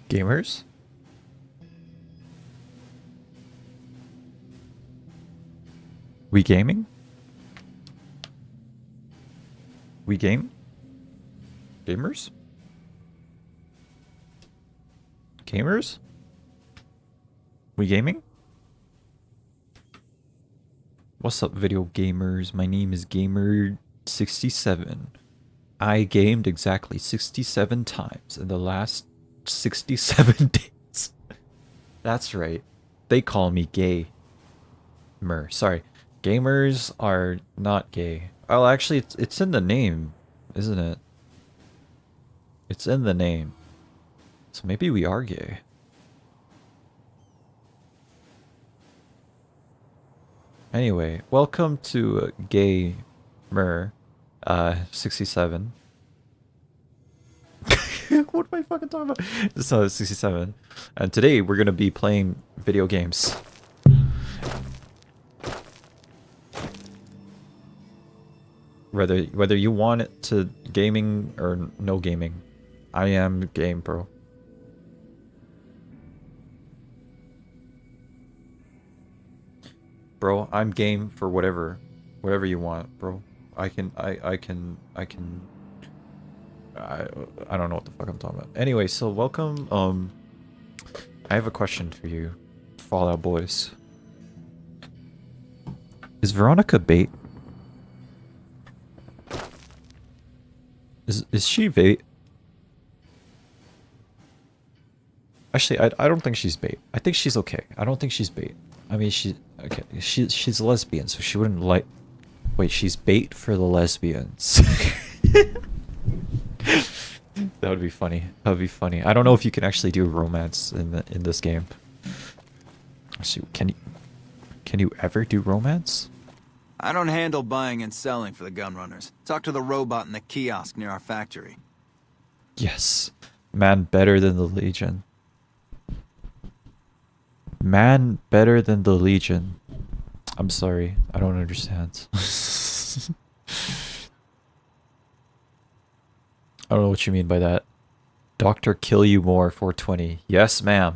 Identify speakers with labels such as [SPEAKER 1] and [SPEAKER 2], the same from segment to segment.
[SPEAKER 1] Gamers? We gaming? We game? Gamers? Gamers? We gaming? What's up, video gamers? My name is Gamer67. I gamed exactly 67 times in the last 67 days. That's right. They call me gay. Sorry. Gamers are not gay. Oh, actually, it's in the name, isn't it? It's in the name. So maybe we are gay. Anyway, welcome to Gamer 67. What am I fucking talking about? This is 67. And today we're gonna be playing video games. Whether you want it to gaming or no gaming. I am game, bro. Bro, I'm game for whatever you want, bro. I don't know what the fuck I'm talking about. Anyway, so welcome. I have a question for you, Fallout boys. Is Veronica bait? Is she bait? Actually, I don't think she's bait. I think she's okay. I don't think she's bait. I mean, okay. She's a lesbian, so she wouldn't like. Wait, she's bait for the lesbians. That would be funny. That would be funny. I don't know if you can actually do romance in this game. Actually, can you ever do romance?
[SPEAKER 2] I don't handle buying and selling for the gunrunners. Talk to the robot in the kiosk near our factory.
[SPEAKER 1] Yes, man, better than the Legion. Man better than the Legion. I'm sorry, I don't understand. I don't know what you mean by that. Doctor kill you more 420. Yes, ma'am.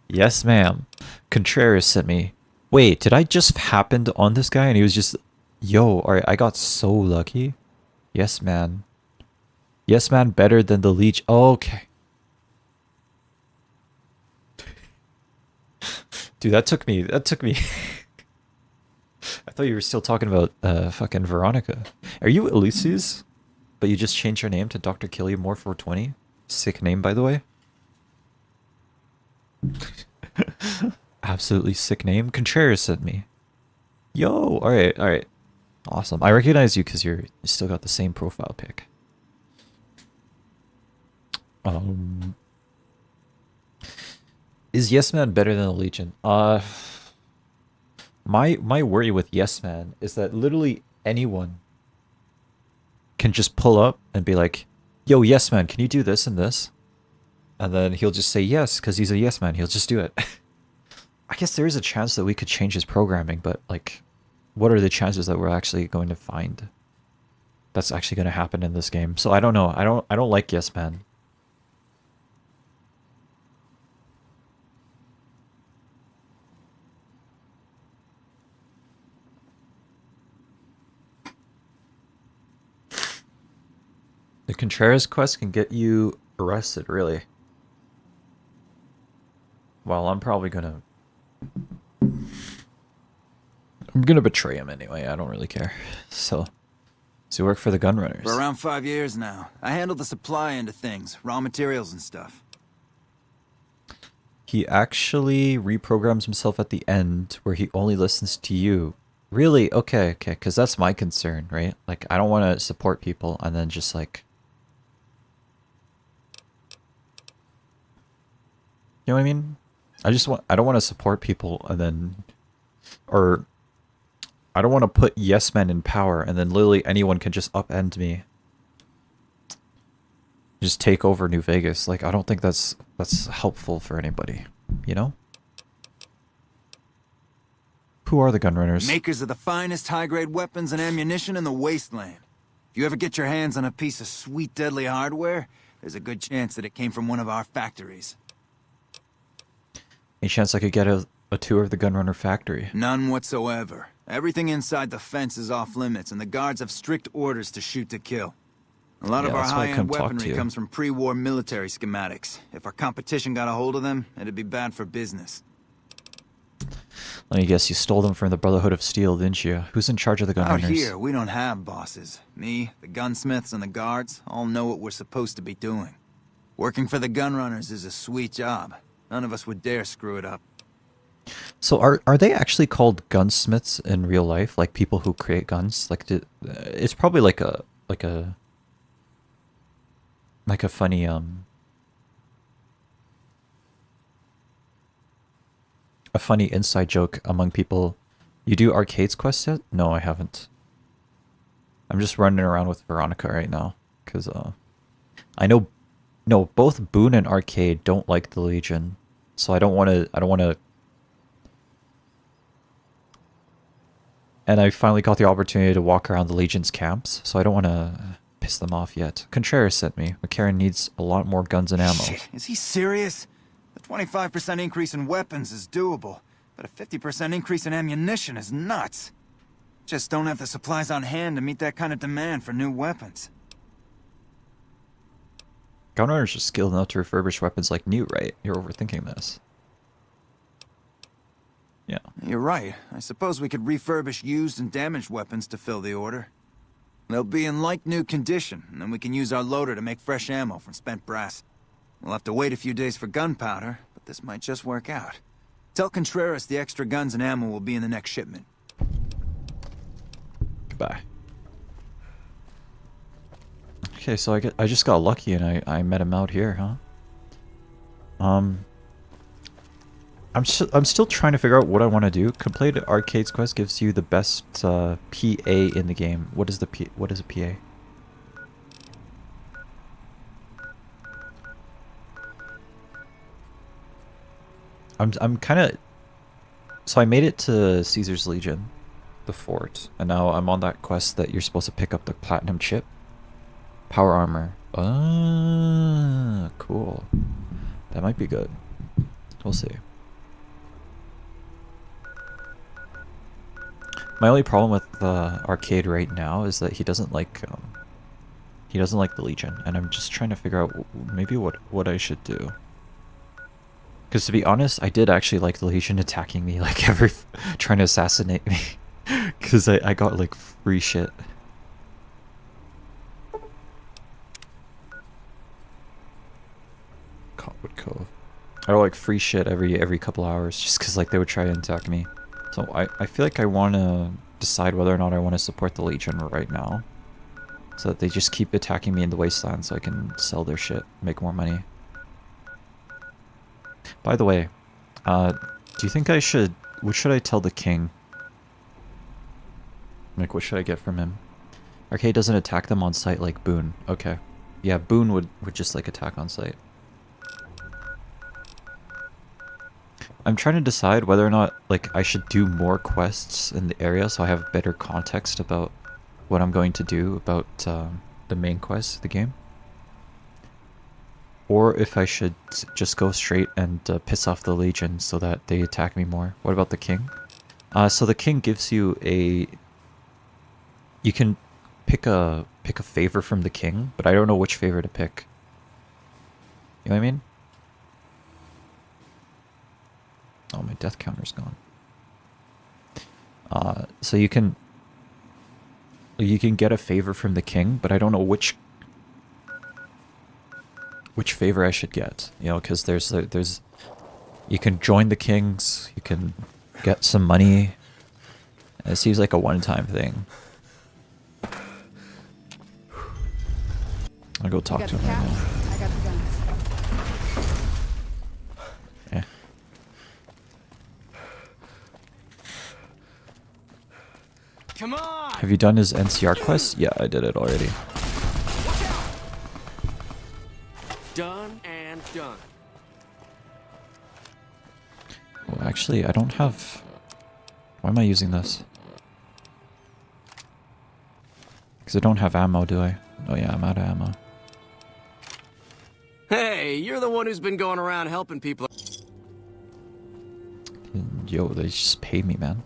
[SPEAKER 1] Yes, ma'am. Contreras sent me. Wait, did I just happen on this guy and he was just... Yo, alright, I got so lucky. Yes, man. Yes, man, better than the Leech. Oh, okay. Dude, that took me. I thought you were still talking about fucking Veronica. Are you Ulysses? But you just changed your name to Dr. Kill You More 420? Sick name, by the way. Absolutely sick name. Contreras sent me. Yo, alright. Awesome. I recognize you because you still got the same profile pic. Is Yes Man better than the Legion? My worry with Yes Man is that literally anyone can just pull up and be like, yo, Yes Man, can you do this and this? And then he'll just say yes, because he's a Yes Man. He'll just do it. I guess there is a chance that we could change his programming, but like, what are the chances that we're actually going to find that's actually going to happen in this game? So I don't know. I don't like Yes Man. The Contreras quest can get you arrested, really. Well, I'm probably gonna... I'm gonna betray him anyway, I don't really care. So you work for the gunrunners.
[SPEAKER 2] For around 5 years now. I handle the supply end of things, raw materials and stuff.
[SPEAKER 1] He actually reprograms himself at the end where he only listens to you. Really? Okay, because that's my concern, right? Like, I don't want to support people and then just like... You know what I mean? I don't want to support people and then, or I don't want to put yes men in power and then literally anyone can just upend me. Just take over New Vegas. Like, I don't think that's helpful for anybody, you know? Who are the gunrunners?
[SPEAKER 2] Makers of the finest high-grade weapons and ammunition in the wasteland. If you ever get your hands on a piece of sweet, deadly hardware, there's a good chance that it came from one of our factories.
[SPEAKER 1] Any chance I could get a tour of the Gunrunner factory?
[SPEAKER 2] None whatsoever. Everything inside the fence is off limits, and the guards have strict orders to shoot to kill. A lot of our high-end weaponry comes from pre-war military schematics. If our competition got a hold of them, it'd be bad for business.
[SPEAKER 1] Let me guess, you stole them from the Brotherhood of Steel, didn't you? Who's in charge of the Gunrunners?
[SPEAKER 2] Out here, we don't have bosses. Me, the gunsmiths, and the guards all know what we're supposed to be doing. Working for the Gunrunners is a sweet job. None of us would dare screw it up.
[SPEAKER 1] So are they actually called gunsmiths in real life? Like people who create guns? Like it's probably like a funny a funny inside joke among people. You do Arcade's quest yet? No, I haven't. I'm just running around with Veronica right now because I know both Boone and Arcade don't like the Legion, so I don't want to. And I finally got the opportunity to walk around the Legion's camps, so I don't want to piss them off yet. Contreras sent me. McCarran needs a lot more guns and ammo.
[SPEAKER 2] Shit, is he serious? The 25% increase in weapons is doable, but a 50% increase in ammunition is nuts. Just don't have the supplies on hand to meet that kind of demand for new weapons.
[SPEAKER 1] Gunrunners are skilled enough to refurbish weapons like new, right? You're overthinking this. Yeah.
[SPEAKER 2] You're right. I suppose we could refurbish used and damaged weapons to fill the order. They'll be in like-new condition, and then we can use our loader to make fresh ammo from spent brass. We'll have to wait a few days for gunpowder, but this might just work out. Tell Contreras the extra guns and ammo will be in the next shipment.
[SPEAKER 1] Goodbye. Okay, so I just got lucky and I met him out here, huh? I'm still trying to figure out what I want to do. Complete Arcade's quest gives you the best PA in the game. What is a PA? I'm kind of, so I made it to Caesar's Legion, the fort, and now I'm on that quest that you're supposed to pick up the platinum chip. Power armor. Ah, cool. That might be good. We'll see. My only problem with Arcade right now is that he doesn't like the Legion, and I'm just trying to figure out maybe what I should do. Because to be honest, I did actually like the Legion attacking me, like trying to assassinate me, because I got like free shit. Cottonwood Cove. I got like free shit every couple hours just because like they would try to attack me. So I feel like I want to decide whether or not I want to support the Legion right now, so that they just keep attacking me in the wasteland so I can sell their shit, make more money. By the way, do you think I should... What should I tell the king? Like, what should I get from him? Arcade doesn't attack them on sight like Boone. Okay. Yeah, Boone would just, like, attack on sight. I'm trying to decide whether or not, like, I should do more quests in the area so I have better context about what I'm going to do about the main quest of the game. Or if I should just go straight and piss off the Legion so that they attack me more. What about the king? So the king gives you a... You can pick a favor from the king, but I don't know which favor to pick. You know what I mean? Oh, my death counter's gone. So you can get a favor from the king, but I don't know which favor I should get. You know, because there's you can join the kings, you can get some money. It seems like a one-time thing. I'll go talk to him right now.
[SPEAKER 3] I got the guns.
[SPEAKER 1] Yeah.
[SPEAKER 4] Come on!
[SPEAKER 1] Have you done his NCR quest? Yeah, I did it already.
[SPEAKER 4] Done and done.
[SPEAKER 1] Well, actually, I don't have... Why am I using this? Because I don't have ammo, do I? Oh yeah, I'm out of ammo.
[SPEAKER 4] Hey, you're the one who's been going around helping people.
[SPEAKER 1] Yo, they just paid me, man.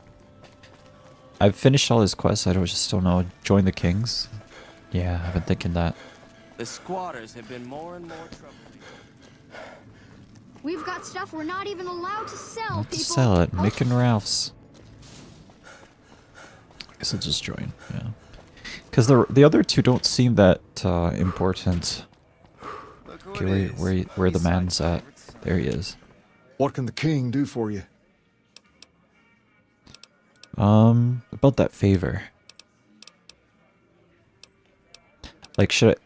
[SPEAKER 1] I've finished all his quests. I just don't know. Join the kings. Yeah, I've been thinking that.
[SPEAKER 4] The squatters have been more and more trouble.
[SPEAKER 3] We've got stuff we're not even allowed to sell,
[SPEAKER 1] Let's
[SPEAKER 3] people.
[SPEAKER 1] sell it.
[SPEAKER 3] Oh,
[SPEAKER 1] Mick and Ralph's. I guess I'll just join. Yeah, because the other two don't seem that important.
[SPEAKER 2] Look who
[SPEAKER 1] Okay,
[SPEAKER 2] it is.
[SPEAKER 1] where the
[SPEAKER 2] East
[SPEAKER 1] man's
[SPEAKER 2] Side
[SPEAKER 1] at?
[SPEAKER 2] favorites.
[SPEAKER 1] There he is.
[SPEAKER 5] What can the king do for you?
[SPEAKER 1] About that favor. Like, should I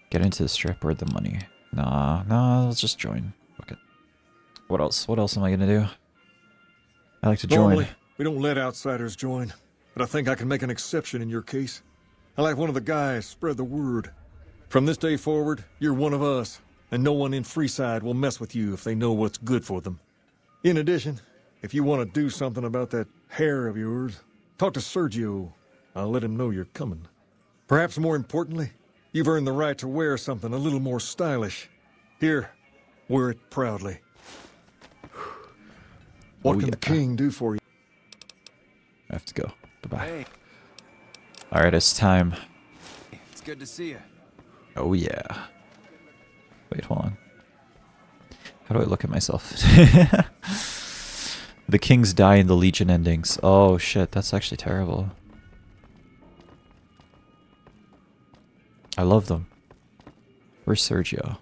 [SPEAKER 1] get into the strip or the money? Nah, let's just join. Fuck it. What else? What else am I gonna do? I like to join.
[SPEAKER 5] Normally, we don't let outsiders join, but I think I can make an exception in your case. I'll have one of the guys spread the word. From this day forward, you're one of us, and no one in Freeside will mess with you if they know what's good for them. In addition, if you want to do something about that hair of yours, talk to Sergio. I'll let him know you're coming. Perhaps more importantly, you've earned the right to wear something a little more stylish. Here, wear it proudly. What
[SPEAKER 1] Oh,
[SPEAKER 5] can
[SPEAKER 1] yeah.
[SPEAKER 5] the king do for you?
[SPEAKER 1] I have to go. Bye-bye.
[SPEAKER 2] Hey,
[SPEAKER 1] Alright, it's time.
[SPEAKER 2] it's good to see you.
[SPEAKER 1] Oh, yeah. Wait, hold on. How do I look at myself? The kings die in the Legion endings. Oh, shit. That's actually terrible. I love them. Where's Sergio?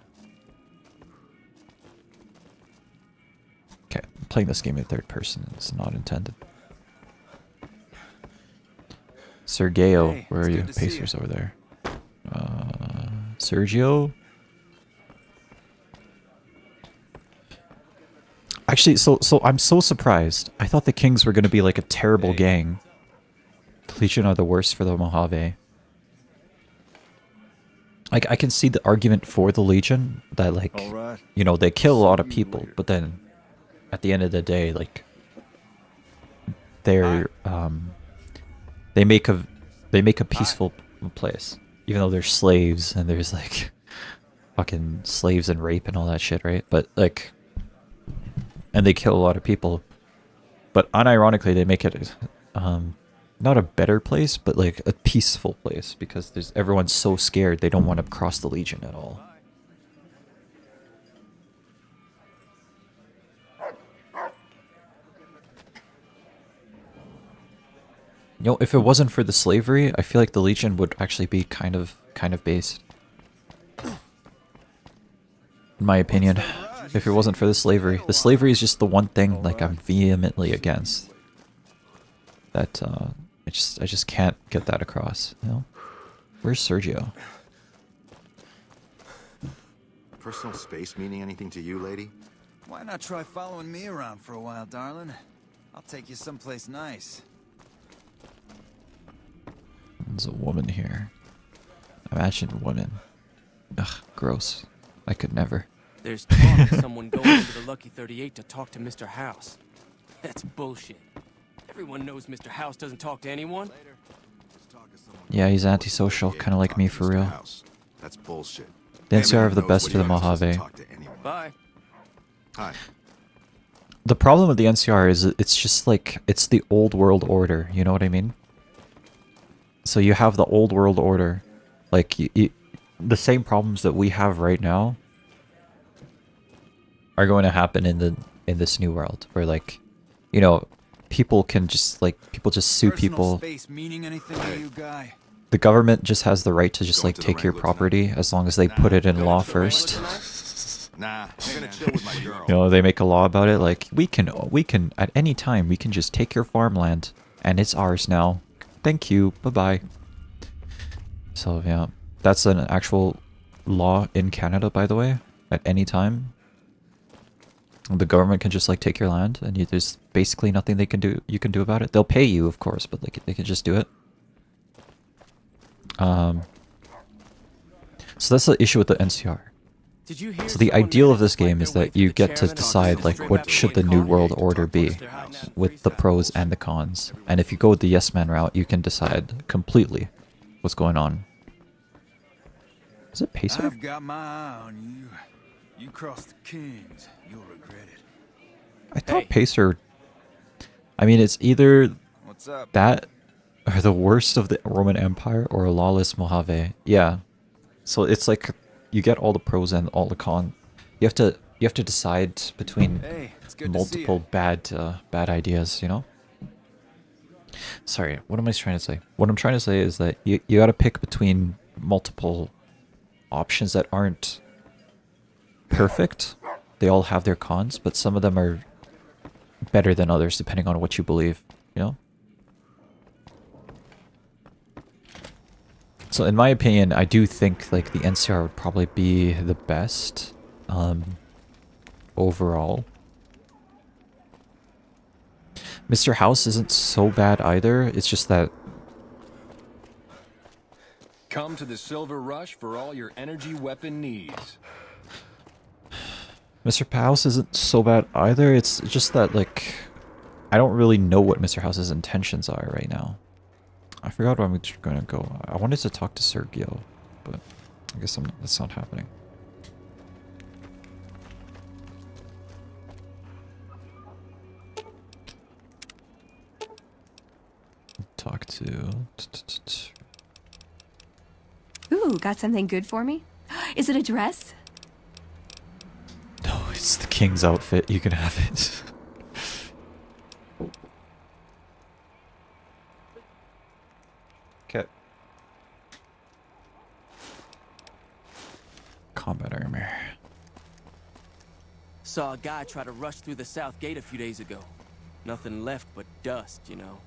[SPEAKER 1] Okay, I'm playing this game in third person. It's not intended. Sergio,
[SPEAKER 2] Hey,
[SPEAKER 1] where
[SPEAKER 2] it's
[SPEAKER 1] are you?
[SPEAKER 2] good to see you.
[SPEAKER 1] Pacers over there. Sergio? Actually, so I'm so surprised. I thought the Kings were going to be like a terrible
[SPEAKER 2] Hey.
[SPEAKER 1] gang. The Legion are the worst for the Mojave. Like, I can see the argument for the Legion that, like,
[SPEAKER 5] All right.
[SPEAKER 1] you know, they kill a lot of
[SPEAKER 5] See you
[SPEAKER 1] people,
[SPEAKER 5] later.
[SPEAKER 1] but then at the end of the day, like, they're they make a peaceful place, even though they're slaves and there's like fucking slaves and rape and all that shit, right? But like, and they kill a lot of people, but unironically they make it not a better place, but like a peaceful place because there's everyone's so scared they don't want to cross the Legion at all. You know, if it wasn't for the slavery, I feel like the Legion would actually be kind of based. In my opinion, if it wasn't for the slavery is just the one thing like I'm vehemently against. That I just can't get that across. You know, where's Sergio?
[SPEAKER 6] Personal space meaning anything to you, lady?
[SPEAKER 2] Why not try following me around for a while, darling? I'll take you someplace nice.
[SPEAKER 1] There's a woman here. Imagine women. Ugh, gross. I could never.
[SPEAKER 4] There's talk of someone going into the Lucky 38 to talk to Mr. House. That's bullshit. Everyone knows Mr. House doesn't talk to anyone.
[SPEAKER 1] Yeah, he's antisocial, kind of like me for real.
[SPEAKER 6] That's bullshit.
[SPEAKER 1] The NCR are the
[SPEAKER 6] Everyone
[SPEAKER 1] best
[SPEAKER 6] knows
[SPEAKER 1] for the
[SPEAKER 6] what he does doesn't
[SPEAKER 1] Mojave.
[SPEAKER 6] talk to anyone.
[SPEAKER 4] Bye.
[SPEAKER 6] Hi.
[SPEAKER 1] The problem with the NCR is it's just like, it's the old world order, you know what I mean? So you have the old world order, like the same problems that we have right now are going to happen in this new world, where like, you know, people just sue
[SPEAKER 2] Personal
[SPEAKER 1] people.
[SPEAKER 2] space meaning anything to you, guy?
[SPEAKER 1] The government just has the right to just
[SPEAKER 6] Going
[SPEAKER 1] like
[SPEAKER 6] to the
[SPEAKER 1] take your
[SPEAKER 6] Wrangler
[SPEAKER 1] property as long as they put it in law first.
[SPEAKER 6] Nah, I'm gonna chill with my girl.
[SPEAKER 1] You know, they make a law about it, like we can at any time we can just take your farmland and it's ours now. Thank you. Bye-bye. So yeah, that's an actual law in Canada, by the way. At any time, the government can just like take your land, and there's basically nothing you can do about it. They'll pay you, of course, but they can just do it. So that's the issue with the NCR.
[SPEAKER 4] Did you hear
[SPEAKER 1] So the
[SPEAKER 4] someone
[SPEAKER 1] ideal of
[SPEAKER 4] managed
[SPEAKER 1] this
[SPEAKER 4] to fight
[SPEAKER 1] game
[SPEAKER 4] their
[SPEAKER 1] is
[SPEAKER 4] way
[SPEAKER 1] that
[SPEAKER 4] through
[SPEAKER 1] you
[SPEAKER 4] the
[SPEAKER 1] get to
[SPEAKER 4] chair and
[SPEAKER 1] decide
[SPEAKER 4] talk
[SPEAKER 1] like
[SPEAKER 4] to
[SPEAKER 1] what
[SPEAKER 4] the
[SPEAKER 1] should the
[SPEAKER 4] Wayne
[SPEAKER 1] new
[SPEAKER 4] Conn?
[SPEAKER 1] world order be, with the pros and the cons. And if you go the yes man route, you can decide completely what's going on. Is it Pacer?
[SPEAKER 2] I've got my eye on you. You cross the kings, you'll regret it.
[SPEAKER 1] I thought
[SPEAKER 4] Hey.
[SPEAKER 1] Pacer... I mean, it's either
[SPEAKER 2] What's up?
[SPEAKER 1] that or the worst of the Roman Empire or a lawless Mojave. Yeah. So it's like you get all the pros and all the cons. You have to decide between
[SPEAKER 2] Hey, it's good to see
[SPEAKER 1] multiple
[SPEAKER 2] you.
[SPEAKER 1] bad ideas, you know? Sorry, what am I trying to say? What I'm trying to say is that you got to pick between multiple options that aren't perfect. They all have their cons, but some of them are better than others depending on what you believe, you know? So in my opinion, I do think like the NCR would probably be the best overall. Mr. House isn't so bad either. It's just that
[SPEAKER 7] Come to the Silver Rush for all your energy weapon needs.
[SPEAKER 1] Mr. House isn't so bad either. It's just that like I don't really know what Mr. House's intentions are right now. I forgot where I'm going to go. I wanted to talk to Sergio, but I guess that's not happening. Talk to...
[SPEAKER 8] Ooh, got something good for me? Is it a dress?
[SPEAKER 1] No, it's the king's outfit. You can have it. Okay. Combat armor.
[SPEAKER 4] Saw a guy try to rush through the south gate a few days ago. Nothing left but dust, you know.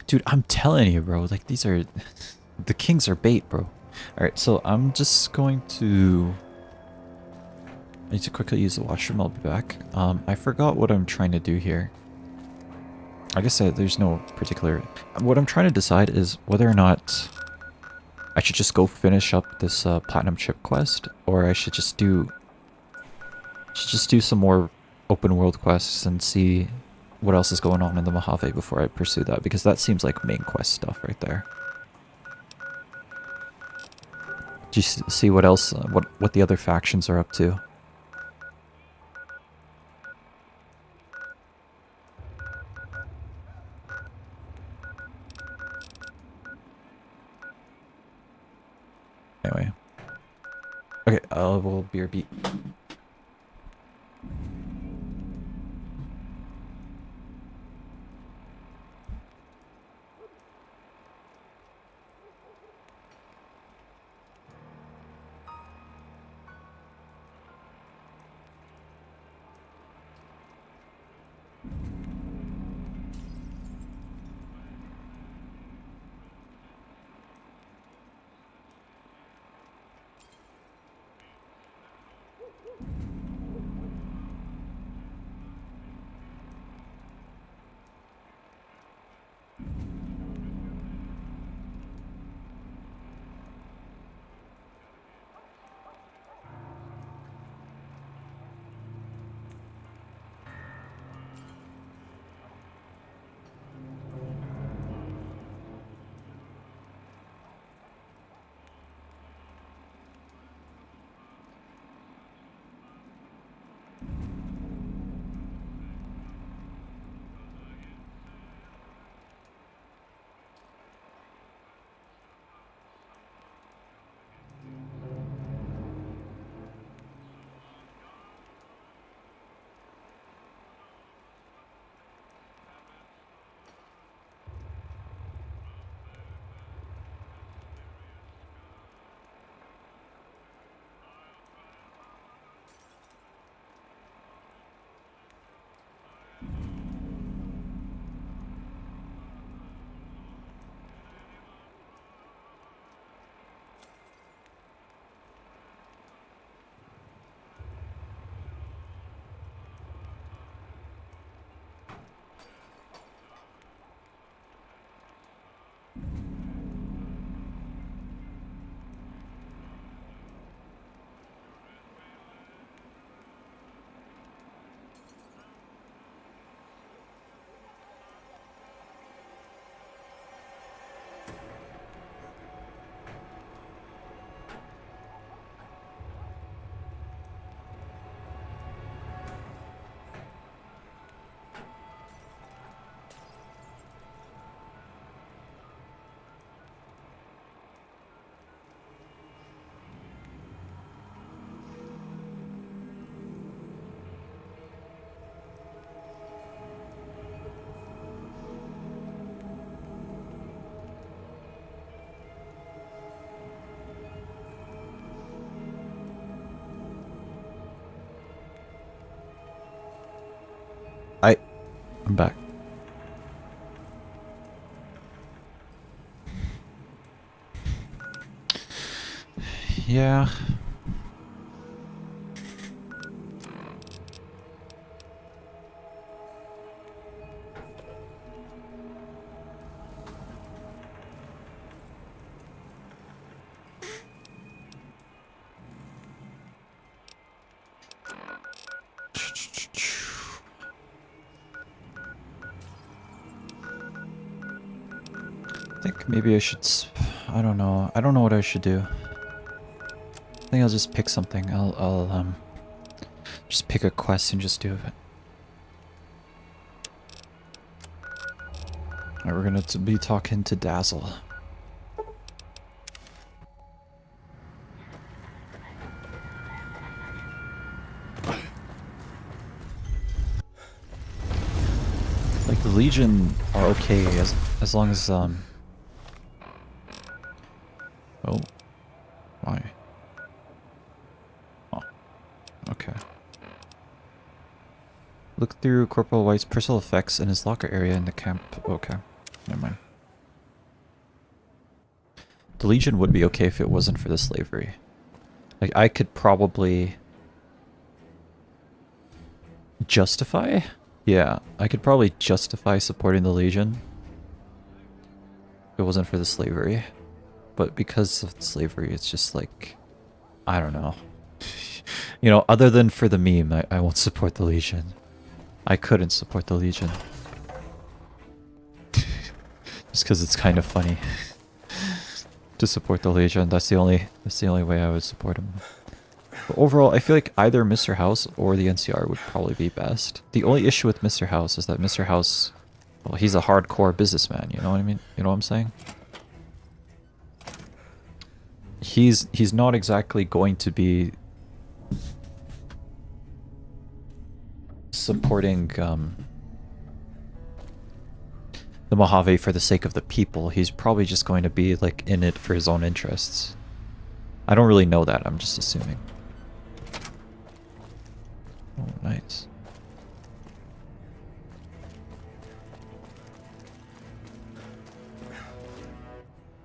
[SPEAKER 1] Dude, I'm telling you, bro. Like, these are... The kings are bait, bro. Alright, so I'm just going to... I need to quickly use the washroom. I'll be back. I forgot what I'm trying to do here. I guess there's no particular... What I'm trying to decide is whether or not I should just go finish up this platinum chip quest, or I should just do some more open world quests and see what else is going on in the Mojave before I pursue that, because that seems like main quest stuff right there. Do you see what else, what the other factions are up to? Anyway. Okay, we'll BRB. I'm back. Yeah. I think maybe I should... I don't know. I don't know what I should do. I think I'll just pick something. I'll just pick a quest and just do it. Alright, we're gonna be talking to Dazzle. Like, the Legion are okay as long as, Oh. Why? Oh. Okay. Look through Corporal White's personal effects in his locker area in the camp. Okay. Never mind. The Legion would be okay if it wasn't for the slavery. Like, I could probably... justify? Yeah, I could probably justify supporting the Legion if it wasn't for the slavery. But because of the slavery, it's just like... I don't know. You know, other than for the meme, I won't support the Legion. I couldn't support the Legion. Just because it's kind of funny to support the Legion. That's the only way I would support him. But overall, I feel like either Mr. House or the NCR would probably be best. The only issue with Mr. House is that Mr. House, well, he's a hardcore businessman. You know what I mean? You know what I'm saying? He's not exactly going to be supporting the Mojave for the sake of the people. He's probably just going to be like in it for his own interests. I don't really know that, I'm just assuming. Oh, nice.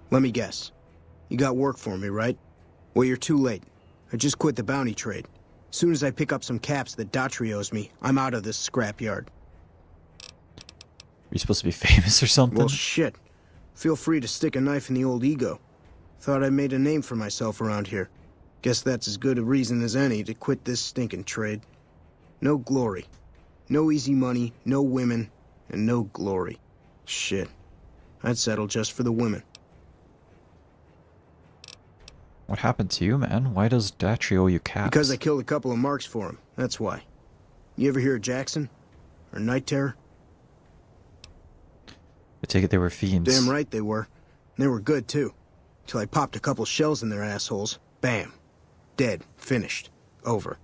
[SPEAKER 9] Let me guess. You got work for me, right? Well, you're too late. I just quit the bounty trade. As soon as I pick up some caps that Daughtry owes me, I'm out of this scrapyard.
[SPEAKER 1] Are you supposed to be famous or something?
[SPEAKER 9] Well, shit. Feel free to stick a knife in the old ego. Thought I made a name for myself around here. Guess that's as good a reason as any to quit this stinking trade. No glory. No easy money, no women, and no glory. Shit. I'd settle just for the women.
[SPEAKER 1] What happened to you, man? Why does Daughtry owe you caps?
[SPEAKER 9] Because I killed a couple of marks for him, that's why. You ever hear of Jackson? Or Night Terror?
[SPEAKER 1] I take it they were fiends.
[SPEAKER 9] Damn right they were. And they were good, too. Till I popped a couple shells in their assholes. Bam. Dead. Finished. Over.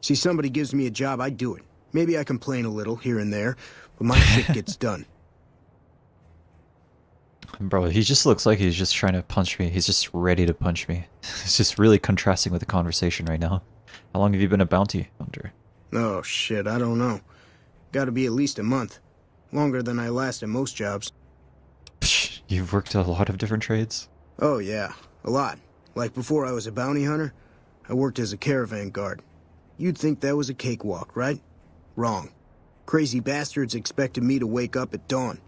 [SPEAKER 9] See, somebody gives me a job, I do it. Maybe I complain a little here and there, but my shit gets done.
[SPEAKER 1] Bro, he just looks like he's just trying to punch me. He's just ready to punch me. It's just really contrasting with the conversation right now. How long have you been a bounty hunter?
[SPEAKER 9] Oh, shit, I don't know. Gotta be at least a month. Longer than I last at most jobs.
[SPEAKER 1] Psh, you've worked a lot of different trades?
[SPEAKER 9] Oh, yeah. A lot. Like before I was a bounty hunter, I worked as a caravan guard. You'd think that was a cakewalk, right? Wrong. Crazy bastards expected me to wake up at dawn.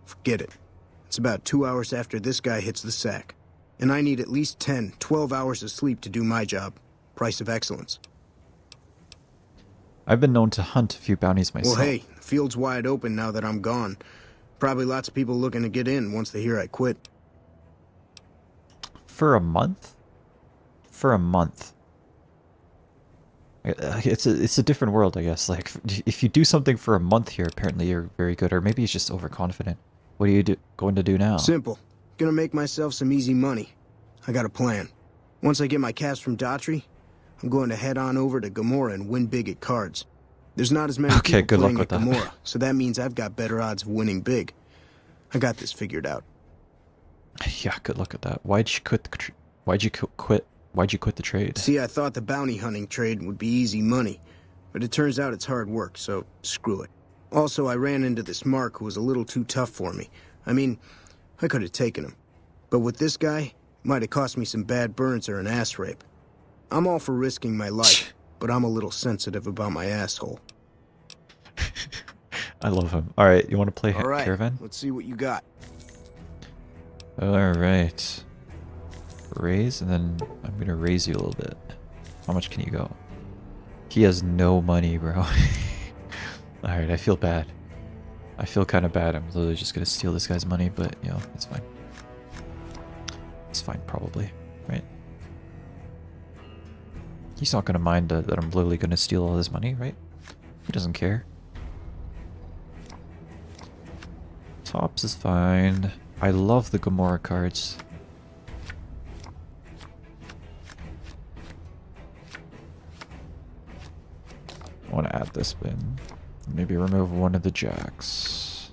[SPEAKER 9] Forget it. It's about 2 hours after this guy hits the sack. And I need at least 10, 12 hours of sleep to do my job. Price of excellence.
[SPEAKER 1] I've been known to hunt a few bounties myself.
[SPEAKER 9] Well, hey, the field's wide open now that I'm gone. Probably lots of people looking to get in once they hear I quit.
[SPEAKER 1] For a month? For a month. It's a different world, I guess. Like, if you do something for a month here, apparently you're very good. Or maybe he's just overconfident. What are you going to do now?
[SPEAKER 9] Simple. Gonna make myself some easy money. I got a plan. Once I get my caps from Daughtry, I'm going to head on over to Gamora and win big at cards. There's not as many people
[SPEAKER 1] good luck
[SPEAKER 9] playing
[SPEAKER 1] with
[SPEAKER 9] at
[SPEAKER 1] that.
[SPEAKER 9] Gamora, so that means I've got better odds of winning big. I got this figured out.
[SPEAKER 1] Yeah, good luck at that. Why'd you quit the trade?
[SPEAKER 9] See, I thought the bounty hunting trade would be easy money, but it turns out it's hard work, so screw it. Also, I ran into this Mark who was a little too tough for me. I mean, I could have taken him. But with this guy, might have cost me some bad burns or an ass rape. I'm all for risking my life, but I'm a little sensitive about my asshole.
[SPEAKER 1] I love him. Alright, you want to play
[SPEAKER 9] All right,
[SPEAKER 1] Caravan?
[SPEAKER 9] let's see what you got.
[SPEAKER 1] Alright. Raise, and then I'm going to raise you a little bit. How much can you go? He has no money, bro. Alright, I feel bad. I feel kind of bad. I'm literally just going to steal this guy's money, but, you know, it's fine. It's fine, probably. Right? He's not going to mind that I'm literally going to steal all his money, right? He doesn't care. Tops is fine. I love the Gamora cards. I want to add this bin. Maybe remove one of the jacks.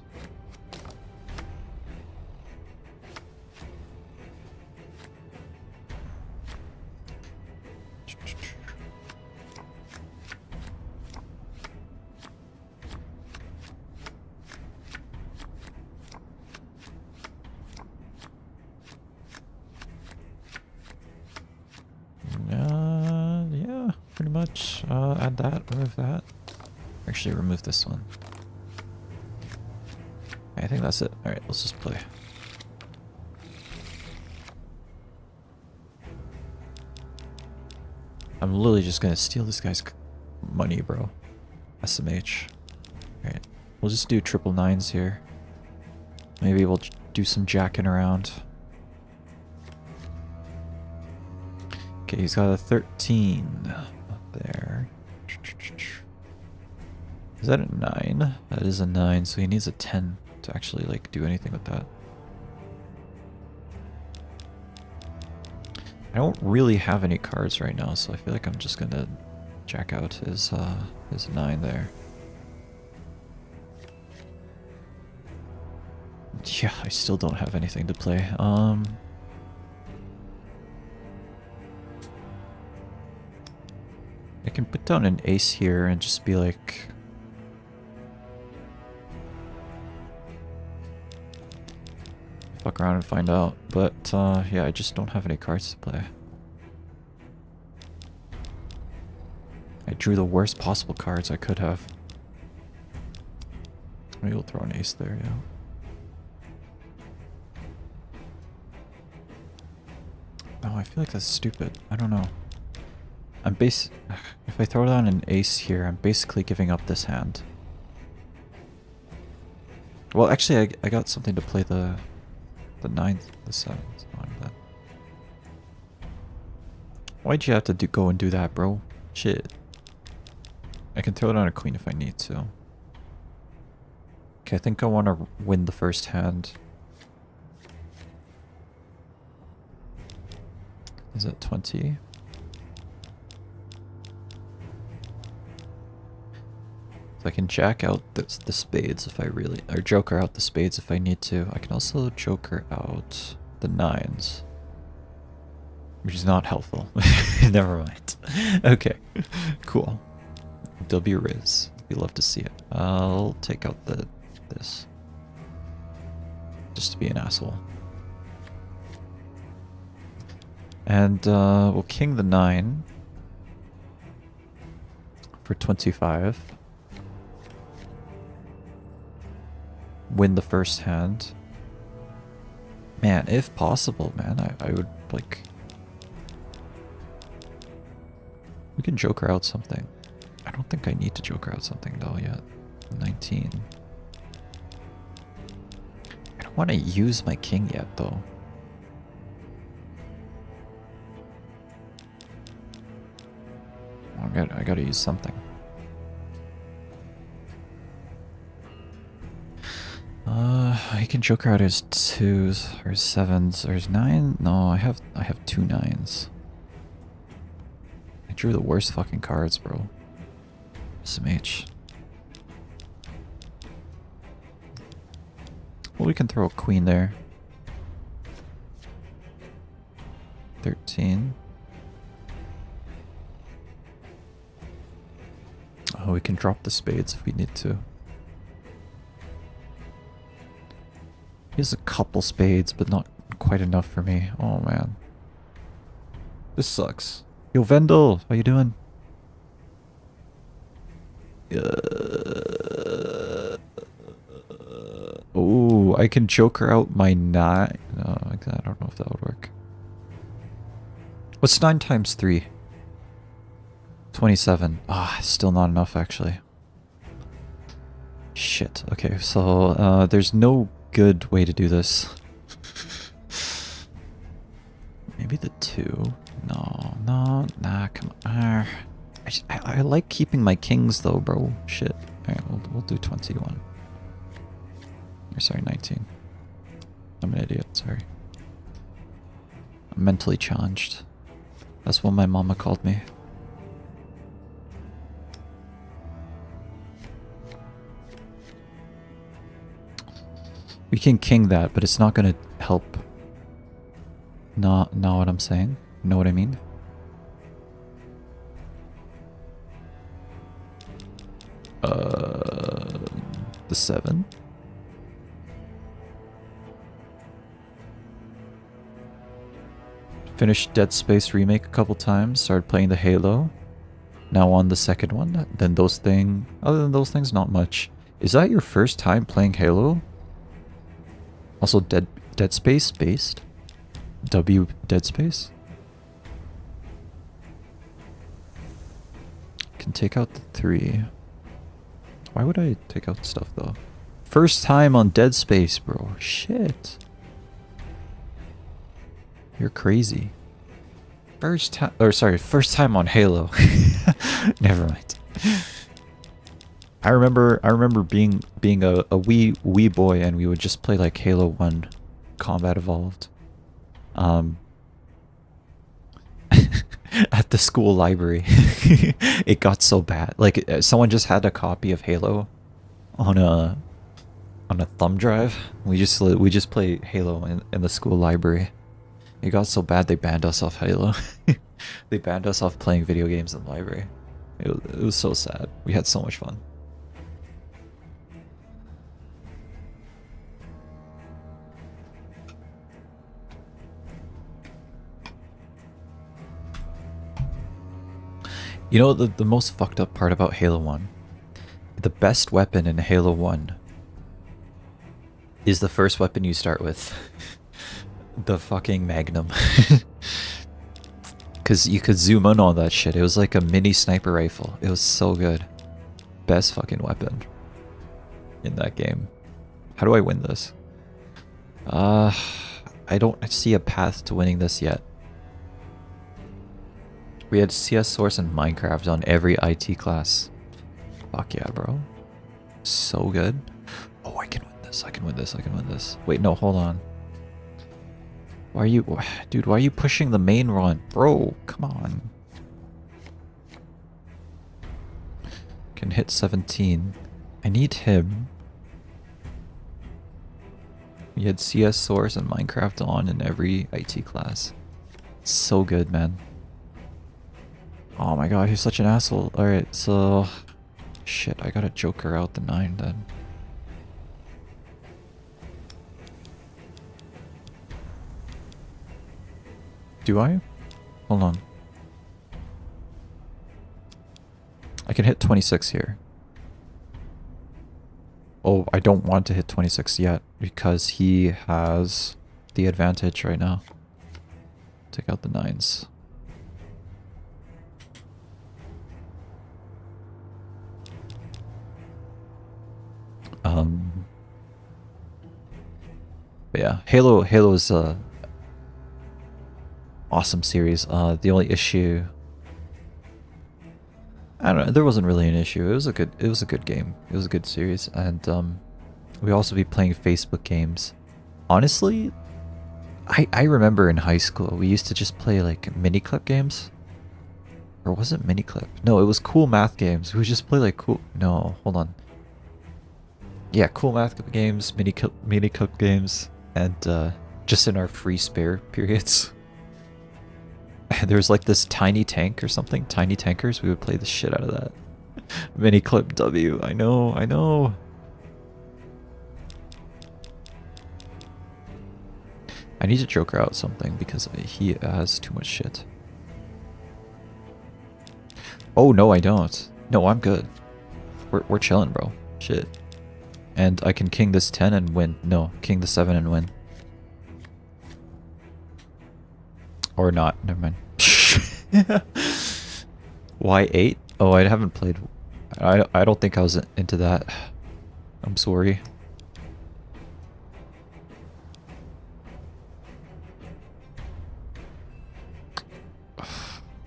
[SPEAKER 1] Yeah, pretty much. Add that, remove that. Actually, remove this one. I think that's it. Alright, let's just play. I'm literally just gonna steal this guy's money, bro. SMH. Alright, we'll just do triple nines here. Maybe we'll do some jacking around. Okay, he's got a 13 up there. Is that a 9? That is a 9, so he needs a 10 to actually like do anything with that. I don't really have any cards right now, so I feel like I'm just gonna jack out his 9 there. Yeah, I still don't have anything to play. I can put down an ace here and just be like... fuck around and find out. But, yeah, I just don't have any cards to play. I drew the worst possible cards I could have. Maybe we'll throw an ace there, yeah. Oh, I feel like that's stupid. I don't know. If I throw down an ace here, I'm basically giving up this hand. Well, actually, I got something to play the 9th, the 7th. Why'd you have to go and do that, bro? Shit. I can throw down a queen if I need to. Okay, I think I want to win the first hand. Is it 20? I can jack out the spades if I really... or joker out the spades if I need to. I can also joker out the 9s. Which is not helpful. Never mind. Okay. Cool. W Riz. We love to see it. I'll take out this. Just to be an asshole. And we'll king the 9. For 25. Win the first hand. Man, if possible, man, I would like... We can joker out something. I don't think I need to joker out something though yet. 19. I don't want to use my king yet though. I gotta use something. He can joker out his 2s or his 7s or his 9. No, I have 2 9s. I drew the worst fucking cards, bro. SMH. Well, we can throw a queen there. 13. Oh, we can drop the spades if we need to. He has a couple spades, but not quite enough for me. Oh man. This sucks. Yo, Vendel, how you doing? Oh, I can joker out my 9. No, I don't know if that would work. What's 9 times 3? 27. Ah, still not enough actually. Shit. Okay, so there's no good way to do this. Maybe the 2. No, nah, come on. I like keeping my kings though, bro. Shit. Alright, we'll do 21. Or sorry, 19. I'm an idiot, sorry. I'm mentally challenged. That's what my mama called me. We can king that, but it's not gonna help. Not what I'm saying. You know what I mean? The 7? Finished Dead Space remake a couple times, started playing the Halo. Now on the second one. Then other than those things, not much. Is that your first time playing Halo? Also Dead Space based? Dead Space? Can take out the 3. Why would I take out stuff though? First time on Dead Space, bro. Shit. You're crazy. First time on Halo. Never mind. I remember being a wee boy, and we would just play like Halo 1 Combat Evolved. At the school library. It got so bad. Like someone just had a copy of Halo on a thumb drive. We just play Halo in the school library. It got so bad they banned us off Halo. They banned us off playing video games in the library. It was so sad. We had so much fun. You know the most fucked up part about Halo 1? The best weapon in Halo 1 is the first weapon you start with. The fucking Magnum. Because you could zoom in on that shit. It was like a mini sniper rifle. It was so good. Best fucking weapon in that game. How do I win this? I don't see a path to winning this yet. We had CS Source and Minecraft on every IT class. Fuck yeah, bro. So good. Oh, I can win this. I can win this. I can win this. Wait, no, hold on. Why are you... Dude, why are you pushing the main run? Bro, come on. Can hit 17. I need him. We had CS Source and Minecraft on in every IT class. It's so good, man. Oh my god, he's such an asshole. Alright, so... Shit, I gotta joker out the 9 then. Do I? Hold on. I can hit 26 here. Oh, I don't want to hit 26 yet because he has the advantage right now. Take out the 9s. But yeah, Halo's awesome series. The only issue, I don't know, there wasn't really an issue. It was a good game. It was a good series, and we also be playing Facebook games. Honestly, I remember in high school we used to just play like mini clip games. Or was it mini clip? No, it was cool math games. We would just play like cool. No, hold on. Yeah, cool math games, mini clip games, and just in our free spare periods. There's like this tiny tank or something, tiny tankers. We would play the shit out of that. Mini clip W. I know. I need to Joker out something because he has too much shit. Oh, no, I don't. No, I'm good. We're chilling, bro. Shit. And I can king this 10 and win. No, king the 7 and win. Or not. Never mind. Why 8? Oh, I haven't played. I don't think I was into that. I'm sorry.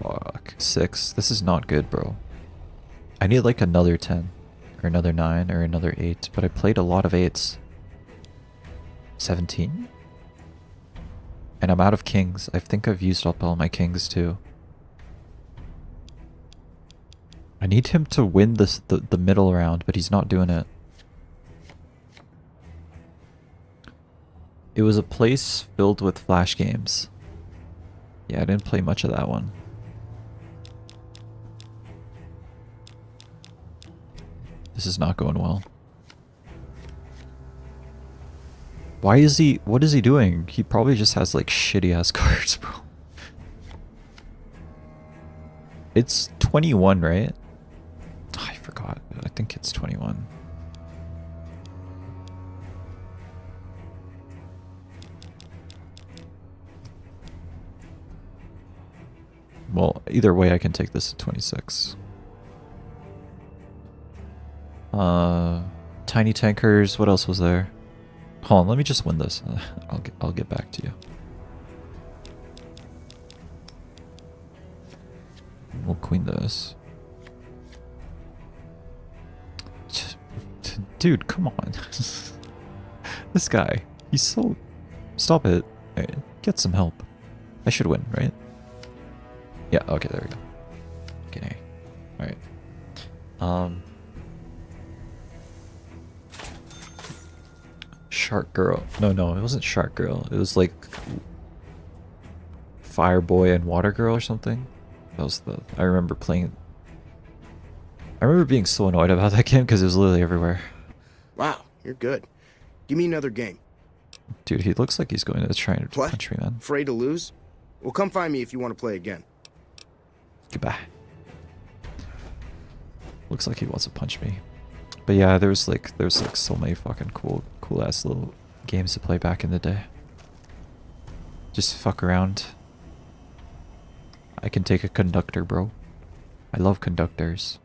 [SPEAKER 1] Fuck. 6. This is not good, bro. I need like another 10. Or another 9 or another 8. But I played a lot of 8s. 17? And I'm out of kings. I think I've used up all my kings too. I need him to win this the middle round, but he's not doing it. It was a place filled with flash games. Yeah, I didn't play much of that one. This is not going well. Why is he... What is he doing? He probably just has like shitty ass cards, bro. It's 21, right? I forgot. I think it's 21. Well, either way I can take this at 26. Tiny tankers, what else was there? Hold on, let me just win this. I'll get back to you. We'll queen this. Dude, come on. This guy, he's so... Stop it. Right, get some help. I should win, right? Yeah, okay, there we go. Okay. Alright. Shark Girl. No, it wasn't Shark Girl. It was like Fire Boy and Water Girl or something. That was the... I remember playing... I remember being so annoyed about that game because it was literally everywhere.
[SPEAKER 9] Wow, you're good. Give me another game.
[SPEAKER 1] Dude, he looks like he's going to try and punch me, man.
[SPEAKER 9] Afraid to lose? Well, come find me if you want to play again.
[SPEAKER 1] Goodbye. Looks like he wants to punch me. But yeah, there's like so many fucking cool ass little games to play back in the day. Just fuck around. I can take a conductor, bro. I love conductors.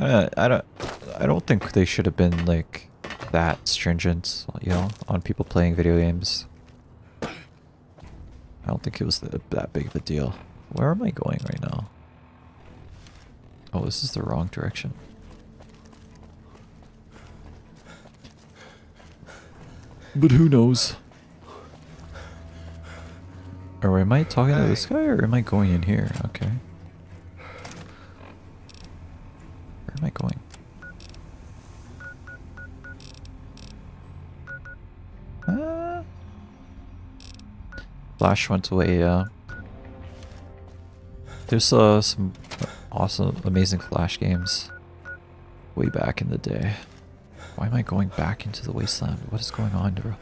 [SPEAKER 1] I don't think they should have been like that stringent, you know, on people playing video games. I don't think it was that big of a deal. Where am I going right now? Oh, this is the wrong direction. But who knows? Or am I talking to this guy, or am I going in here? Okay. Where am I going? Flash went away, yeah. There's some awesome, amazing Flash games way back in the day. Why am I going back into the wasteland? What is going on, bro?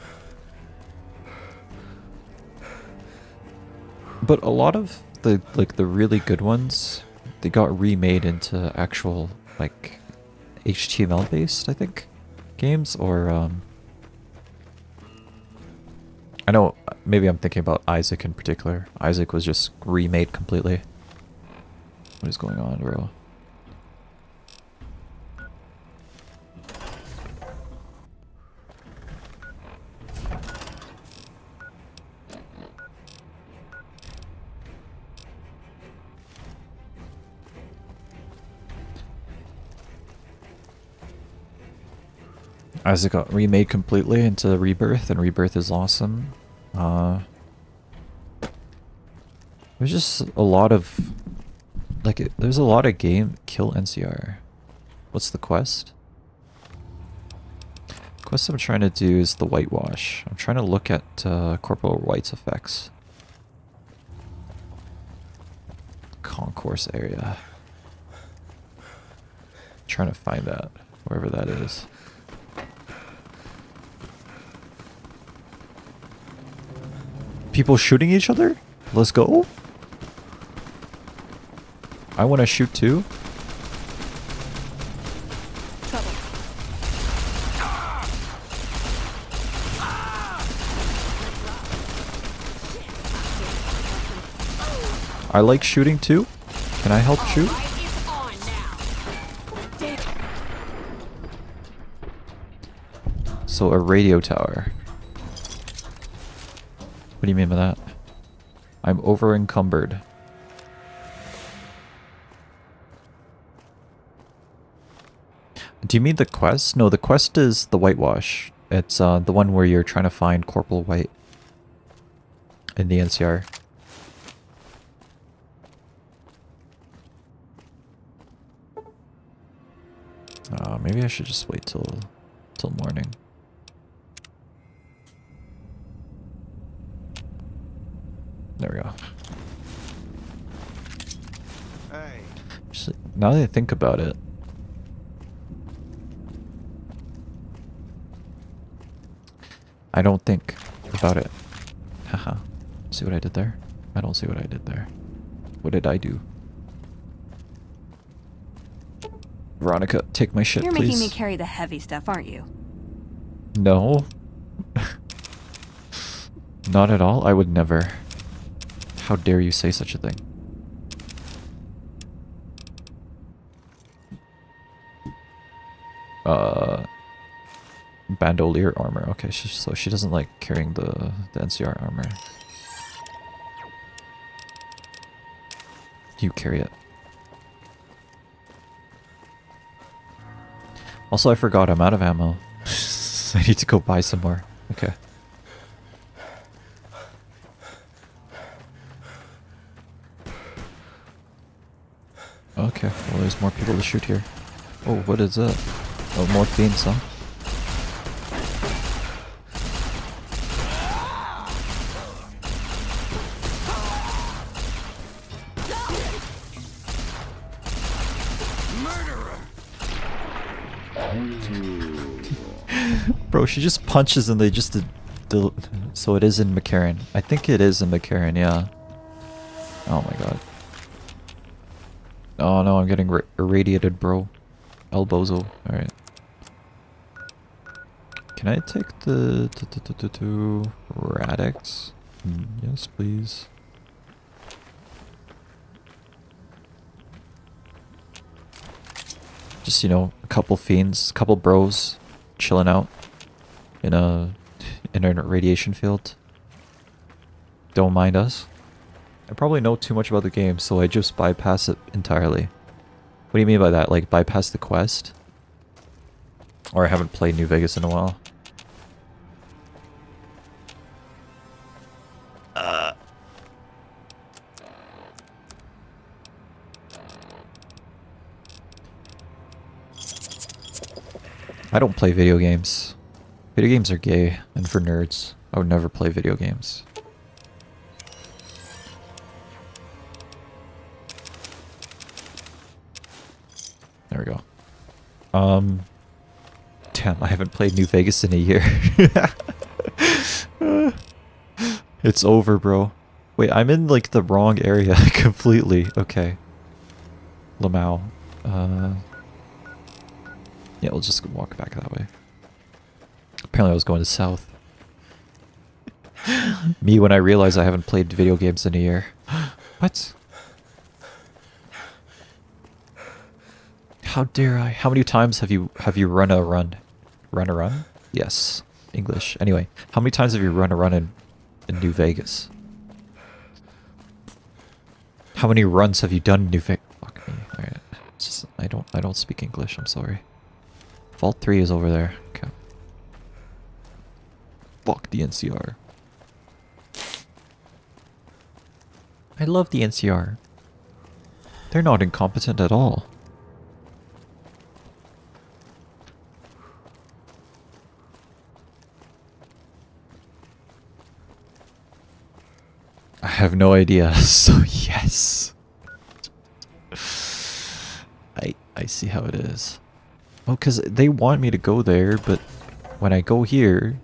[SPEAKER 1] But a lot of the really good ones, they got remade into actual like HTML based, I think, games, or I know maybe I'm thinking about Isaac in particular. Isaac was just remade completely. What is going on, bro? Isaac got remade completely into Rebirth, and Rebirth is awesome. There's just a lot of... there's a lot of game... Kill NCR. What's the quest? The quest I'm trying to do is the whitewash. I'm trying to look at Corporal White's effects. Concourse area. Trying to find that. Wherever that is. People shooting each other? Let's go. I want to shoot too. I like shooting too. Can I help shoot? So a radio tower. What do you mean by that? I'm over encumbered. Do you mean the quest? No, the quest is the whitewash. It's the one where you're trying to find Corporal White in the NCR. Maybe I should just wait till morning. There we go.
[SPEAKER 2] Hey.
[SPEAKER 1] Just, now that I think about it, I don't think about it. Haha. See what I did there? I don't see what I did there. What did I do? Veronica, take my shit,
[SPEAKER 8] You're
[SPEAKER 1] please.
[SPEAKER 8] making me carry the heavy stuff, aren't you?
[SPEAKER 1] No. Not at all. I would never. How dare you say such a thing? Bandolier armor. Okay, so she doesn't like carrying the NCR armor. You carry it. Also, I forgot I'm out of ammo. I need to go buy some more. Okay. Okay, well there's more people to shoot here. Oh, what is that? Oh, more fiends, huh? Bro, she just punches and they just... So it is in McCarran. I think it is in McCarran, yeah. Oh my god. Oh no, I'm getting irradiated, bro. Elbozo. Alright. Can I take the... Radix? Yes, please. Just, you know, a couple fiends, a couple bros chilling out in a radiation field. Don't mind us. I probably know too much about the game, so I just bypass it entirely. What do you mean by that? Like, bypass the quest? Or I haven't played New Vegas in a while. I don't play video games. Video games are gay and for nerds. I would never play video games. There we go. Damn, I haven't played New Vegas in a year. It's over, bro. Wait, I'm in like the wrong area completely. Okay. Lamau. Yeah, we'll just walk back that way. Apparently I was going to south. Me when I realize I haven't played video games in a year. What? How dare I? How many times have you run a run? Run a run? Yes. English. Anyway, how many times have you run a run in New Vegas? How many runs have you done in New Vegas? Fuck me. Alright. I don't speak English, I'm sorry. Vault 3 is over there. Okay. Fuck the NCR. I love the NCR. They're not incompetent at all. I have no idea, so yes. I see how it is. Oh, because they want me to go there, but when I go here...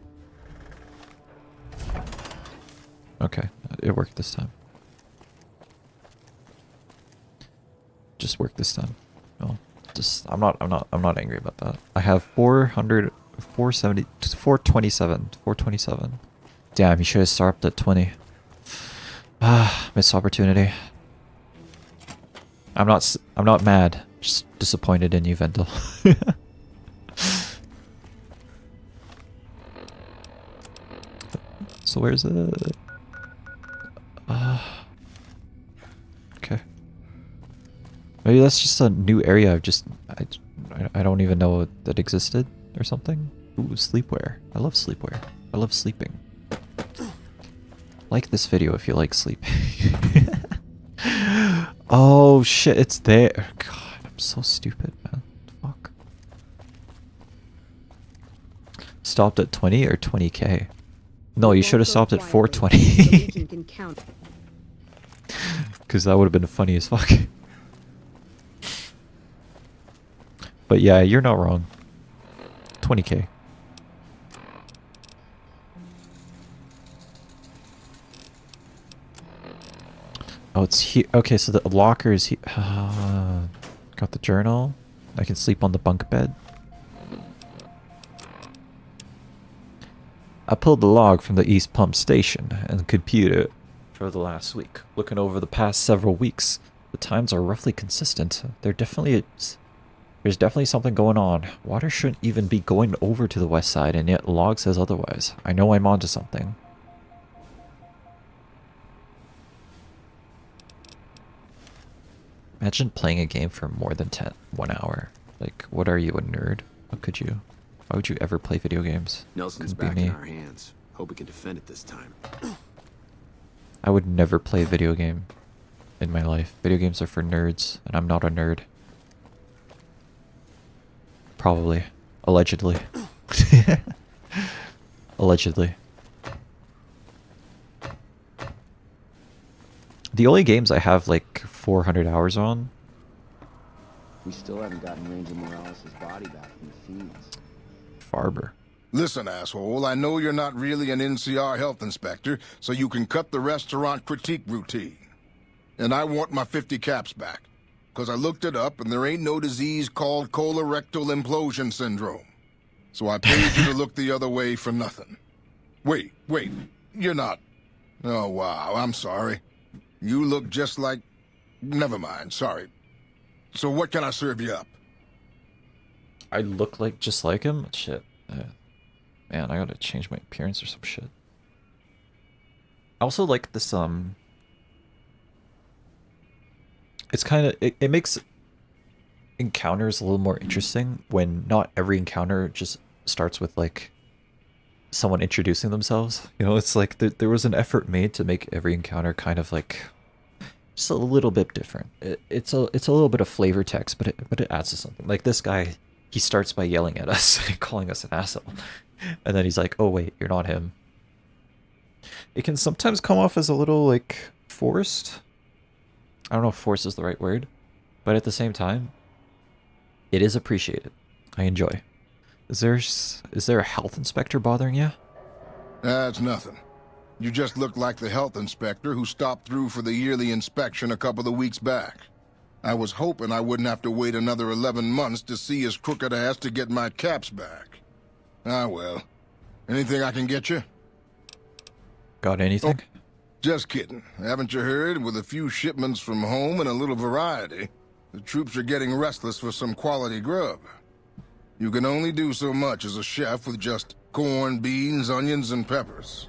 [SPEAKER 1] Okay, it worked this time. Just worked this time. Oh, I'm not angry about that. I have 400, 470, 427, 427. Damn, you should have started at 20. Ah, missed opportunity. I'm not mad. Just disappointed in you, Vendel. So where's it? Okay. Maybe that's just a new area. I don't even know that existed or something. Ooh, sleepwear. I love sleepwear. I love sleeping. Like this video if you like sleeping. Oh shit, it's there. God, I'm so stupid, man. Fuck. Stopped at 20 or 20k? No, you should have stopped at 420. Because that would have been funny as fuck. But yeah, you're not wrong. 20k. Oh, it's here. Okay, so the locker is here. Got the journal. I can sleep on the bunk bed. I pulled the log from the East Pump Station and computed it for the last week. Looking over the past several weeks, the times are roughly consistent. There's definitely something going on. Water shouldn't even be going over to the west side, and yet log says otherwise. I know I'm onto something. Imagine playing a game for more than 1 hour. Like, what are you, a nerd? How could you? Why would you ever play video games?
[SPEAKER 10] Nelson's
[SPEAKER 1] Couldn't
[SPEAKER 10] back
[SPEAKER 1] be
[SPEAKER 10] in
[SPEAKER 1] me.
[SPEAKER 10] our hands. Hope we can defend it this time.
[SPEAKER 1] I would never play a video game in my life. Video games are for nerds, and I'm not a nerd. Probably. Allegedly. Allegedly. The only games I have like 400 hours on.
[SPEAKER 10] We still haven't gotten Ranger Morales' body back from the fiends.
[SPEAKER 1] Farber.
[SPEAKER 11] Listen, asshole, I know you're not really an NCR health inspector, so you can cut the restaurant critique routine. And I want my 50 caps back. Because I looked it up, and there ain't no disease called colorectal implosion syndrome. So I paid you to look the other way for nothing. Wait, you're not... Oh, wow, I'm sorry. You look just like... Never mind, sorry. So what can I serve you up?
[SPEAKER 1] I look like just like him? Shit. Man, I gotta change my appearance or some shit. I also like this, it's kind of... It makes encounters a little more interesting when not every encounter just starts with, like, someone introducing themselves. You know, it's like there was an effort made to make every encounter kind of, like, just a little bit different. It's a little bit of flavor text, but it adds to something. Like this guy, he starts by yelling at us and calling us an asshole. And then he's like, oh wait, you're not him. It can sometimes come off as a little, like, forced. I don't know if forced is the right word, but at the same time, it is appreciated. I enjoy. Is there a health inspector bothering you?
[SPEAKER 11] That's nothing. You just look like the health inspector who stopped through for the yearly inspection a couple of weeks back. I was hoping I wouldn't have to wait another 11 months to see his crooked ass to get my caps back. Ah, well. Anything I can get you?
[SPEAKER 1] Got anything?
[SPEAKER 11] Oh, just kidding. Haven't you heard? With a few shipments from home and a little variety, the troops are getting restless for some quality grub. You can only do so much as a chef with just corn, beans, onions, and peppers.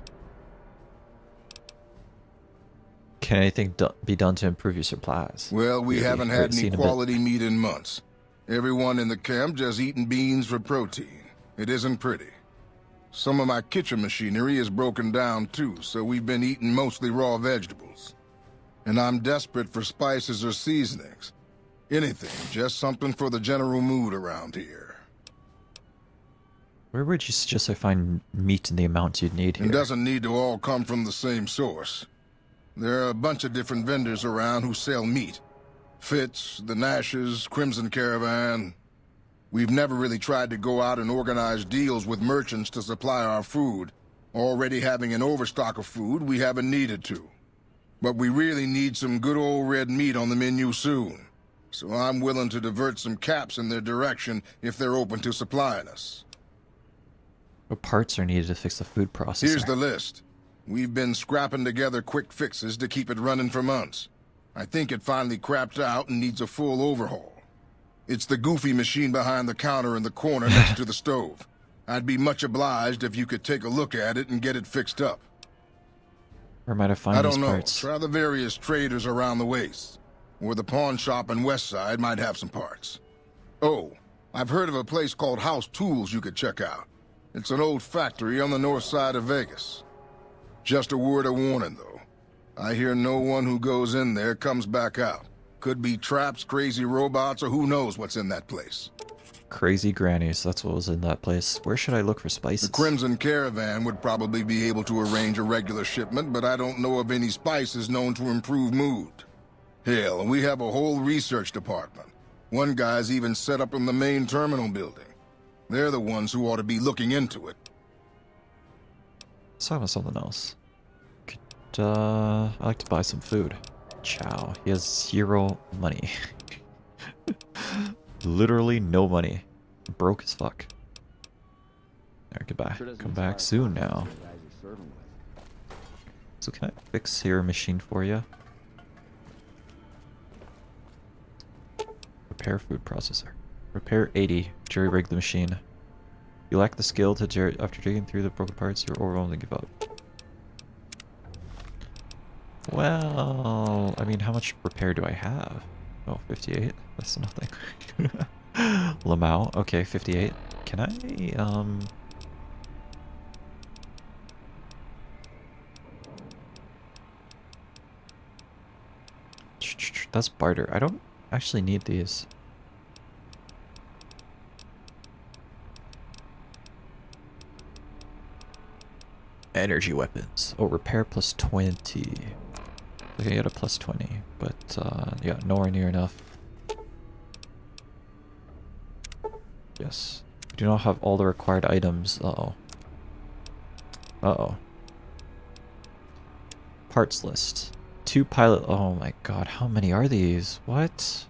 [SPEAKER 1] Can anything be done to improve your supplies?
[SPEAKER 11] Well, we haven't had any
[SPEAKER 1] Seen a bit.
[SPEAKER 11] quality meat in months. Everyone in the camp just eating beans for protein. It isn't pretty. Some of my kitchen machinery is broken down too, so we've been eating mostly raw vegetables. And I'm desperate for spices or seasonings. Anything, just something for the general mood around here.
[SPEAKER 1] Where would you suggest I find meat in the amount you'd need here?
[SPEAKER 11] It doesn't need to all come from the same source. There are a bunch of different vendors around who sell meat. Fitz, the Nashes, Crimson Caravan. We've never really tried to go out and organize deals with merchants to supply our food. Already having an overstock of food, we haven't needed to. But we really need some good old red meat on the menu soon. So I'm willing to divert some caps in their direction if they're open to supplying us.
[SPEAKER 1] What parts are needed to fix the food processor?
[SPEAKER 11] Here's the list. We've been scrapping together quick fixes to keep it running for months. I think it finally crapped out and needs a full overhaul. It's the goofy machine behind the counter in the corner next to the stove. I'd be much obliged if you could take a look at it and get it fixed up.
[SPEAKER 1] Where might I find
[SPEAKER 11] I
[SPEAKER 1] these
[SPEAKER 11] don't know.
[SPEAKER 1] parts?
[SPEAKER 11] Try the various traders around the waste. Or the pawn shop in West Side might have some parts. Oh, I've heard of a place called House Tools you could check out. It's an old factory on the north side of Vegas. Just a word of warning, though. I hear no one who goes in there comes back out. Could be traps, crazy robots, or who knows what's in that place.
[SPEAKER 1] Crazy grannies, that's what was in that place. Where should I look for spices?
[SPEAKER 11] The Crimson Caravan would probably be able to arrange a regular shipment, but I don't know of any spices known to improve mood. Hell, we have a whole research department. One guy's even set up in the main terminal building. They're the ones who ought to be looking into it.
[SPEAKER 1] Let's talk about something else. I'd like to buy some food. Chow. He has 0 money. Literally no money. Broke as fuck. Alright, goodbye. Come back soon now. So can I fix your machine for you? Repair food processor. Repair 80. Jerry rig the machine. You lack the skill to after digging through the broken parts, you're overwhelmed and give up. Well, I mean, how much repair do I have? Oh, 58. That's nothing. Lamau. Okay, 58. Can I, That's barter. I don't actually need these. Energy weapons. Oh, repair plus 20. Okay, get a plus 20, but yeah, nowhere near enough. Yes. We do not have all the required items. Uh-oh. Uh-oh. Parts list. 2 pilot... Oh my god, how many are these? What?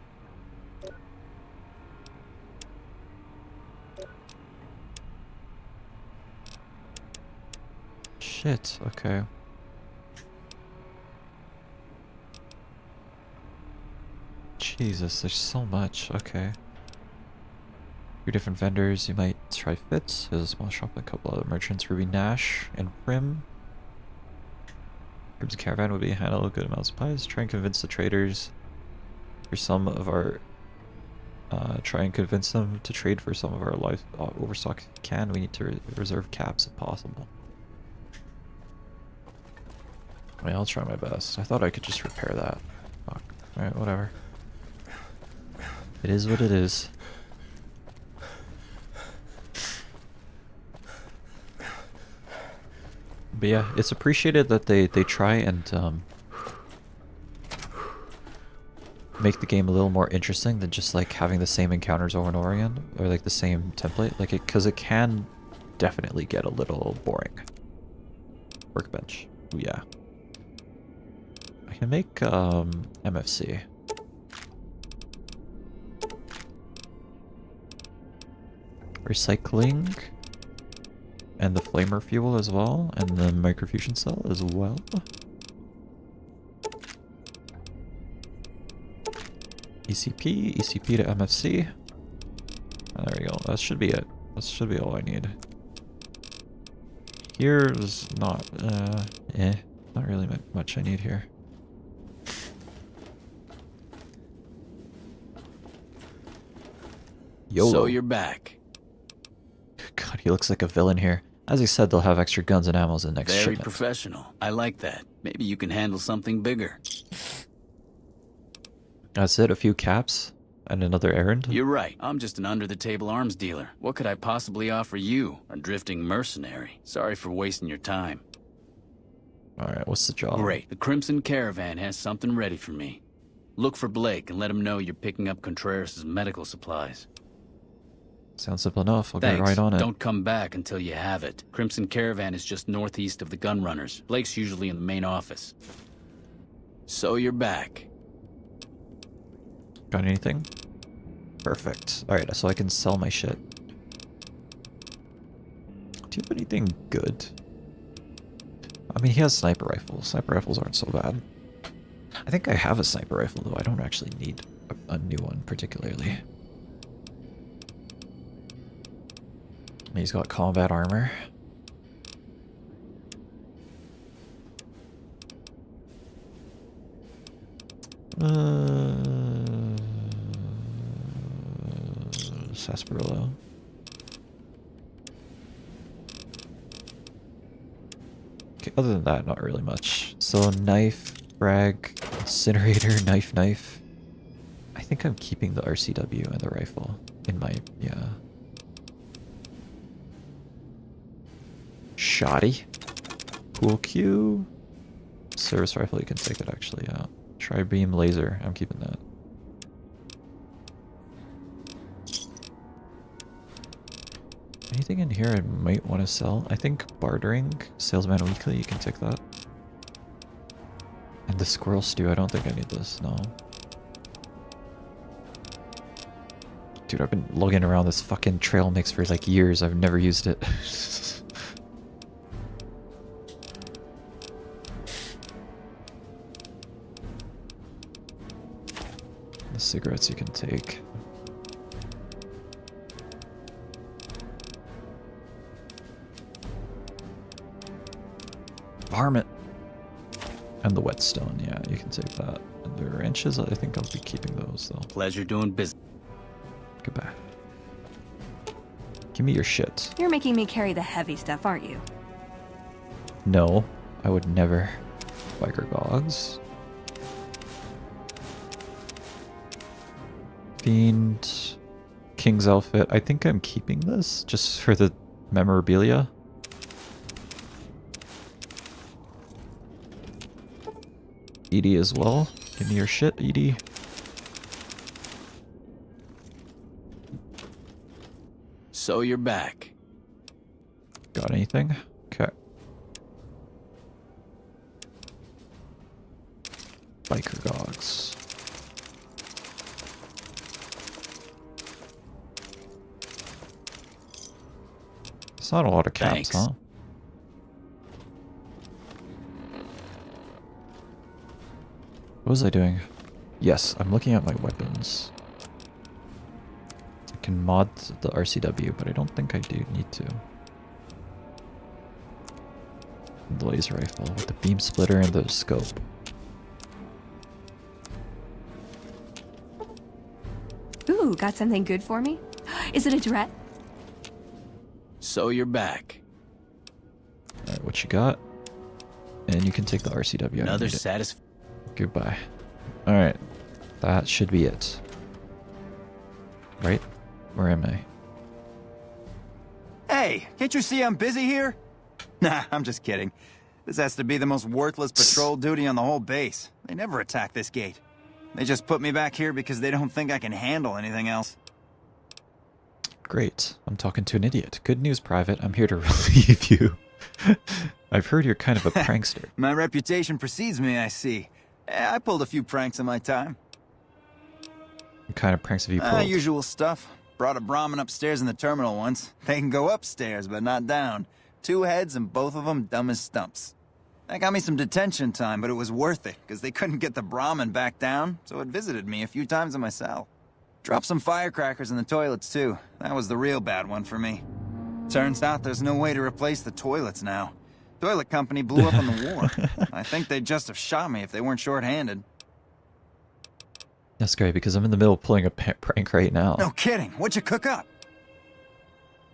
[SPEAKER 1] Shit, okay. Jesus, there's so much. Okay. 3 different vendors. You might try Fitz. There's a small shop with a couple other merchants. Ruby Nash and Prim. Crimson Caravan would be handle a good amount of supplies. Try and convince the traders for some of our... try and convince them to trade for some of our life overstock if you can. We need to reserve caps if possible. I mean, I'll try my best. I thought I could just repair that. Fuck. Alright, whatever. It is what it is. But yeah, it's appreciated that they try and make the game a little more interesting than just like having the same encounters over and over again, or like the same template. Like because it can definitely get a little boring. Workbench. Ooh, yeah. I can make MFC. Recycling. And the flamer fuel as well, and the microfusion cell as well. ECP to MFC. Oh, there we go. That should be it. That should be all I need. Here's not, not really much I need here. YOLO.
[SPEAKER 12] So you're back.
[SPEAKER 1] God, he looks like a villain here. As he said, they'll have extra guns and ammo in the next
[SPEAKER 12] Very
[SPEAKER 1] shipment.
[SPEAKER 12] professional. I like that. Maybe you can handle something bigger.
[SPEAKER 1] That's it? A few caps? And another errand?
[SPEAKER 12] You're right. I'm just an under-the-table arms dealer. What could I possibly offer you? A drifting mercenary. Sorry for wasting your time.
[SPEAKER 1] Alright, what's the job?
[SPEAKER 12] Great. The Crimson Caravan has something ready for me. Look for Blake and let him know you're picking up Contreras' medical supplies.
[SPEAKER 1] Sounds simple enough. I'll
[SPEAKER 12] Thanks.
[SPEAKER 1] get right on it.
[SPEAKER 12] Don't come back until you have it. Crimson Caravan is just northeast of the Gunrunners. Blake's usually in the main office. So you're back.
[SPEAKER 1] Got anything? Perfect. Alright, so I can sell my shit. Do you have anything good? I mean, he has sniper rifles. Sniper rifles aren't so bad. I think I have a sniper rifle, though. I don't actually need a new one, particularly. He's got combat armor. Sarsaparilla. Okay, other than that, not really much. So knife, frag, incinerator, knife. I think I'm keeping the RCW and the rifle in my, yeah. Shoddy. Pool cue. Service rifle, you can take it actually, yeah. Tri-beam laser, I'm keeping that. Anything in here I might want to sell? I think bartering, salesman weekly, you can take that. And the squirrel stew, I don't think I need this, no. Dude, I've been lugging around this fucking trail mix for like years, I've never used it. The cigarettes you can take. Varmint! And the whetstone, yeah, you can take that. And the wrenches, I think I'll be keeping those though.
[SPEAKER 12] Pleasure doing business.
[SPEAKER 1] Goodbye. Give me your shit.
[SPEAKER 8] You're making me carry the heavy stuff, aren't you?
[SPEAKER 1] No, I would never. Biker gogs. Fiend. King's outfit. I think I'm keeping this just for the memorabilia. Edie as well. Give me your shit, Edie.
[SPEAKER 12] So you're back.
[SPEAKER 1] Got anything? Okay. Biker gogs. It's not a lot of caps,
[SPEAKER 12] Thanks.
[SPEAKER 1] huh? What was I doing? Yes, I'm looking at my weapons. I can mod the RCW, but I don't think I do need to. The laser rifle with the beam splitter and the scope.
[SPEAKER 8] Ooh, got something good for me? Is it a Tourette?
[SPEAKER 12] So you're back.
[SPEAKER 1] Alright, what you got? And you can take the RCW. I don't
[SPEAKER 12] Another
[SPEAKER 1] need it.
[SPEAKER 12] satisfying.
[SPEAKER 1] Goodbye. Alright. That should be it. Right? Where am I?
[SPEAKER 2] Hey, can't you see I'm busy here? Nah, I'm just kidding. This has to be the most worthless patrol duty on the whole base. They never attack this gate. They just put me back here because they don't think I can handle anything else.
[SPEAKER 1] Great. I'm talking to an idiot. Good news, Private. I'm here to relieve you. I've heard you're kind of a prankster.
[SPEAKER 2] My reputation precedes me, I see. I pulled a few pranks in my time.
[SPEAKER 1] What kind of pranks have you pulled?
[SPEAKER 2] Usual stuff. Brought a Brahmin upstairs in the terminal once. They can go upstairs, but not down. 2 heads and both of them dumb as stumps. That got me some detention time, but it was worth it, because they couldn't get the Brahmin back down, so it visited me a few times in my cell. Dropped some firecrackers in the toilets, too. That was the real bad one for me. Turns out there's no way to replace the toilets now. Toilet company blew up in the war. I think they'd just have shot me if they weren't short-handed.
[SPEAKER 1] That's great, because I'm in the middle of pulling a prank right now.
[SPEAKER 2] No kidding. What'd you cook up?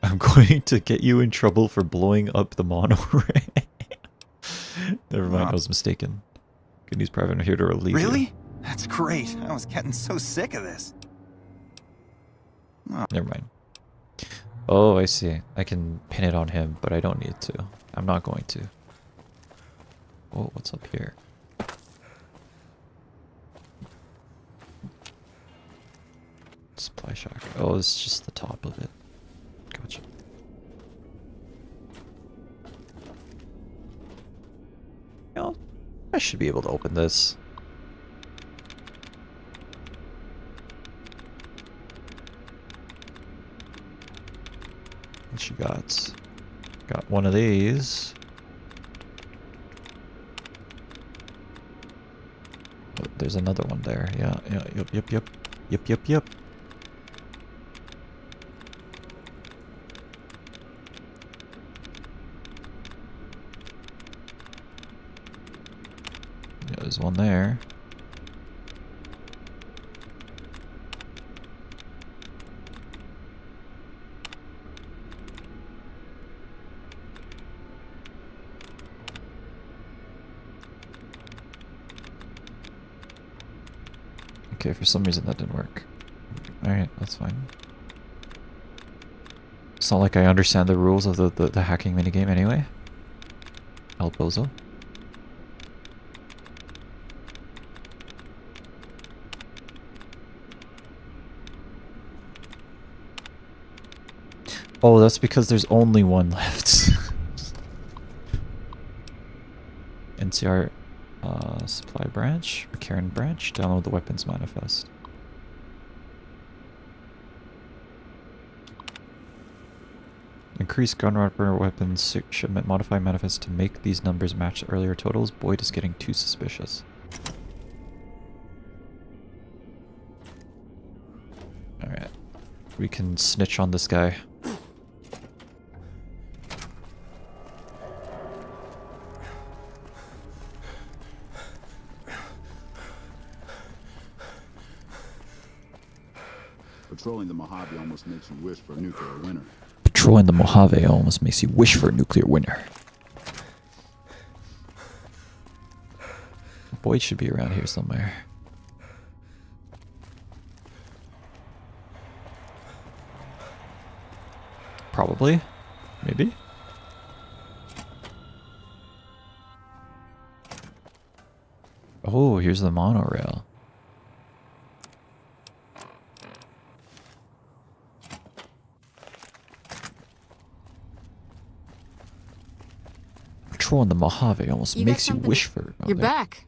[SPEAKER 1] I'm going to get you in trouble for blowing up the monorail. Never mind, I was mistaken. Good news, Private. I'm here to relieve you.
[SPEAKER 2] Really? That's great. I was getting so sick of this.
[SPEAKER 1] Oh. Never mind. Oh, I see. I can pin it on him, but I don't need to. I'm not going to. Oh, what's up here? Supply shack. Oh, it's just the top of it. You know, I should be able to open this. What you got? Got one of these. Oh, there's another one there. Yeah, yeah, yep. Yeah, there's one there. Okay, for some reason that didn't work. Alright, that's fine. It's not like I understand the rules of the hacking minigame anyway. El Bozo. Oh, that's because there's only one left. NCR supply branch, Karen branch, download the weapons manifest. Increase gunrunner weapons shipment, modify manifest to make these numbers match earlier totals. Boyd is getting too suspicious. Alright. We can snitch on this guy.
[SPEAKER 10] Patrolling the Mojave almost makes you wish for a nuclear winter.
[SPEAKER 1] Patrolling the Mojave almost makes you wish for a nuclear winter. Boyd should be around here somewhere. Probably. Maybe. Oh, here's the monorail. Patrolling the Mojave almost makes you wish for...
[SPEAKER 13] You're back.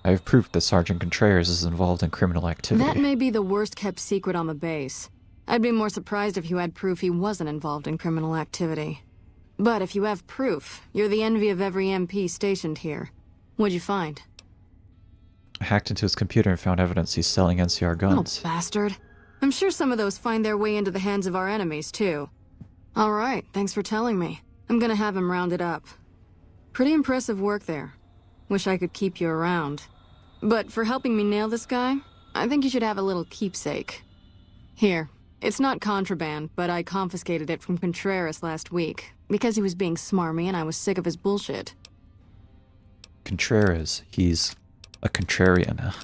[SPEAKER 1] I have proof that Sergeant Contreras is involved in criminal activity.
[SPEAKER 13] That may be the worst kept secret on the base. I'd be more surprised if you had proof he wasn't involved in criminal activity. But if you have proof, you're the envy of every MP stationed here. What'd you find?
[SPEAKER 1] I hacked into his computer and found evidence he's selling NCR guns.
[SPEAKER 13] Oh, bastard. I'm sure some of those find their way into the hands of our enemies, too. Alright, thanks for telling me. I'm gonna have him rounded up. Pretty impressive work there. Wish I could keep you around. But for helping me nail this guy, I think you should have a little keepsake. Here, it's not contraband, but I confiscated it from Contreras last week, because he was being smarmy and I was sick of his bullshit.
[SPEAKER 1] Contreras, he's a contrarian.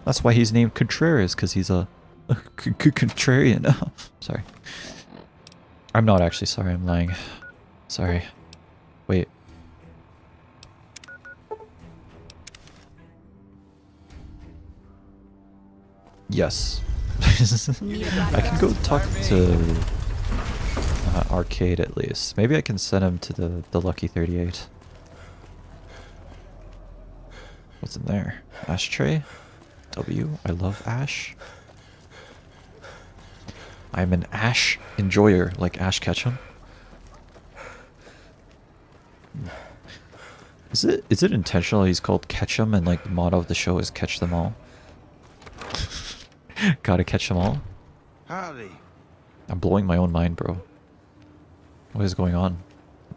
[SPEAKER 1] That's why he's named Contreras, because he's a contrarian. Sorry. I'm not actually sorry, I'm lying. Sorry. Wait. Yes. I can go talk to Arcade at least. Maybe I can send him to the Lucky 38. What's in there? Ashtray? W. I love ash. I'm an ash enjoyer, like Ash Ketchum. Is it intentional he's called Ketchum and like the motto of the show is catch them all? Gotta catch them all?
[SPEAKER 2] Howdy.
[SPEAKER 1] I'm blowing my own mind, bro. What is going on?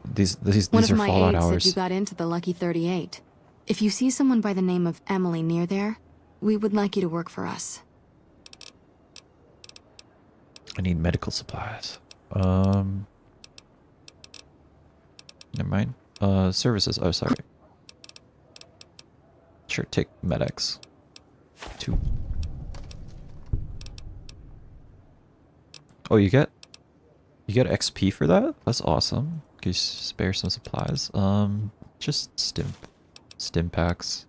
[SPEAKER 1] These
[SPEAKER 13] One
[SPEAKER 1] are
[SPEAKER 13] of my
[SPEAKER 1] Fallout
[SPEAKER 13] aides
[SPEAKER 1] hours.
[SPEAKER 13] said you got into the Lucky 38. If you see someone by the name of Emily near there, we would like you to work for us.
[SPEAKER 1] I need medical supplies. Never mind. Services. Oh, sorry. Sure, take Med-X. 2. Oh, you get XP for that? That's awesome. Can you spare some supplies? Just stim packs.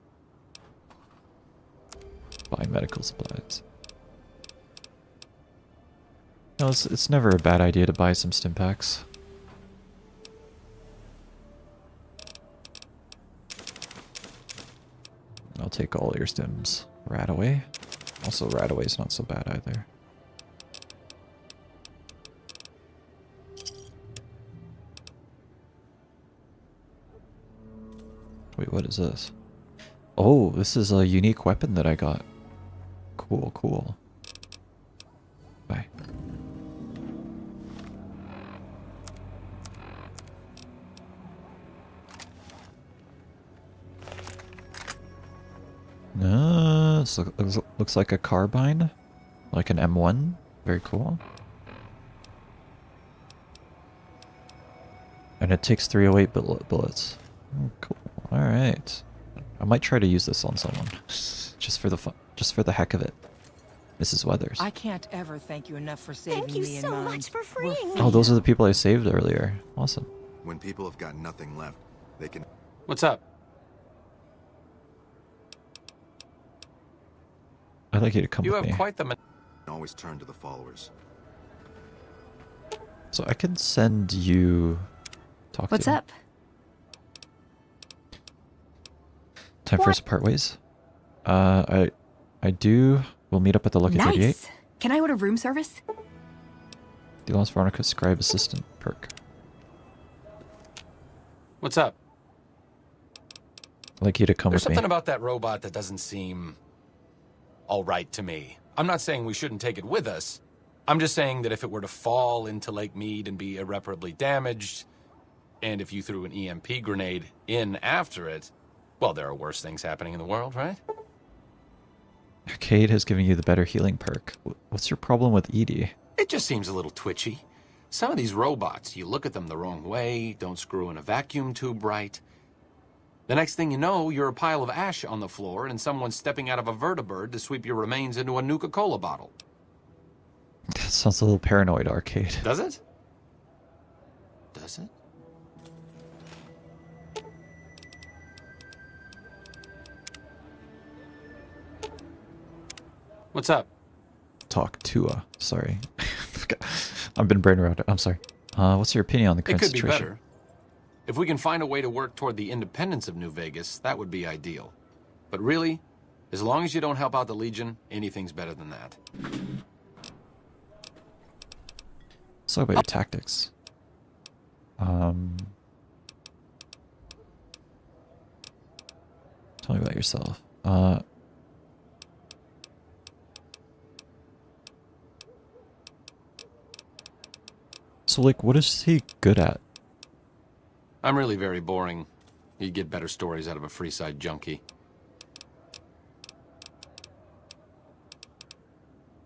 [SPEAKER 1] Buy medical supplies. No, it's never a bad idea to buy some stim packs. I'll take all your stims. Radaway. Also, Radaway's not so bad either. Wait, what is this? Oh, this is a unique weapon that I got. Cool, cool. Bye. No, this looks like a carbine, like an M1. Very cool. And it takes 308 bullets. Oh, cool. All right. I might try to use this on someone, just for the heck of it. Mrs. Weathers.
[SPEAKER 14] I can't ever thank you enough for saving me.
[SPEAKER 3] Thank you so much for freeing me.
[SPEAKER 1] Oh, those are the people I saved earlier. Awesome.
[SPEAKER 6] When people have got nothing left, they can...
[SPEAKER 12] What's up?
[SPEAKER 1] I'd like you to come
[SPEAKER 12] You
[SPEAKER 1] with
[SPEAKER 12] have
[SPEAKER 1] me.
[SPEAKER 12] quite the...
[SPEAKER 6] always turn to the followers.
[SPEAKER 1] So I can send you... Talk
[SPEAKER 8] What's
[SPEAKER 1] to
[SPEAKER 8] up?
[SPEAKER 1] Time for us to part ways. I do. We'll meet up at the Lucky 38.
[SPEAKER 8] Nice. Can I order room service?
[SPEAKER 1] The lost Veronica scribe assistant perk.
[SPEAKER 12] What's up?
[SPEAKER 1] I'd like you to come
[SPEAKER 7] There's
[SPEAKER 1] with me.
[SPEAKER 7] something about that robot that doesn't seem all right to me. I'm not saying we shouldn't take it with us. I'm just saying that if it were to fall into Lake Mead and be irreparably damaged, and if you threw an EMP grenade in after it, well, there are worse things happening in the world, right?
[SPEAKER 1] Arcade has given you the better healing perk. What's your problem with Edie?
[SPEAKER 7] It just seems a little twitchy. Some of these robots, you look at them the wrong way, don't screw in a vacuum tube right. The next thing you know, you're a pile of ash on the floor and someone's stepping out of a vertibird to sweep your remains into a Nuka-Cola bottle.
[SPEAKER 1] That sounds a little paranoid, Arcade.
[SPEAKER 7] Does it? Does it?
[SPEAKER 12] What's up?
[SPEAKER 1] Talk to sorry. I've been brain rotted. I'm sorry. What's your opinion on the
[SPEAKER 7] It
[SPEAKER 1] current
[SPEAKER 7] could be
[SPEAKER 1] situation?
[SPEAKER 7] better. If we can find a way to work toward the independence of New Vegas, that would be ideal. But really, as long as you don't help out the Legion, anything's better than that.
[SPEAKER 1] Let's talk about your tactics. Tell me about yourself. So, like, what is he good at?
[SPEAKER 7] I'm really very boring. You'd get better stories out of a Freeside junkie.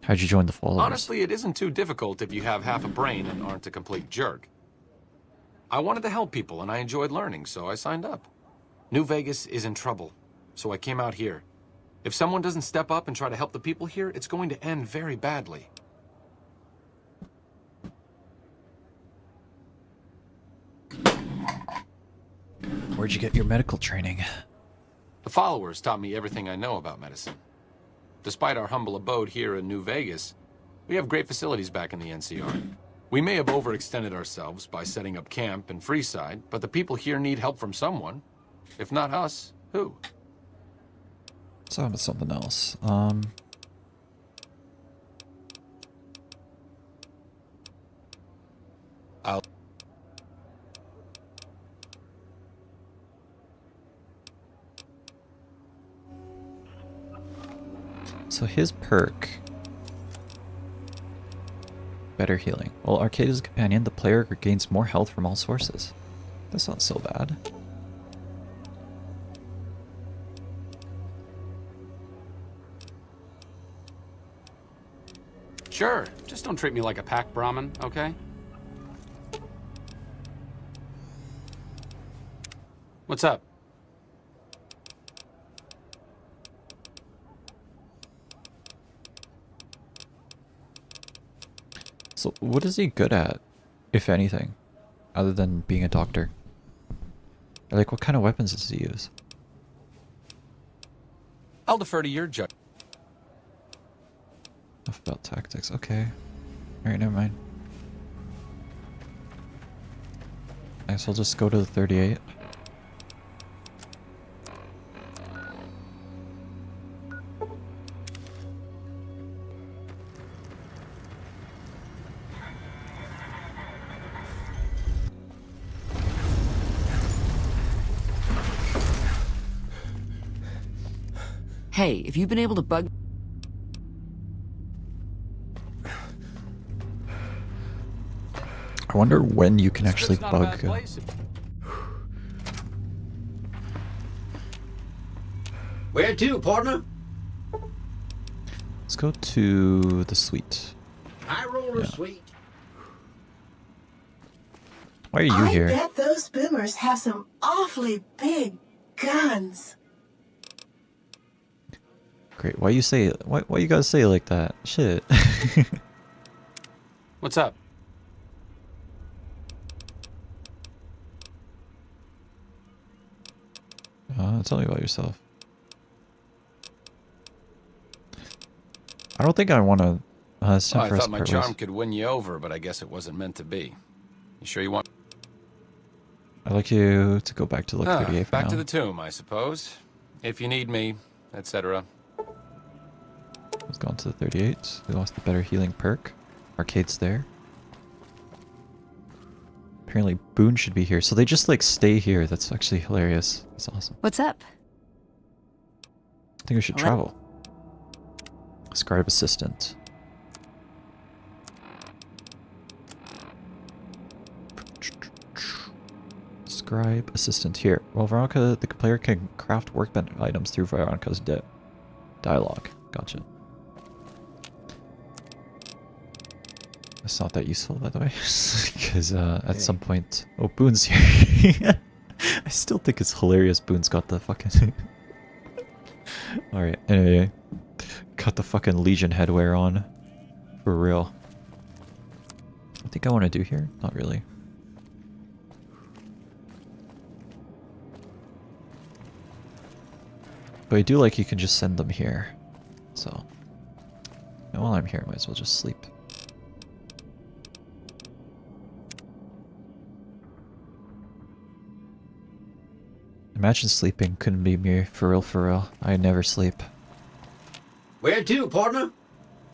[SPEAKER 1] How'd you join the followers?
[SPEAKER 7] Honestly, it isn't too difficult if you have half a brain and aren't a complete jerk. I wanted to help people, and I enjoyed learning, so I signed up. New Vegas is in trouble, so I came out here. If someone doesn't step up and try to help the people here, it's going to end very badly.
[SPEAKER 1] Where'd you get your medical training?
[SPEAKER 7] The followers taught me everything I know about medicine. Despite our humble abode here in New Vegas, we have great facilities back in the NCR. We may have overextended ourselves by setting up camp in Freeside, but the people here need help from someone. If not us, who?
[SPEAKER 1] Let's talk about something else. So his perk. Better healing. While Arcade is a companion, the player gains more health from all sources. That's not so bad.
[SPEAKER 12] Sure, just don't treat me like a pack Brahmin, okay? What's up?
[SPEAKER 1] So what is he good at, if anything, other than being a doctor? Or like, what kind of weapons does he use?
[SPEAKER 7] I'll defer to your judge.
[SPEAKER 1] Enough about tactics, okay. Alright, never mind. I guess I'll just go to the 38.
[SPEAKER 14] Hey, if you've been able to bug...
[SPEAKER 1] I wonder when you can actually bug.
[SPEAKER 15] Where to, partner?
[SPEAKER 1] Let's go to the suite.
[SPEAKER 15] High roller suite.
[SPEAKER 1] Why are you here?
[SPEAKER 16] I bet those boomers have some awfully big guns.
[SPEAKER 1] Great. Why you say it? Why you gotta say it like that? Shit.
[SPEAKER 7] What's up?
[SPEAKER 1] Tell me about yourself. I don't think I want to. It's time
[SPEAKER 7] I
[SPEAKER 1] for us
[SPEAKER 7] thought
[SPEAKER 1] to
[SPEAKER 7] my
[SPEAKER 1] part
[SPEAKER 7] charm
[SPEAKER 1] ways.
[SPEAKER 7] could win you over, but I guess it wasn't meant to be. You sure you want?
[SPEAKER 1] I'd like you to go back to look 38 for
[SPEAKER 7] back
[SPEAKER 1] now.
[SPEAKER 7] to the tomb, I suppose. If you need me, etc.
[SPEAKER 1] Let's go on to the 38. We lost the better healing perk. Arcade's there. Apparently Boone should be here. So they just like stay here. That's actually hilarious. That's awesome.
[SPEAKER 8] What's up?
[SPEAKER 1] I think we should travel. Scribe assistant. Scribe assistant here. Well, Veronica, the player can craft workbench items through Veronica's dialogue. Gotcha. That's not that useful, by the way, because at some point, oh, Boone's here. I still think it's hilarious. Boone's got the fucking. All right. Anyway, got the fucking Legion headwear on, for real. I think I want to do here. Not really. But I do like you can just send them here. So, and while I'm here, I might as well just sleep. Imagine sleeping couldn't be me, for real, for real. I never sleep.
[SPEAKER 15] Where to, partner?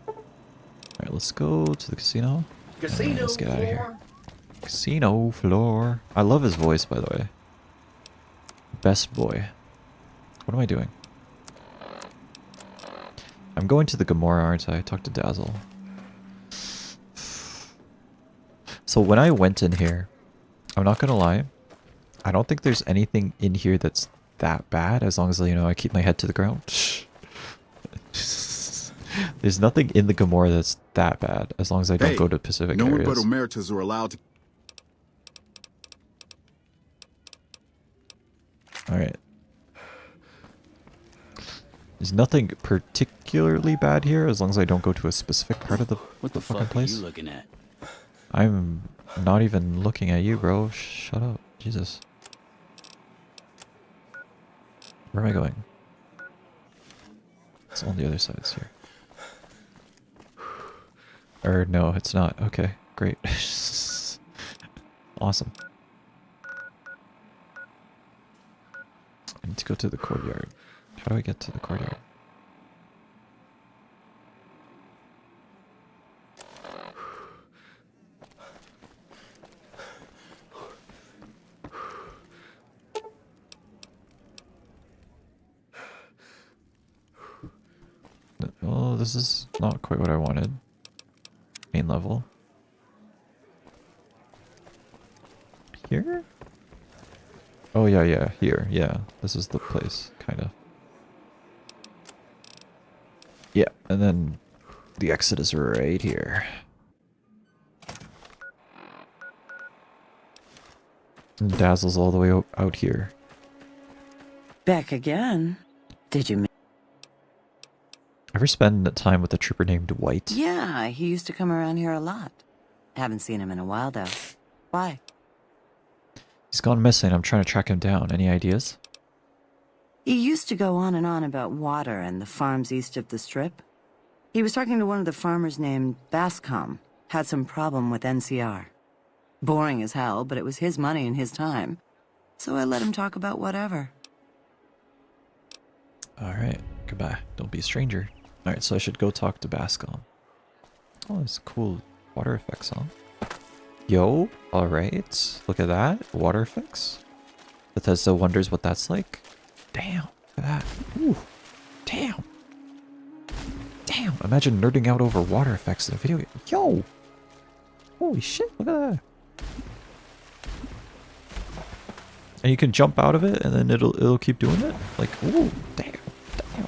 [SPEAKER 1] Alright, let's go to the casino.
[SPEAKER 15] Casino
[SPEAKER 1] Let's get out of here.
[SPEAKER 15] floor.
[SPEAKER 1] Casino floor. I love his voice, by the way. Best boy. What am I doing? I'm going to the Gamora, aren't I? Talk to Dazzle. So when I went in here, I'm not gonna lie, I don't think there's anything in here that's that bad, as long as, you know, I keep my head to the ground. There's nothing in the Gamora that's that bad, as long as I don't go to Pacific
[SPEAKER 17] no
[SPEAKER 1] areas.
[SPEAKER 17] one but Emeritus are allowed to...
[SPEAKER 1] Alright. There's nothing particularly bad here, as long as I don't go to a specific part of the fucking place.
[SPEAKER 12] What are you looking at?
[SPEAKER 1] I'm not even looking at you, bro. Shut up. Jesus. Where am I going? It's on the other side. It's here. Or no, it's not. Okay, great. Awesome. I need to go to the courtyard. How do I get to the courtyard? Oh, this is not quite what I wanted. Main level. Here? Oh yeah, here. Yeah, this is the place, kind of. Yeah, and then the exit is right here. And Dazzle's all the way out here.
[SPEAKER 18] Back again? Did you...
[SPEAKER 1] Ever spend time with a trooper named White?
[SPEAKER 18] Yeah, he used to come around here a lot. Haven't seen him in a while, though. Why?
[SPEAKER 1] He's gone missing. I'm trying to track him down. Any ideas?
[SPEAKER 18] He used to go on and on about water and the farms east of the Strip. He was talking to one of the farmers named Bascom. had some problem with NCR. Boring as hell, but it was his money and his time. So I let him talk about whatever.
[SPEAKER 1] Alright, goodbye. Don't be a stranger. Alright, so I should go talk to Bascom. Oh, there's cool water effects on. Yo, alright. Look at that. Water effects. Bethesda wonders what that's like. Damn, look at that. Ooh, damn. Damn, imagine nerding out over water effects in a video game. Yo! Holy shit, look at that. And you can jump out of it and then it'll keep doing it. Like, ooh, damn, damn.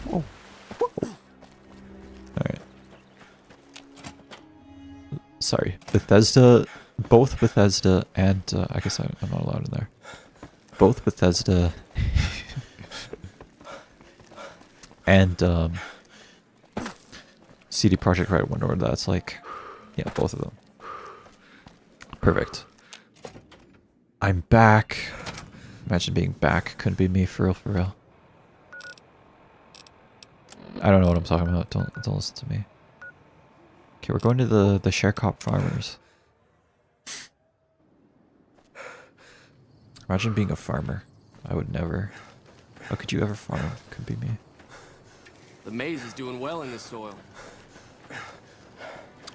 [SPEAKER 1] Whoa, whoa. Alright. Sorry, Bethesda, both Bethesda and, I guess I'm not allowed in there. Both Bethesda and, CD Projekt Red, wonder what that's like. Yeah, both of them. Perfect. I'm back. Imagine being back. Couldn't be me, for real, for real. I don't know what I'm talking about. Don't listen to me. Okay, we're going to the Sharecrop farmers. Imagine being a farmer. I would never. How could you ever farm? Couldn't be me.
[SPEAKER 4] The maize is doing well in this soil.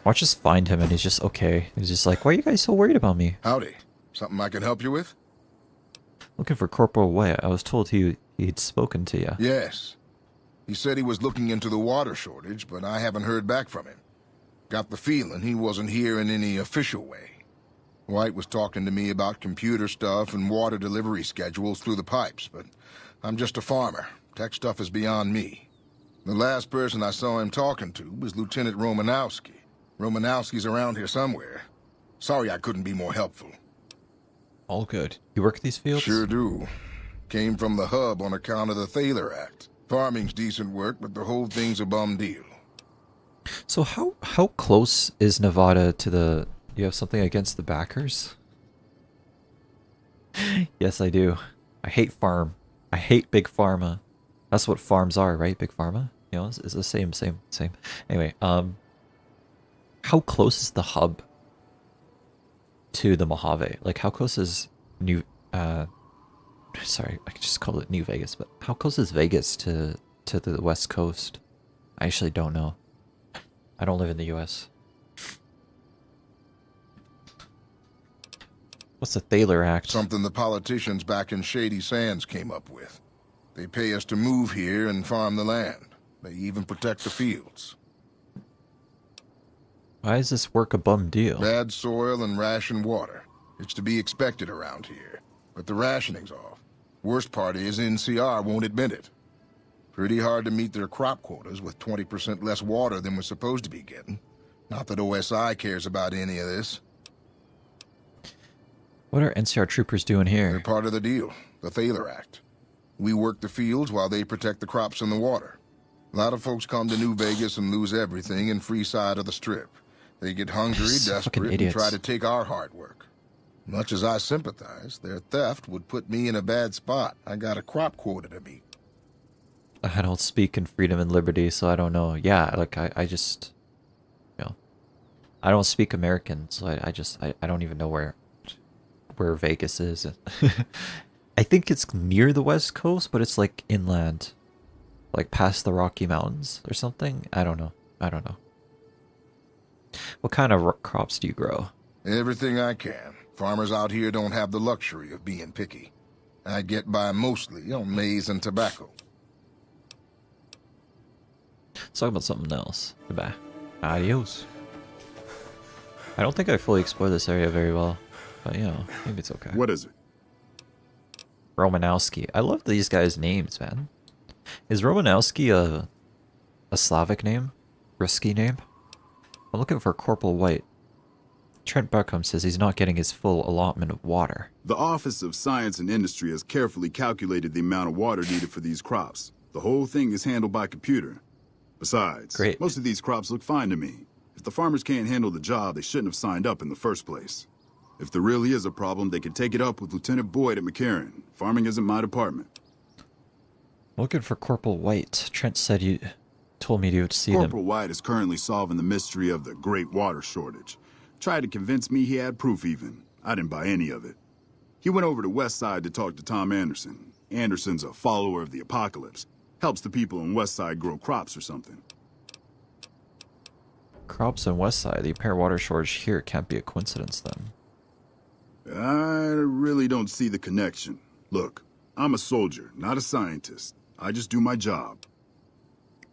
[SPEAKER 1] Watch us find him and he's just okay. He's just like, why are you guys so worried about me?
[SPEAKER 11] Howdy. Something I can help you with?
[SPEAKER 1] Looking for Corporal White. I was told he'd spoken to you.
[SPEAKER 11] Yes. He said he was looking into the water shortage, but I haven't heard back from him. Got the feeling he wasn't here in any official way. White was talking to me about computer stuff and water delivery schedules through the pipes, but I'm just a farmer. Tech stuff is beyond me. The last person I saw him talking to was Lieutenant Romanowski. Romanowski's around here somewhere. Sorry I couldn't be more helpful.
[SPEAKER 1] All good. You work these fields?
[SPEAKER 11] Sure do. Came from the hub on account of the Thaler Act. Farming's decent work, but the whole thing's a bum deal.
[SPEAKER 1] So how close is Nevada to the... You have something against the backers? Yes, I do. I hate farm. I hate big pharma. That's what farms are, right? Big pharma? You know, it's the same. Anyway, how close is the hub to the Mojave? Like, how close is sorry, I could just call it New Vegas, but how close is Vegas to the West Coast? I actually don't know. I don't live in the US. What's the Thaler Act?
[SPEAKER 11] Something the politicians back in Shady Sands came up with. They pay us to move here and farm the land. They even protect the fields.
[SPEAKER 1] Why is this work a bum deal?
[SPEAKER 11] Bad soil and ration water. It's to be expected around here. But the rationing's off. Worst part is NCR won't admit it. Pretty hard to meet their crop quotas with 20% less water than we're supposed to be getting. Not that OSI cares about any of this.
[SPEAKER 1] What are NCR troopers doing here?
[SPEAKER 11] They're part of the deal, the Thaler Act. We work the fields while they protect the crops and the water. A lot of folks come to New Vegas and lose everything in free side of the Strip. They get hungry, desperate, and try to take our hard work. Much as I sympathize, their theft would put me in a bad spot. I got a crop quota to meet.
[SPEAKER 1] I don't speak in freedom and liberty, so I don't know. Yeah, like, I just... You know... I don't speak American, so I don't even know where Vegas is. I think it's near the West Coast, but it's like inland. Like past the Rocky Mountains or something. I don't know. What kind of crops do you grow?
[SPEAKER 11] Everything I can. Farmers out here don't have the luxury of being picky. I get by mostly on maize and tobacco.
[SPEAKER 1] Let's talk about something else. Goodbye. Adios. I don't think I fully explored this area very well. But, you know, maybe it's okay.
[SPEAKER 17] What is it?
[SPEAKER 1] Romanowski. I love these guys' names, man. Is Romanowski a Slavic name? Risky name? I'm looking for Corporal White. Trent Buckham says he's not getting his full allotment of water.
[SPEAKER 17] The Office of Science and Industry has carefully calculated the amount of water needed for these crops. The whole thing is handled by computer. Besides, most of these crops look fine to me. If the farmers can't handle the job, they shouldn't have signed up in the first place. If there really is a problem, they can take it up with Lieutenant Boyd at McCarran. Farming isn't my department.
[SPEAKER 1] Looking for Corporal White. Trent said you told me to see them.
[SPEAKER 17] Corporal White is currently solving the mystery of the Great Water Shortage. Tried to convince me he had proof even. I didn't buy any of it. He went over to West Side to talk to Tom Anderson. Anderson's a follower of the apocalypse. Helps the people in West Side grow crops or something.
[SPEAKER 1] Crops on West Side. The apparent water shortage here can't be a coincidence then.
[SPEAKER 17] I really don't see the connection. Look, I'm a soldier, not a scientist. I just do my job.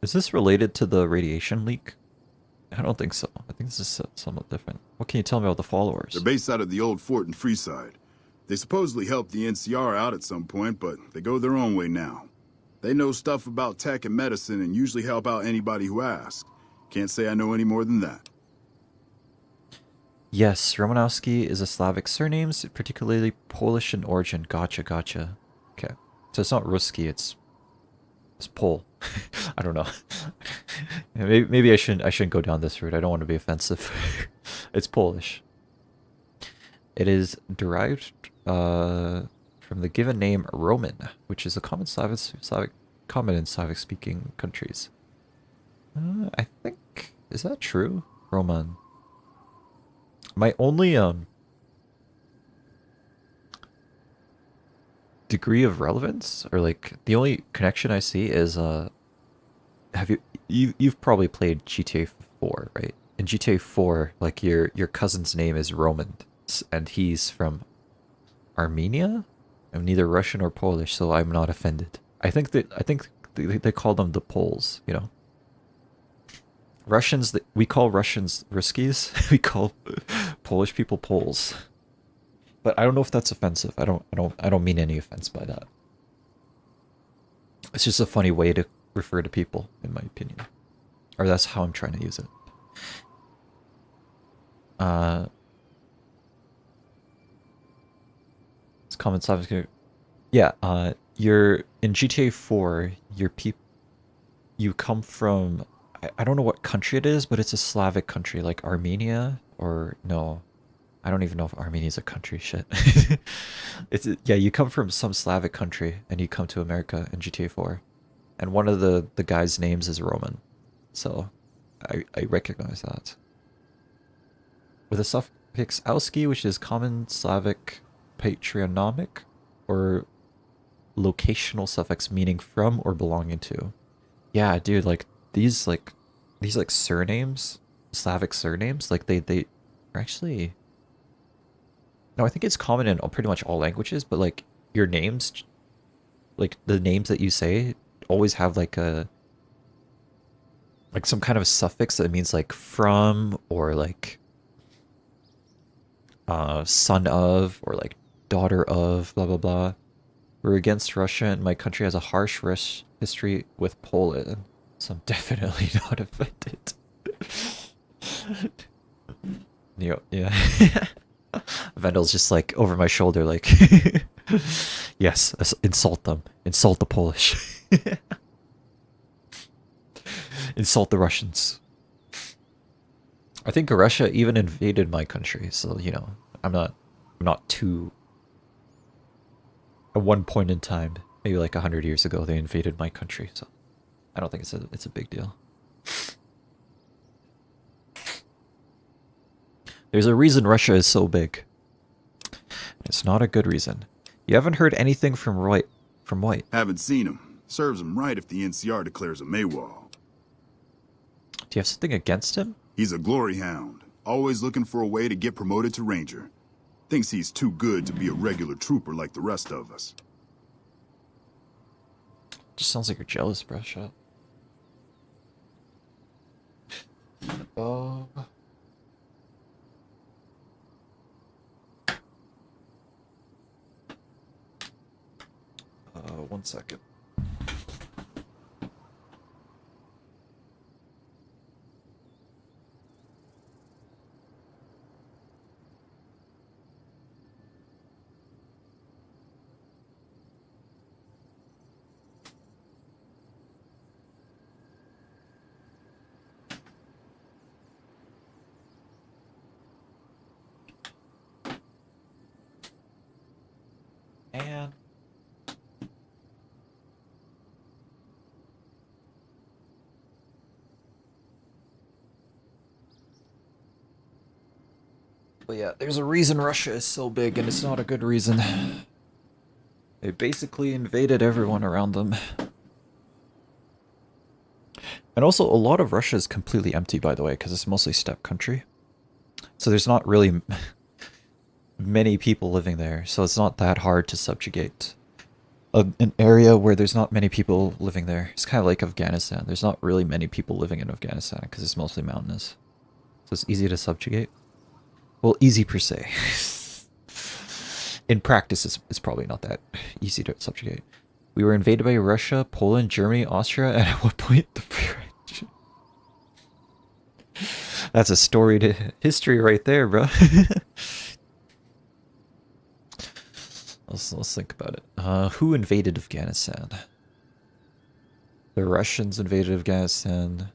[SPEAKER 1] Is this related to the radiation leak? I don't think so. I think this is somewhat different. What can you tell me about the followers?
[SPEAKER 17] They're based out of the old fort in Freeside. They supposedly helped the NCR out at some point, but they go their own way now. They know stuff about tech and medicine and usually help out anybody who asks. Can't say I know any more than that.
[SPEAKER 1] Yes, Romanowski is a Slavic surname, particularly Polish in origin. Gotcha, gotcha. Okay. So it's not Ruski, it's Pole. I don't know. Maybe I shouldn't go down this route. I don't want to be offensive. It's Polish. It is derived from the given name Roman, which is a common common in Slavic-speaking countries. I think, is that true? Roman. My only degree of relevance, or like the only connection I see is you've probably played GTA 4, right? In GTA 4, like your cousin's name is Roman, and he's from Armenia. I'm neither Russian or Polish, so I'm not offended. I think they call them the Poles, you know. Russians, we call Russians Ruskies. We call Polish people Poles. But I don't know if that's offensive. I don't mean any offense by that. It's just a funny way to refer to people, in my opinion. Or that's how I'm trying to use it. It's common Slavic. Yeah, you're in GTA 4, you come from, I don't know what country it is, but it's a Slavic country, like Armenia, or no, I don't even know if Armenia is a country, shit. Yeah, you come from some Slavic country, and you come to America in GTA 4. And one of the guys' names is Roman. So, I recognize that. With a suffix "owski," which is common Slavic patronymic, or locational suffix meaning from or belonging to. Yeah, dude, like these surnames, Slavic surnames, like they are actually, no, I think it's common in pretty much all languages, but like your names, like the names that you say always have like some kind of suffix that means like from, or like son of, or like daughter of, blah blah blah. We're against Russia, and my country has a harsh history with Poland, so I'm definitely not offended. Yeah. Vendel's just like over my shoulder, like, yes, insult them, insult the Polish, insult the Russians. I think Russia even invaded my country, so you know, I'm not too. At one point in time, maybe like 100 years ago, they invaded my country, so I don't think it's a big deal. There's a reason Russia is so big. It's not a good reason. You haven't heard anything from White?
[SPEAKER 17] Haven't seen him. Serves him right if the NCR declares him AWOL.
[SPEAKER 1] Do you have something against him?
[SPEAKER 17] He's a glory hound, always looking for a way to get promoted to ranger. Thinks he's too good to be a regular trooper like the rest of us.
[SPEAKER 1] Just sounds like you're jealous, bro. Shut up. One second. And But yeah, there's a reason Russia is so big, and it's not a good reason. They basically invaded everyone around them. And also, a lot of Russia is completely empty, by the way, because it's mostly steppe country. So there's not really many people living there, so it's not that hard to subjugate an area where there's not many people living there. It's kind of like Afghanistan. There's not really many people living in Afghanistan because it's mostly mountainous. So it's easy to subjugate. Well, easy per se. In practice, it's probably not that easy to subjugate. We were invaded by Russia, Poland, Germany, Austria, and at what point the French. That's a storied history right there, bro. Let's think about it. Who invaded Afghanistan? The Russians invaded Afghanistan.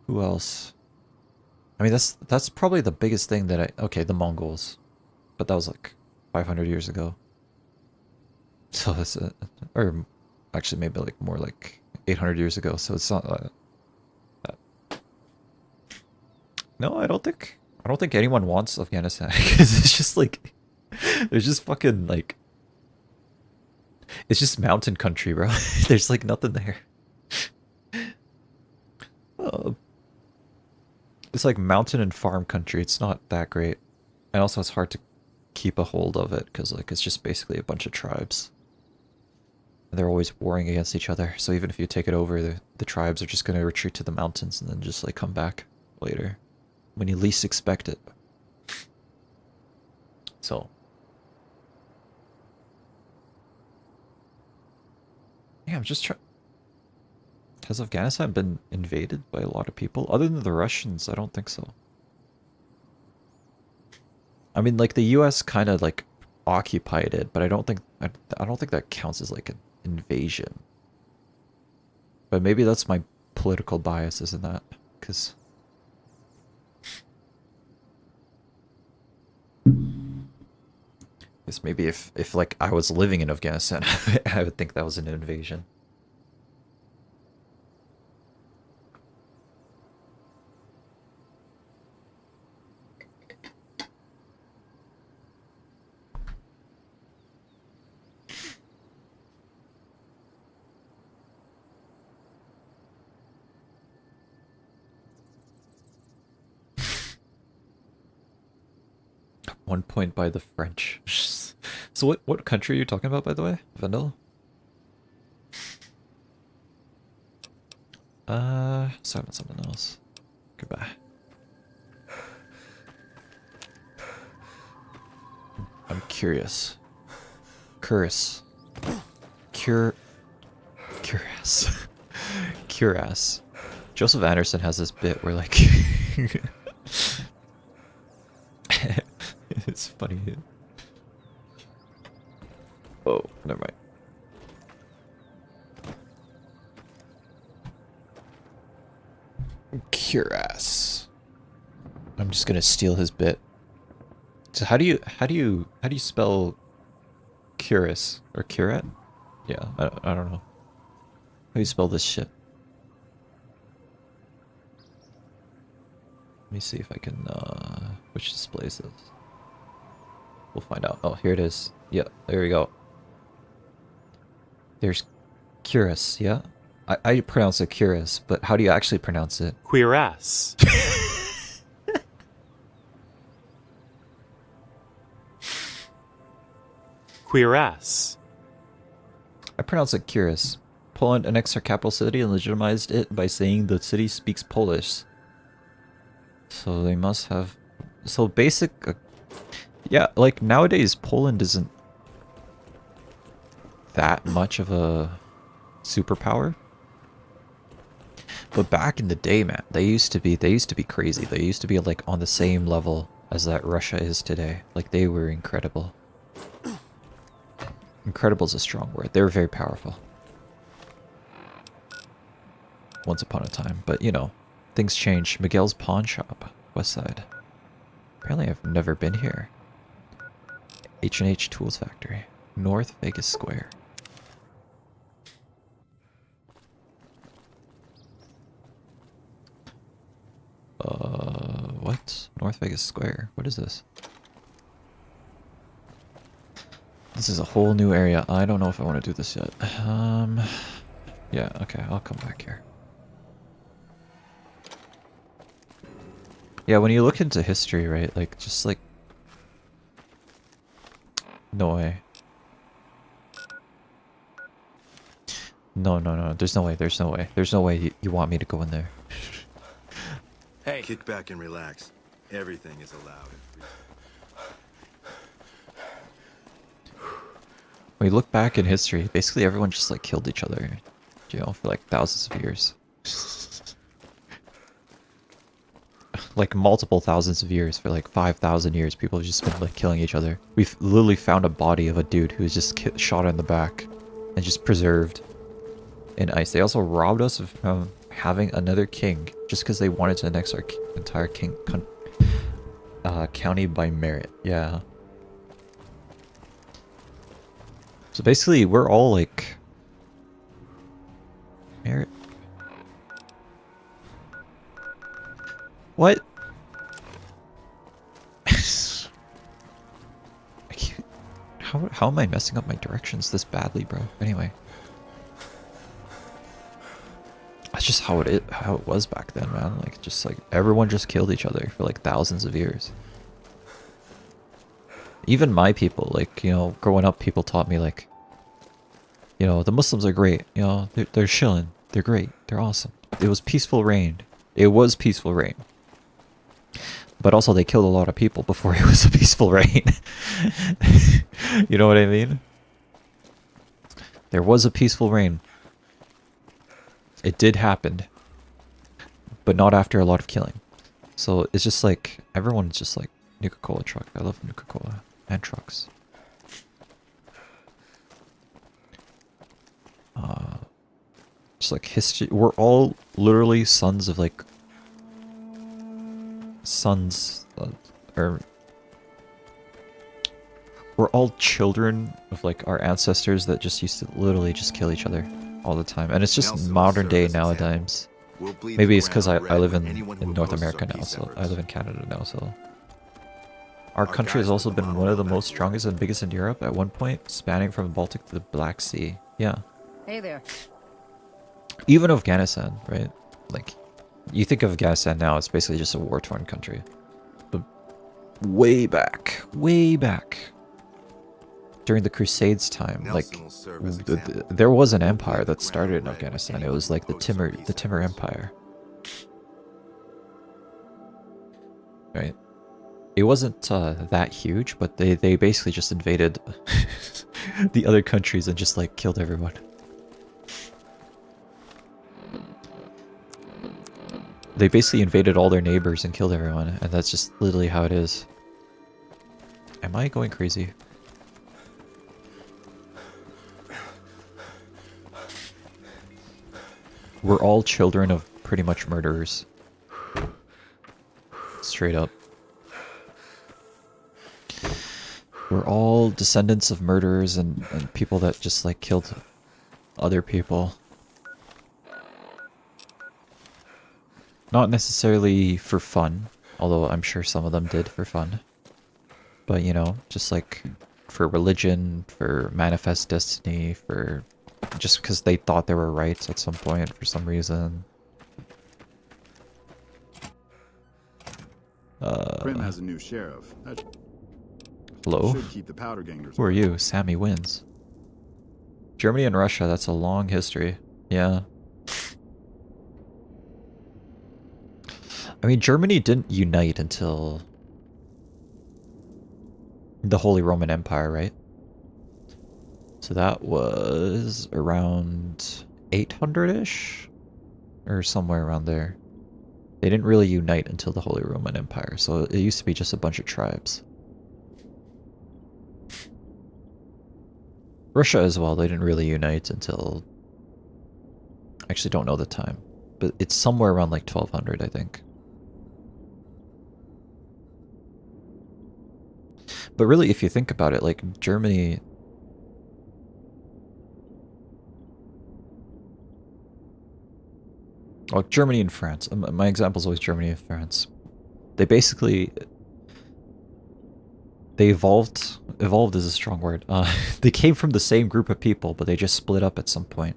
[SPEAKER 1] Who else? I mean, that's probably the biggest thing that okay, the Mongols. But that was like 500 years ago. So that's or actually maybe like more like 800 years ago. So it's not no, I don't think anyone wants Afghanistan because it's just like there's just fucking like it's just mountain country, bro. There's like nothing there. It's like mountain and farm country. It's not that great, and also it's hard to keep a hold of it because like it's just basically a bunch of tribes. And they're always warring against each other. So even if you take it over, the tribes are just gonna retreat to the mountains and then just like come back later when you least expect it. So yeah, I'm just trying. Has Afghanistan been invaded by a lot of people? Other than the Russians, I don't think so. I mean, like the US kind of like occupied it, but I don't think that counts as like an invasion. But maybe that's my political bias, isn't that? Because maybe if like I was living in Afghanistan, I would think that was an invasion. One point by the French. So what country are you talking about, by the way? Vanilla? Sorry about something else. Goodbye. I'm curious. Curious. Curious. Curious. Joseph Anderson has this bit where like it's funny. Oh, never mind. Curious. I'm just gonna steal his bit. So how do you spell curious or curate? Yeah, I don't know. How do you spell this shit? Let me see if I can which display is this? We'll find out. Oh, here it is. Yeah, there we go. There's curious, yeah? I pronounce it curious, but how do you actually pronounce it?
[SPEAKER 19] Cuirass. Cuirass.
[SPEAKER 1] I pronounce it curious. Poland annexed our capital city and legitimized it by saying the city speaks Polish. So they must have... So basic... yeah, like nowadays Poland isn't that much of a superpower. But back in the day, man, they used to be crazy. They used to be like on the same level as that Russia is today. Like they were incredible. Incredible is a strong word. They were very powerful. Once upon a time, but you know, things change. Miguel's Pawn Shop, West Side. Apparently I've never been here. H&H Tools Factory, North Vegas Square. North Vegas Square. What is this? This is a whole new area. I don't know if I want to do this yet. Yeah, okay, I'll come back here. Yeah, when you look into history, right, like, just like... No way. No, no, no, there's no way, there's no way. There's no way you want me to go in there.
[SPEAKER 6] Hey. Kick back and relax. Everything is allowed.
[SPEAKER 1] When you look back in history, basically everyone just like killed each other, you know, for like thousands of years. Like multiple thousands of years, for like 5,000 years, people have just been like killing each other. We've literally found a body of a dude who was just shot in the back and just preserved in ice. They also robbed us of having another king just because they wanted to annex our entire county by merit. Yeah. So basically, we're all like merit. What? I can't. How am I messing up my directions this badly, bro? Anyway. That's just how it was back then, man. Like, just like everyone just killed each other for like thousands of years. Even my people, like, you know, growing up, people taught me like, you know, the Muslims are great. You know, they're chilling. They're great. They're awesome. It was peaceful reign. It was peaceful reign. But also they killed a lot of people before it was a peaceful reign. You know what I mean? There was a peaceful reign. It did happen, but not after a lot of killing. So it's just like, everyone's just like, Nuka-Cola truck. I love Nuka-Cola and trucks. Just like history. We're all literally sons of like, or we're all children of like our ancestors that just used to literally just kill each other all the time. And it's just modern day nowadays. Maybe it's because I live in North America now, so I live in Canada now, so. Our country has also been one of the most strongest and biggest in Europe at one point, spanning from the Baltic to the Black Sea. Yeah.
[SPEAKER 18] Hey there.
[SPEAKER 1] Even Afghanistan, right? Like, you think of Afghanistan now, it's basically just a war-torn country. But way back, during the Crusades time, like, there was an empire that started in Afghanistan. It was like the Timur Empire. Right? It wasn't that huge, but they basically just invaded the other countries and just like killed everyone. They basically invaded all their neighbors and killed everyone, and that's just literally how it is. Am I going crazy? We're all children of pretty much murderers. Straight up. We're all descendants of murderers and people that just like killed other people. Not necessarily for fun, although I'm sure some of them did for fun. But, you know, just like for religion, for manifest destiny, for just because they thought they were right at some point for some reason.
[SPEAKER 17] Krim has a new sheriff. That
[SPEAKER 1] hello?
[SPEAKER 17] should keep the powder gangers.
[SPEAKER 1] Who are you? Sammy wins. Germany and Russia, that's a long history. Yeah. I mean, Germany didn't unite until the Holy Roman Empire, right? So that was around 800-ish? Or somewhere around there. They didn't really unite until the Holy Roman Empire, so it used to be just a bunch of tribes. Russia as well, they didn't really unite until... I actually don't know the time. But it's somewhere around like 1200, I think. But really, if you think about it, like, Germany... Well, Germany and France. My example is always Germany and France. They basically... They evolved... Evolved is a strong word. They came from the same group of people, but they just split up at some point.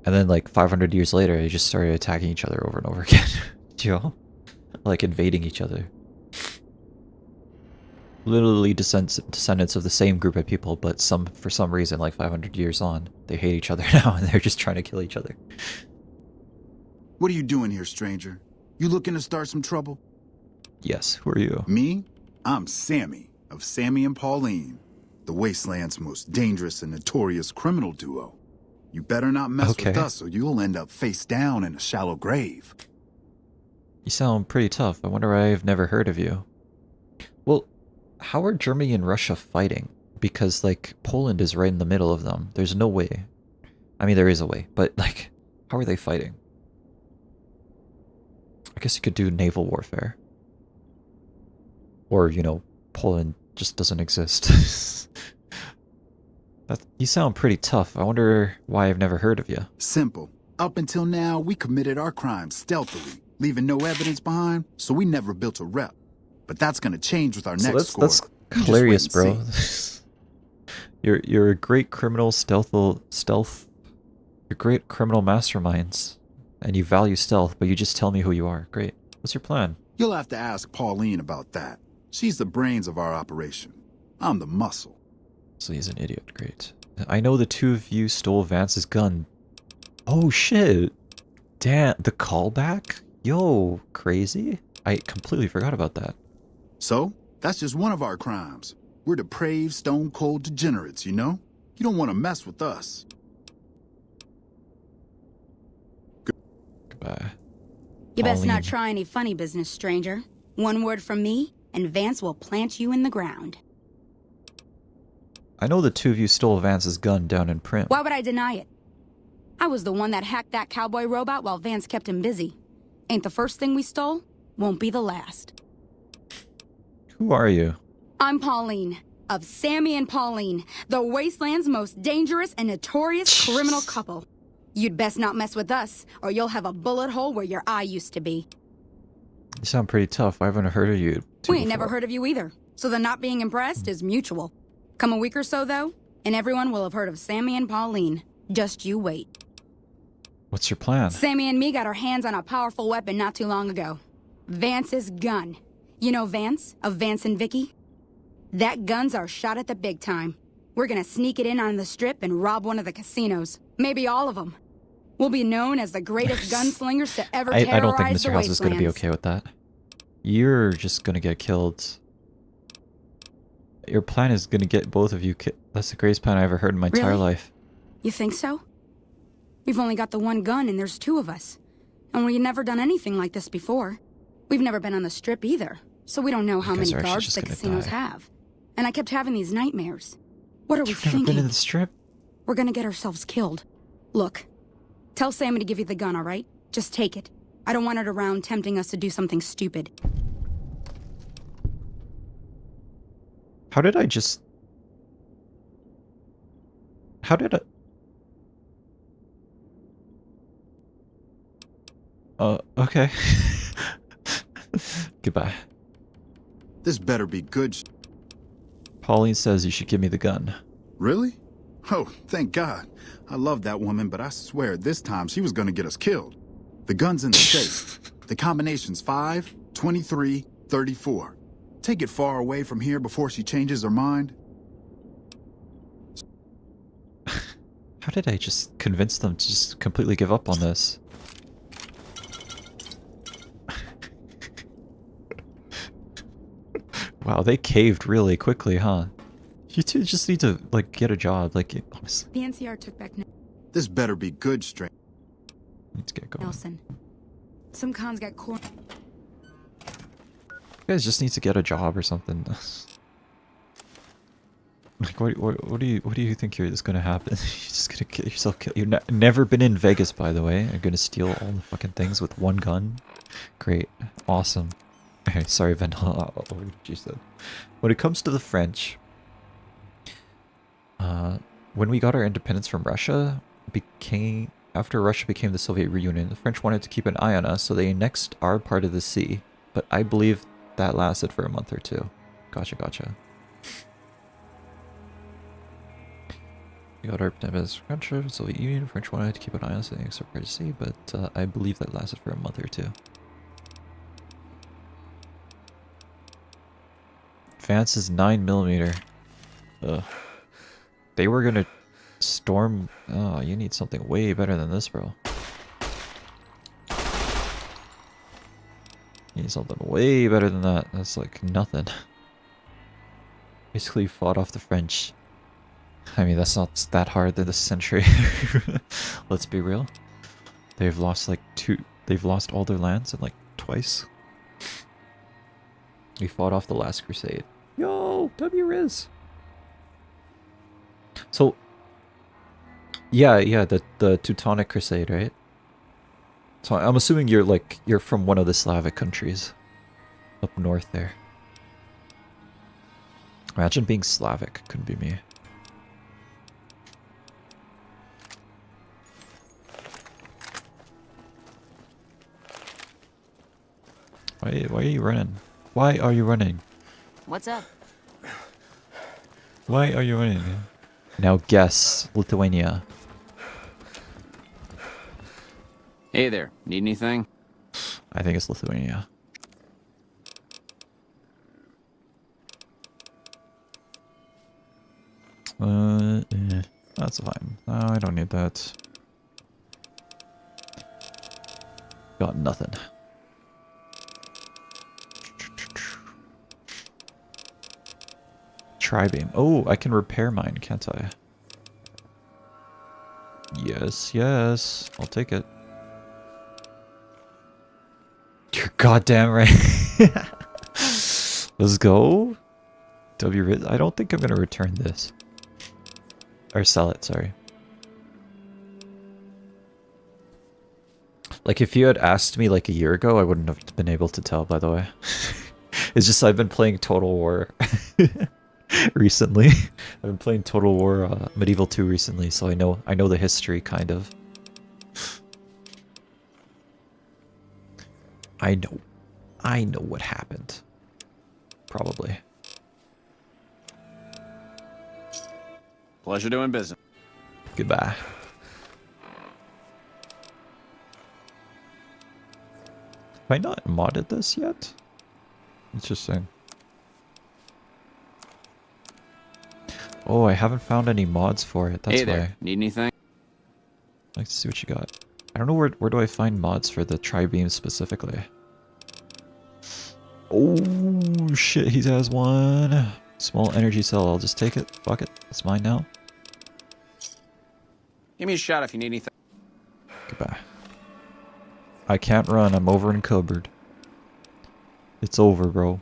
[SPEAKER 1] And then, like, 500 years later, they just started attacking each other over and over again. You know? Like, invading each other. Literally descendants of the same group of people, but for some reason, like 500 years on, they hate each other now, and they're just trying to kill each other.
[SPEAKER 17] What are you doing here, stranger? You looking to start some trouble?
[SPEAKER 1] Yes, who are you?
[SPEAKER 17] Me? I'm Sammy, of Sammy and Pauline, the Wasteland's most dangerous and notorious criminal duo. You better not mess with us, or you'll end up face down in a shallow grave.
[SPEAKER 1] You sound pretty tough. I wonder why I've never heard of you. Well, how are Germany and Russia fighting? Because, like, Poland is right in the middle of them. There's no way. I mean, there is a way, but, like, how are they fighting? I guess you could do naval warfare. Or, you know, Poland just doesn't exist. You sound pretty tough. I wonder why I've never heard of you.
[SPEAKER 17] Simple. Up until now, we committed our crimes stealthily, leaving no evidence behind, so we never built a rep. But that's gonna change with our next score.
[SPEAKER 1] That's hilarious, bro. You're a great criminal You're great criminal masterminds, and you value stealth, but you just tell me who you are. Great. What's your plan?
[SPEAKER 17] You'll have to ask Pauline about that. She's the brains of our operation. I'm the muscle.
[SPEAKER 1] So he's an idiot. Great. I know the two of you stole Vance's gun. Oh shit. Damn, the callback? Yo, crazy? I completely forgot about that.
[SPEAKER 17] So, that's just one of our crimes. We're depraved, stone-cold degenerates, you know? You don't want to mess with us.
[SPEAKER 1] Goodbye.
[SPEAKER 20] You best not try any funny business, stranger. One word from me, and Vance will plant you in the ground.
[SPEAKER 1] I know the two of you stole Vance's gun down in Prim.
[SPEAKER 20] Why would I deny it? I was the one that hacked that cowboy robot while Vance kept him busy. Ain't the first thing we stole, won't be the last.
[SPEAKER 1] Who are you?
[SPEAKER 20] I'm Pauline, of Sammy and Pauline, the Wasteland's most dangerous and notorious criminal couple. You'd best not mess with us, or you'll have a bullet hole where your eye used to be.
[SPEAKER 1] You sound pretty tough. I haven't heard of you.
[SPEAKER 20] We ain't never heard of you either, so the not being impressed is mutual. Come a week or so, though, and everyone will have heard of Sammy and Pauline. Just you wait.
[SPEAKER 1] What's your plan?
[SPEAKER 20] Sammy and me got our hands on a powerful weapon not too long ago. Vance's gun. You know Vance, of Vance and Vicky? That gun's our shot at the big time. We're gonna sneak it in on the strip and rob one of the casinos. Maybe all of them. We'll be known as the greatest gunslingers to ever terrorize the
[SPEAKER 1] I don't think Mr. House is going to be
[SPEAKER 20] wastelands.
[SPEAKER 1] okay with that. You're just going to get killed. Your plan is going to get both of you killed. That's the greatest plan I ever heard in my entire
[SPEAKER 20] Really?
[SPEAKER 1] life.
[SPEAKER 20] You think so? We've only got the one gun and there's two of us. And we've never done anything like this before. We've never been on the strip either, so we don't know how
[SPEAKER 1] You
[SPEAKER 20] many
[SPEAKER 1] guys are actually
[SPEAKER 20] guards
[SPEAKER 1] just
[SPEAKER 20] the
[SPEAKER 1] gonna
[SPEAKER 20] casinos
[SPEAKER 1] die.
[SPEAKER 20] have. And I kept having these nightmares. What are we
[SPEAKER 1] You've never
[SPEAKER 20] thinking?
[SPEAKER 1] been in the strip?
[SPEAKER 20] We're gonna get ourselves killed. Look, tell Sammy to give you the gun, all right? Just take it. I don't want it around tempting us to do something stupid.
[SPEAKER 1] How did I just... How did I... okay. Goodbye.
[SPEAKER 17] This better be good.
[SPEAKER 1] Pauline says you should give me the gun.
[SPEAKER 17] Really? Oh, thank God. I love that woman, but I swear this time she was gonna get us killed. The gun's in the safe. The combination's 5, 23, 34. Take it far away from here before she changes her mind.
[SPEAKER 1] How did I just convince them to just completely give up on this? Wow, they caved really quickly, huh? You two just need to, like, get a job, like, honestly.
[SPEAKER 20] The NCR took back
[SPEAKER 17] This better be good, straight.
[SPEAKER 1] Let's get going.
[SPEAKER 20] Nelson. Some cons got corn.
[SPEAKER 1] You guys just need to get a job or something. Like, what do you think is gonna happen? You're just gonna get yourself killed. You've never been in Vegas, by the way. You're gonna steal all the fucking things with one gun. Great, awesome. Okay, sorry, Vanilla. What you said. When it comes to the French, when we got our independence from Russia, After Russia became the Soviet Union, the French wanted to keep an eye on us, so they annexed our part of the sea. But I believe that lasted for a month or two. Gotcha, gotcha. We got our as French, Soviet Union. French wanted to keep an eye on us, so they annexed our part of the sea. But I believe that lasted for a month or two. Vance is 9mm. Ugh. They were gonna storm. Oh, you need something way better than this, bro. You need something way better than that. That's like nothing. Basically fought off the French. I mean, that's not that hard in this century. Let's be real. They've lost like they've lost all their lands in like twice. We fought off the last crusade. Yo, W-Riz. So, yeah, the Teutonic Crusade, right? So I'm assuming you're from one of the Slavic countries up north there. Imagine being Slavic. Couldn't be me. Why are you running? Why are you running?
[SPEAKER 14] What's up?
[SPEAKER 1] Why are you running? Now guess Lithuania.
[SPEAKER 12] Hey there, need anything?
[SPEAKER 1] I think it's Lithuania. That's fine. No, I don't need that. Got nothing. Tri-beam. Oh, I can repair mine, can't I? Yes, yes. I'll take it. You're goddamn right. Let's go. I don't think I'm gonna return this. Or sell it, sorry. Like, if you had asked me like a year ago, I wouldn't have been able to tell, by the way. It's just I've been playing Total War recently. I've been playing Total War Medieval 2 recently, so I know the history, kind of. I know what happened. Probably.
[SPEAKER 12] Pleasure doing business.
[SPEAKER 1] Goodbye. Have I not modded this yet? Interesting. Oh, I haven't found any mods for it. That's
[SPEAKER 12] hey there,
[SPEAKER 1] why.
[SPEAKER 12] need anything?
[SPEAKER 1] I'd like to see what you got. I don't know where do I find mods for the tri-beam specifically. Oh shit, he has one. Small energy cell, I'll just take it. Fuck it. It's mine now.
[SPEAKER 12] Give me a shot if you need anything.
[SPEAKER 1] Goodbye. I can't run, I'm over encumbered. It's over, bro.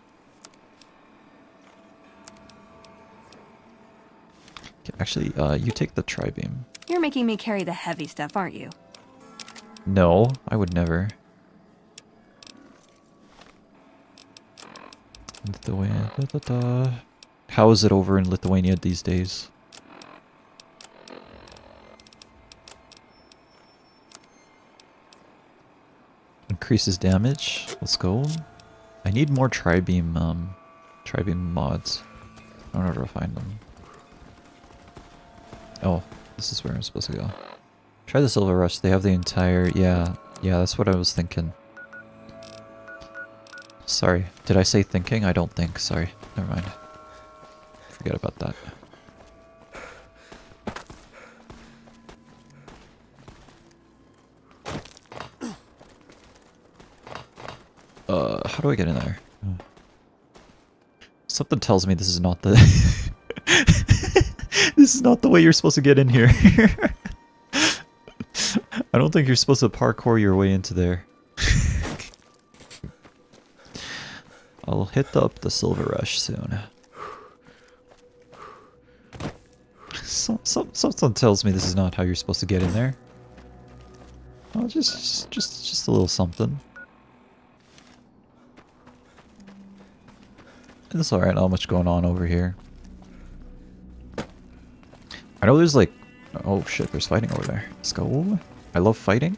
[SPEAKER 1] Okay, actually, you take the tri-beam.
[SPEAKER 8] You're making me carry the heavy stuff, aren't you?
[SPEAKER 1] No, I would never. Lithuania. How is it over in Lithuania these days? Increases damage. Let's go. I need more tri-beam mods. I don't know where to find them. Oh, this is where I'm supposed to go. Try the Silver Rush. They have the entire... Yeah, that's what I was thinking. Sorry. Did I say thinking? I don't think. Sorry. Never mind. Forget about that. How do I get in there? Oh. Something tells me this is not the... This is not the way you're supposed to get in here. I don't think you're supposed to parkour your way into there. I'll hit up the Silver Rush soon. Something tells me this is not how you're supposed to get in there. Oh, just a little something. It's alright, not much going on over here. I know there's like... Oh shit, there's fighting over there. Let's go. I love fighting.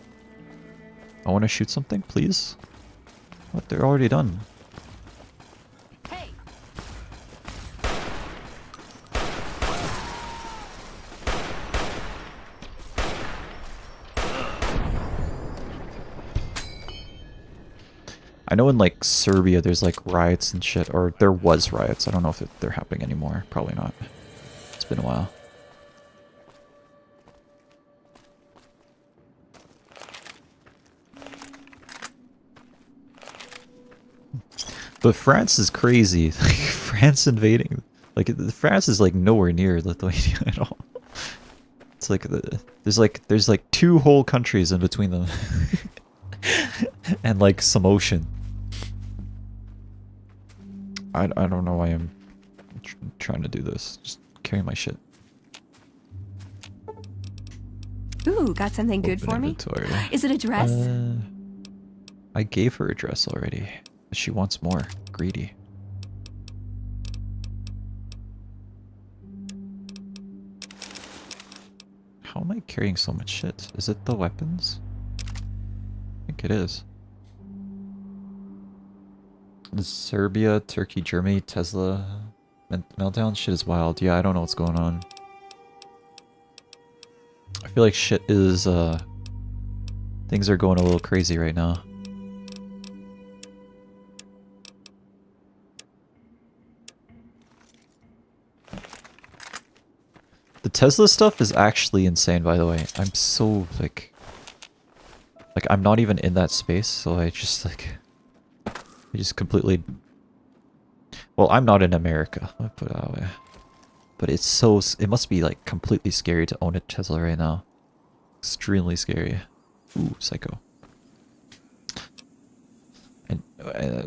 [SPEAKER 1] I want to shoot something, please. What? They're already done. I know in like Serbia there's like riots and shit, or there was riots. I don't know if they're happening anymore. Probably not. It's been a while. But France is crazy. France invading. Like France is like nowhere near Lithuania at all. It's like there's like 2 whole countries in between them. And like some ocean. I don't know why I'm trying to do this. Just carry my shit.
[SPEAKER 8] Ooh, got something good for me? Is it a dress?
[SPEAKER 1] I gave her a dress already. But she wants more. Greedy. How am I carrying so much shit? Is it the weapons? I think it is. Serbia, Turkey, Germany, Tesla, meltdown. Shit is wild. Yeah, I don't know what's going on. I feel like shit is, things are going a little crazy right now. The Tesla stuff is actually insane, by the way. I'm so, like I'm not even in that space, so I just, I just completely... Well, I'm not in America, I'll put it that way. But it's so... It must be, like, completely scary to own a Tesla right now. Extremely scary. Ooh, psycho. And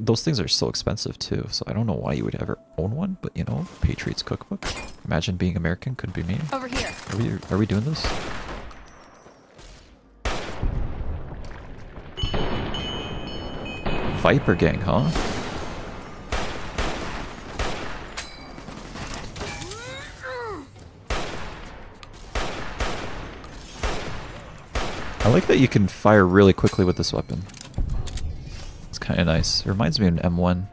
[SPEAKER 1] those things are so expensive, too, so I don't know why you would ever own one, but, you know, Patriots Cookbook. Imagine being American, could be me.
[SPEAKER 8] Over here.
[SPEAKER 1] Are we doing this? Viper gang, huh? I like that you can fire really quickly with this weapon. It's kind of nice. It reminds me of an M1.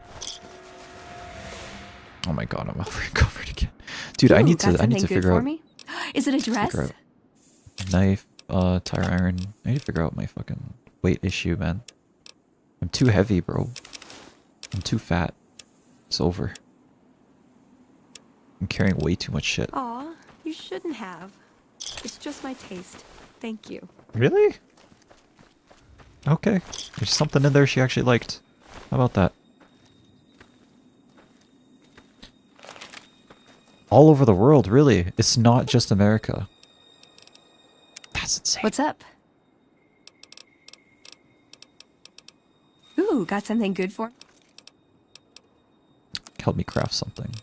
[SPEAKER 1] Oh my god, I'm overcovered again. Dude,
[SPEAKER 8] Ooh,
[SPEAKER 1] I need to figure out...
[SPEAKER 8] Me? Is it a dress?
[SPEAKER 1] Knife, tire iron. I need to figure out my fucking weight issue, man. I'm too heavy, bro. I'm too fat. It's over. I'm carrying way too much shit.
[SPEAKER 8] Aw, you shouldn't have. It's just my taste. Thank you.
[SPEAKER 1] Really? Okay. There's something in there she actually liked. How about that? All over the world, really. It's not just America. That's insane.
[SPEAKER 8] What's up? Ooh, got something good for...
[SPEAKER 1] Help me craft something.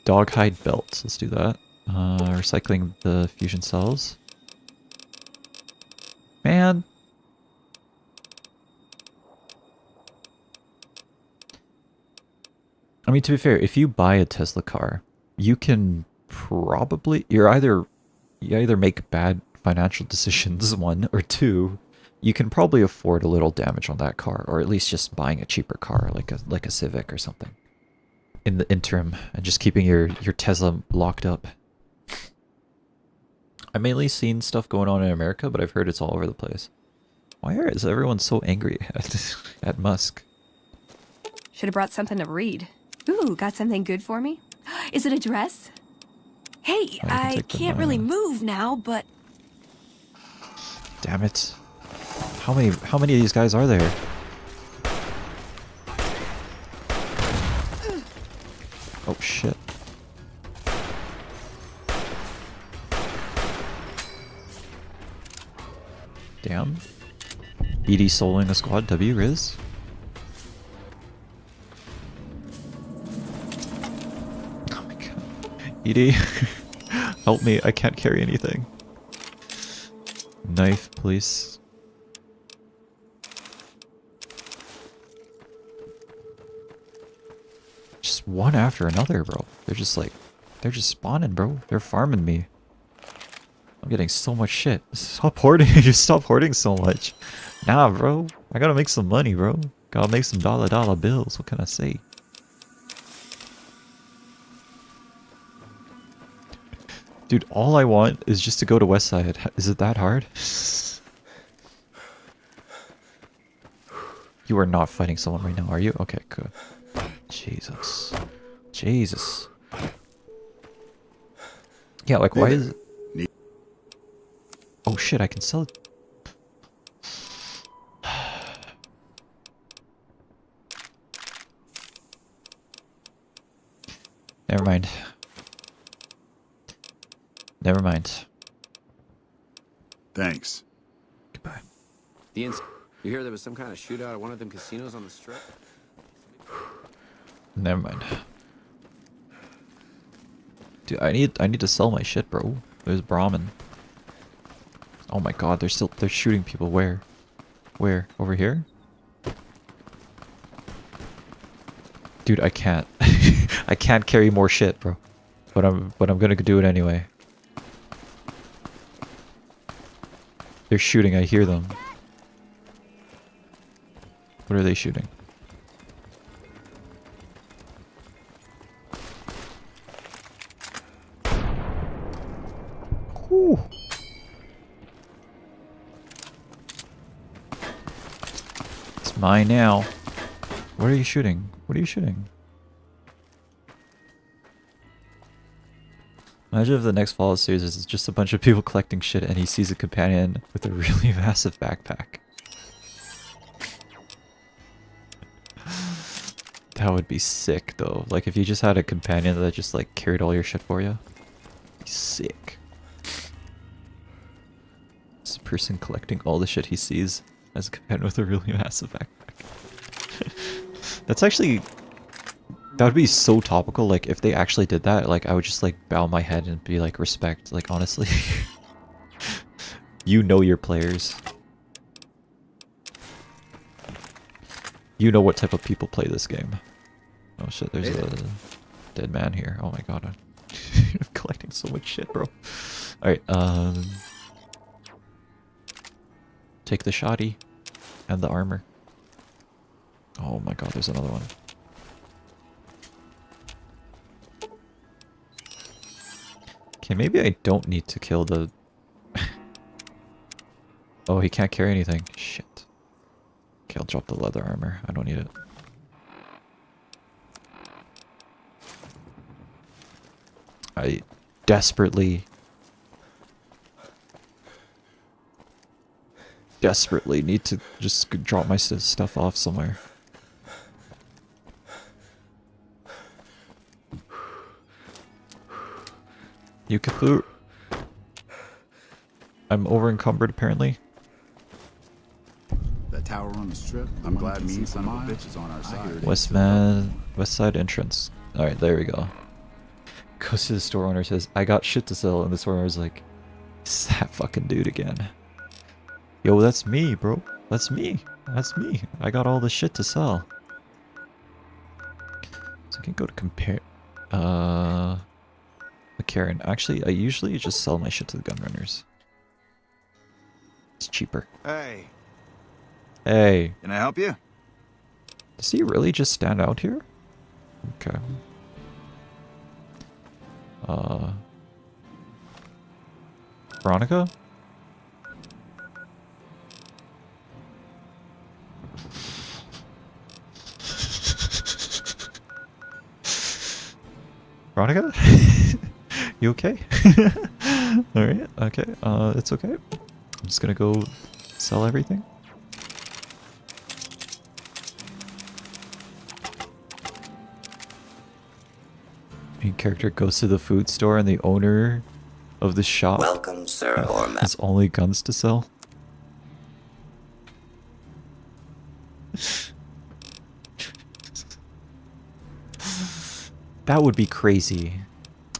[SPEAKER 1] Dog hide belts. Let's do that. Recycling the fusion cells. Man. I mean, to be fair, if you buy a Tesla car, you can probably... You either make bad financial decisions, 1, or 2... You can probably afford a little damage on that car, or at least just buying a cheaper car, like a Civic or something, in the interim, and just keeping your Tesla locked up. I've mainly seen stuff going on in America, but I've heard it's all over the place. Why is everyone so angry at Musk?
[SPEAKER 8] Should have brought something to read. Ooh, got something good for me? Is it a dress? Hey, I can't really move now, but...
[SPEAKER 1] Damn it. How many of these guys are there? Oh shit. Damn. ED soloing a squad, W Riz. Oh my god. ED, help me, I can't carry anything. Knife, please. Just one after another, bro. They're just spawning, bro. They're farming me. I'm getting so much shit. Stop hoarding. Just stop hoarding so much. Nah, bro. I gotta make some money, bro. Gotta make some dollar bills. What can I say? Dude, all I want is just to go to Westside. Is it that hard? You are not fighting someone right now, are you? Okay, good. Jesus. Jesus. Yeah, like, why is it... Oh shit, I can sell it. Never mind. Never mind.
[SPEAKER 17] Thanks.
[SPEAKER 1] Goodbye.
[SPEAKER 10] You hear there was some kind of shootout at one of them casinos on the strip?
[SPEAKER 1] Never mind. Dude, I need to sell my shit, bro. There's Brahmin. Oh my god, they're shooting people. Where? Where? Over here? Dude, I can't. I can't carry more shit, bro. But I'm gonna do it anyway. They're shooting, I hear them. What are they shooting? Whew. It's mine now. What are you shooting? What are you shooting? Imagine if the next Fallout series is just a bunch of people collecting shit and he sees a companion with a really massive backpack. That would be sick though. Like if you just had a companion that just like carried all your shit for you. Sick. This person collecting all the shit he sees as a companion with a really massive backpack. That's actually... That would be so topical. Like if they actually did that, like I would just like bow my head and be like, respect. Like honestly. You know your players. You know what type of people play this game. Oh shit, there's a dead man here. Oh my god. I'm collecting so much shit, bro. Alright, take the shoddy and the armor. Oh my god, there's another one. Okay, maybe I don't need to kill the... Oh, he can't carry anything. Shit. Okay, I'll drop the leather armor. I don't need it. I desperately need to just drop my stuff off somewhere. Yukafu. I'm over encumbered apparently.
[SPEAKER 17] That tower on the strip. I'm glad me son of a bitch is on our side.
[SPEAKER 1] West side entrance. Alright, there we go. Goes to the store owner, says, I got shit to sell, and the store owner's like, it's that fucking dude again. Yo, that's me, bro. That's me. That's me. I got all the shit to sell. So I can go to compare McCarran. Actually, I usually just sell my shit to the gun runners. It's cheaper.
[SPEAKER 2] Hey.
[SPEAKER 1] Hey.
[SPEAKER 2] Can I help you?
[SPEAKER 1] Does he really just stand out here? Okay. Veronica? Veronica? You okay? Alright, okay. It's okay. I'm just gonna go sell everything. Main character goes to the food store and the owner of the shop
[SPEAKER 21] Welcome, sir, or ma'am.
[SPEAKER 1] has only guns to sell. That would be crazy.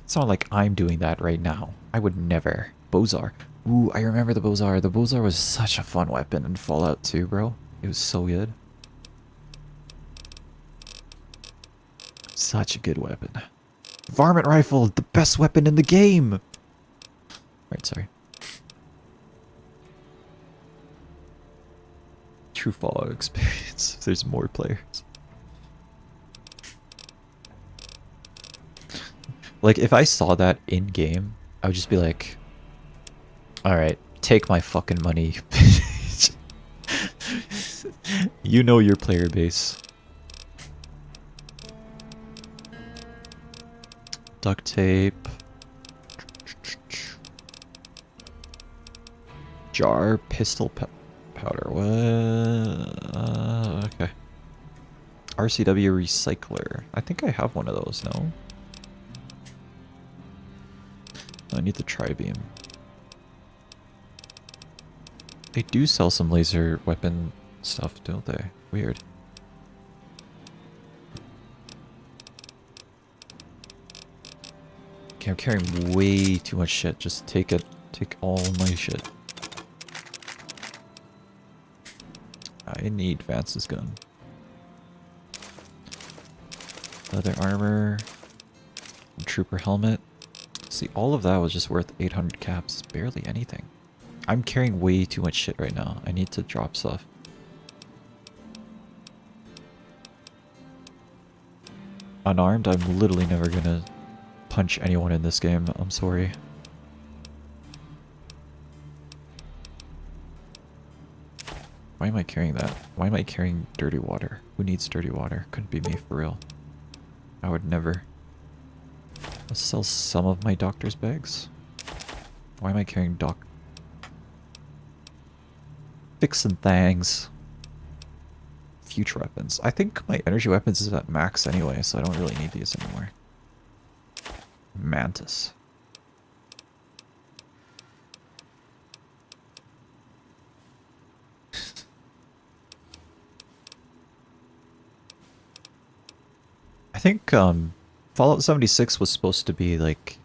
[SPEAKER 1] It's not like I'm doing that right now. I would never. Bozar. Ooh, I remember the Bozar. The Bozar was such a fun weapon in Fallout 2, bro. It was so good. Such a good weapon. Varmint rifle, the best weapon in the game! Right, sorry. true Fallout experience if there's more players. Like, if I saw that in-game, I would just be like, alright, take my fucking money. You know your player base. Duct tape. Jar, pistol powder. What? Okay. RCW recycler. I think I have one of those, no? I need the tri-beam. They do sell some laser weapon stuff, don't they? Weird. Okay, I'm carrying way too much shit. Just take it. Take all my shit. I need Vance's gun. Leather armor. Trooper helmet. See, all of that was just worth 800 caps. Barely anything. I'm carrying way too much shit right now. I need to drop stuff. Unarmed, I'm literally never gonna punch anyone in this game. I'm sorry. Why am I carrying that? Why am I carrying dirty water? Who needs dirty water? Couldn't be me for real. I would never. Let's sell some of my doctor's bags. Why am I carrying fixing things? Future weapons. I think my energy weapons is at max anyway, so I don't really need these anymore. Mantis. I think Fallout 76 was supposed to be like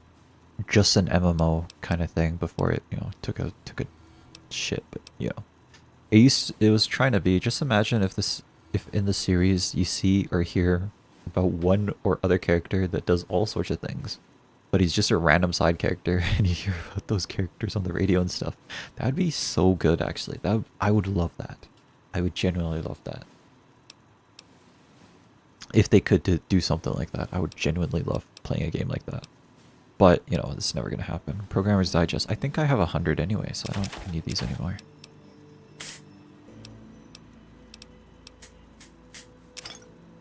[SPEAKER 1] just an MMO kind of thing before it, you know, took a shit, but you know. It was trying to be. Just imagine if in the series you see or hear about one or other character that does all sorts of things, but he's just a random side character, and you hear about those characters on the radio and stuff. That'd be so good, actually. I would love that. I would genuinely love that. If they could do something like that, I would genuinely love playing a game like that. But, you know, it's never going to happen. Programmer's Digest. I think I have 100 anyway, so I don't need these anymore.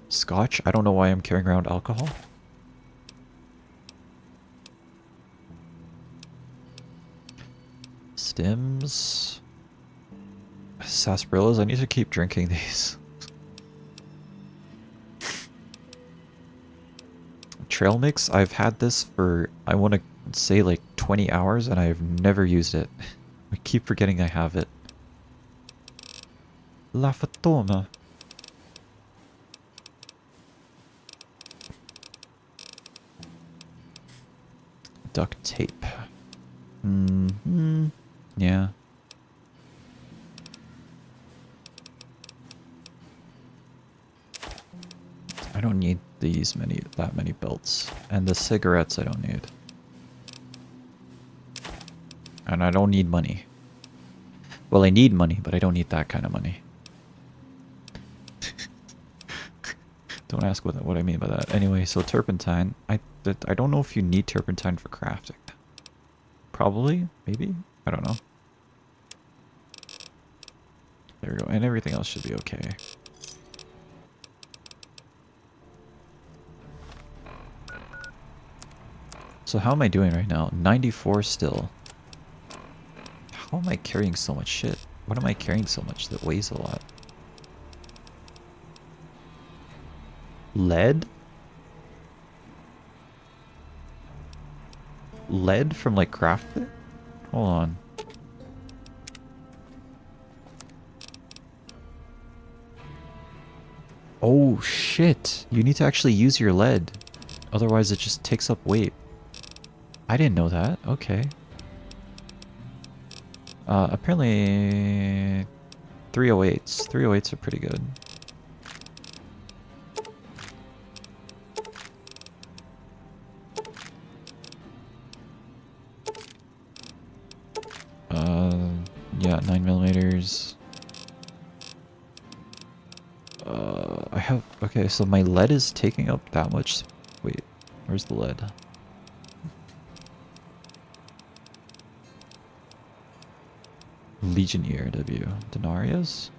[SPEAKER 1] Scotch? I don't know why I'm carrying around alcohol. Stims. Sarsaparillas. I need to keep drinking these. Trail mix. I've had this for, I want to say, like 20 hours, and I've never used it. I keep forgetting I have it. La Fatoma. Duct tape. Yeah. I don't need that many belts. And the cigarettes I don't need. And I don't need money. Well, I need money, but I don't need that kind of money. Don't ask what I mean by that. Anyway, so turpentine. I don't know if you need turpentine for crafting. Probably, maybe. I don't know. There we go. And everything else should be okay. So how am I doing right now? 94 still. How am I carrying so much shit? What am I carrying so much that weighs a lot? Lead? Lead from like crafting? Hold on. Oh shit. You need to actually use your lead. Otherwise it just takes up weight. I didn't know that. Okay. Apparently 308s. 308s are pretty good. Yeah, 9mm. I have... Okay, so my lead is taking up that much... Wait, where's the lead? Legionnaire W. Denarius?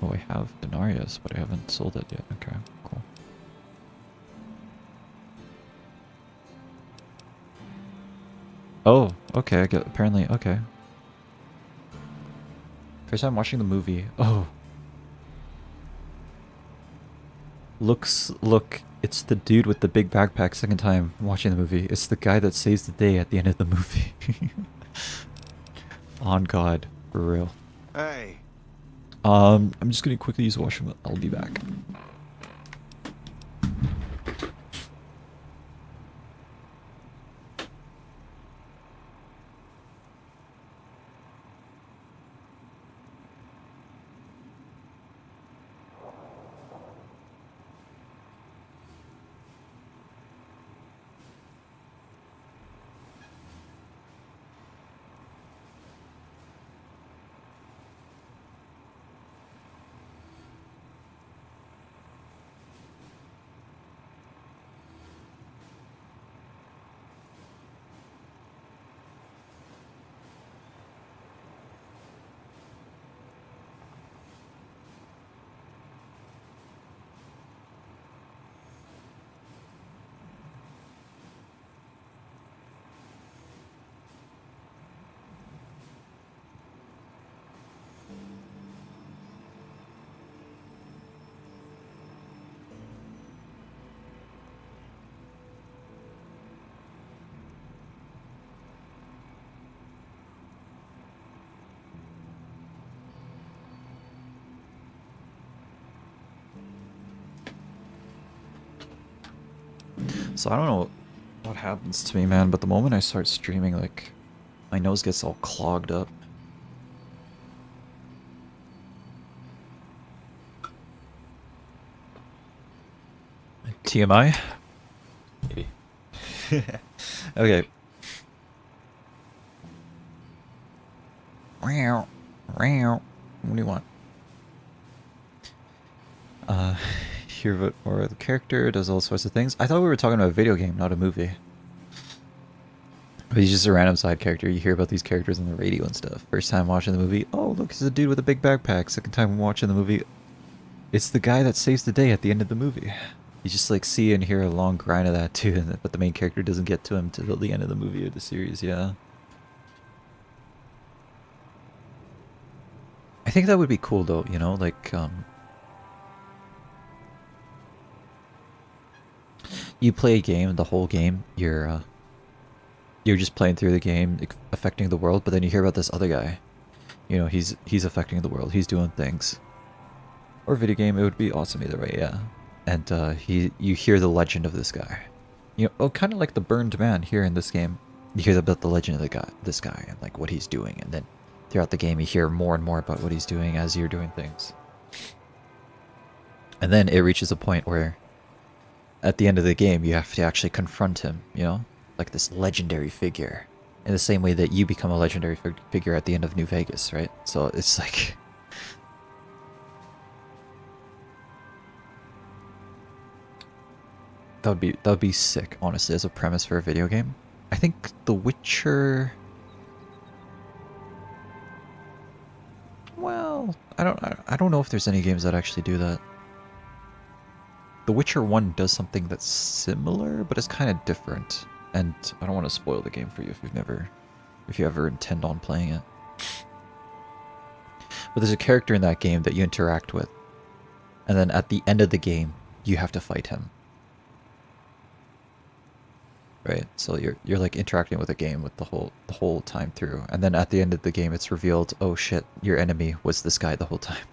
[SPEAKER 1] Oh, I have Denarius, but I haven't sold it yet. Okay, cool. Oh, okay, I get... Apparently, okay. First time watching the movie. Oh. Look, it's the dude with the big backpack. Second time watching the movie. It's the guy that saves the day at the end of the movie. On God, for real.
[SPEAKER 2] Hey.
[SPEAKER 1] I'm just gonna quickly use the washroom. I'll be back. So I don't know what happens to me, man, but the moment I start streaming, like, my nose gets all clogged up. TMI? Maybe. Okay. What do you want? Hear a bit more of the character, does all sorts of things. I thought we were talking about a video game, not a movie. But he's just a random side character. You hear about these characters on the radio and stuff. First time watching the movie, oh look, it's a dude with a big backpack. Second time watching the movie, it's the guy that saves the day at the end of the movie. You just like see and hear a long grind of that too, but the main character doesn't get to him till the end of the movie or the series, yeah. I think that would be cool though, you know, like, you play a game, the whole game, you're just playing through the game, affecting the world, but then you hear about this other guy. You know, he's affecting the world, he's doing things. Or video game, it would be awesome either way, yeah. And you hear the legend of this guy. You know, oh, kind of like the Burned Man here in this game. You hear about the legend of this guy, and like what he's doing, and then throughout the game you hear more and more about what he's doing as you're doing things. And then it reaches a point where at the end of the game you have to actually confront him, you know? Like this legendary figure. In the same way that you become a legendary figure at the end of New Vegas, right? So it's like... That would be sick, honestly, as a premise for a video game. I think The Witcher... Well, I don't know if there's any games that actually do that. The Witcher 1 does something that's similar, but it's kind of different. And I don't want to spoil the game for you if you ever intend on playing it. But there's a character in that game that you interact with. And then at the end of the game, you have to fight him. Right? So you're like interacting with a game with the whole time through. And then at the end of the game it's revealed, oh shit, your enemy was this guy the whole time.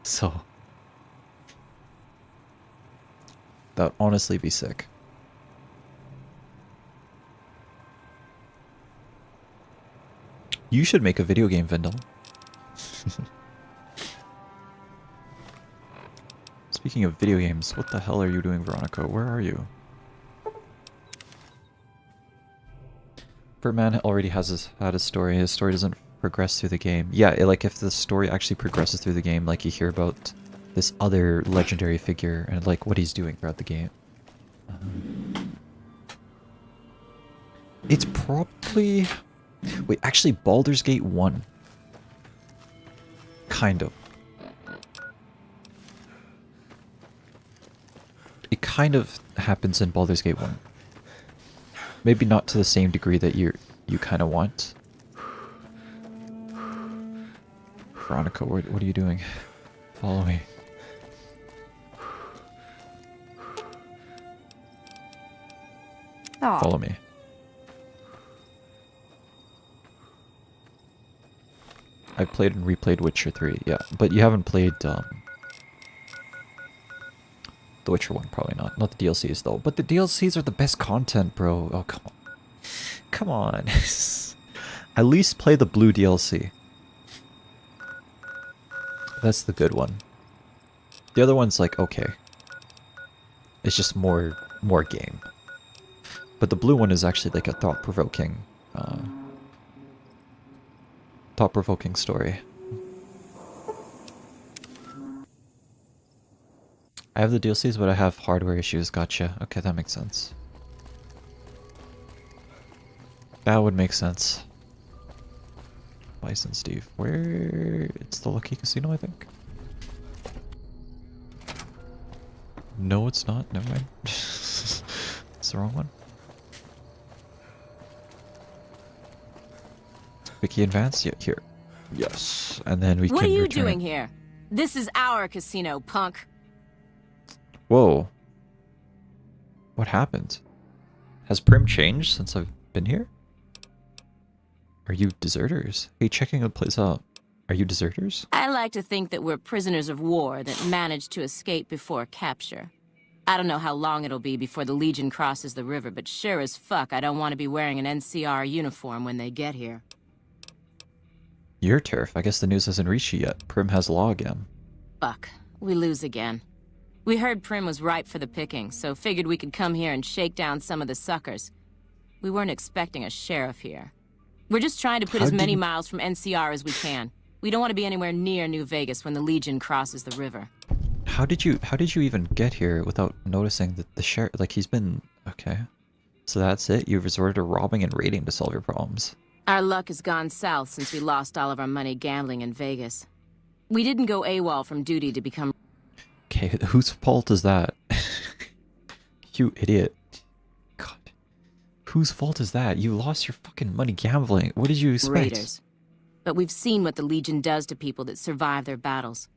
[SPEAKER 1] So that'd honestly be sick. You should make a video game, Vendel. Speaking of video games, what the hell are you doing, Veronica? Where are you? Birdman already had a story. His story doesn't progress through the game. Yeah, like if the story actually progresses through the game, like you hear about this other legendary figure and like what he's doing throughout the game. It's probably... Wait, actually Baldur's Gate 1. Kind of. It kind of happens in Baldur's Gate 1. Maybe not to the same degree that you kind of want. Veronica, what are you doing? Follow me.
[SPEAKER 8] Oh.
[SPEAKER 1] Follow me. I played and replayed Witcher 3, yeah. But you haven't played The Witcher 1, probably not. Not the DLCs though. But the DLCs are the best content, bro. Oh, come on. Come on. At least play the blue DLC. That's the good one. The other one's like, okay. It's just more game. But the blue one is actually like a thought-provoking story. I have the DLCs, but I have hardware issues. Gotcha. Okay, that makes sense. That would make sense. Bison Steve. Where? It's the Lucky Casino, I think. No, it's not. Never mind. It's the wrong one. Vicky and Vance? Yeah, here. Yes. And then we can
[SPEAKER 21] What are you
[SPEAKER 1] return.
[SPEAKER 21] doing here? This is our casino, punk.
[SPEAKER 1] Whoa. What happened? Has Prim changed since I've been here? Are you deserters? Hey, checking the place out. Are you deserters?
[SPEAKER 21] I like to think that we're prisoners of war that managed to escape before capture. I don't know how long it'll be before the Legion crosses the river, but sure as fuck I don't want to be wearing an NCR uniform when they get here.
[SPEAKER 1] Your turf. I guess the news hasn't reached you yet. Prim has law again.
[SPEAKER 21] Fuck. We lose again. We heard Prim was ripe for the picking, so figured we could come here and shake down some of the suckers. We weren't expecting a sheriff here. We're just trying to put as many miles from NCR as we can. We don't want to be anywhere near New Vegas when the Legion crosses the river.
[SPEAKER 1] How did you even get here without noticing that the sheriff, like, he's been... Okay. So that's it? You've resorted to robbing and raiding to solve your problems.
[SPEAKER 21] Our luck has gone south since we lost all of our money gambling in Vegas. We didn't go AWOL from duty to become...
[SPEAKER 1] Okay, whose fault is that? You idiot. God. Whose fault is that? You lost your fucking money gambling. What did you expect?
[SPEAKER 21] Raiders. But we've seen what the Legion does to people that survive their battles.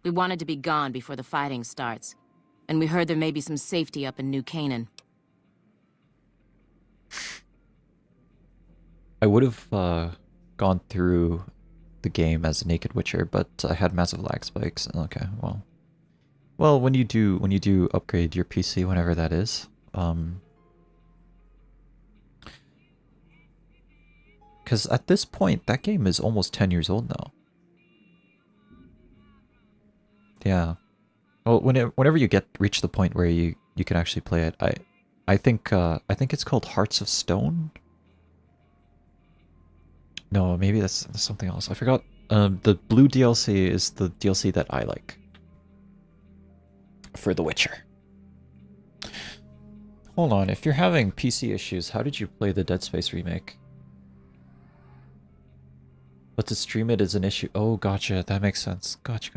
[SPEAKER 21] We wanted to be gone before the fighting starts. And we heard there may be some safety up in New Canaan.
[SPEAKER 1] I would have gone through the game as a naked Witcher, but I had massive lag spikes. Okay, well, when you do upgrade your PC, whenever that is, because at this point that game is almost 10 years old now. Yeah. Well, whenever you reach the point where you can actually play it, I think it's called Hearts of Stone. No, maybe that's something else. I forgot. The blue DLC is the DLC that I like for The Witcher. Hold on, if you're having PC issues, how did you play the Dead Space remake? But to stream it is an issue. Oh, gotcha. That makes sense. Gotcha.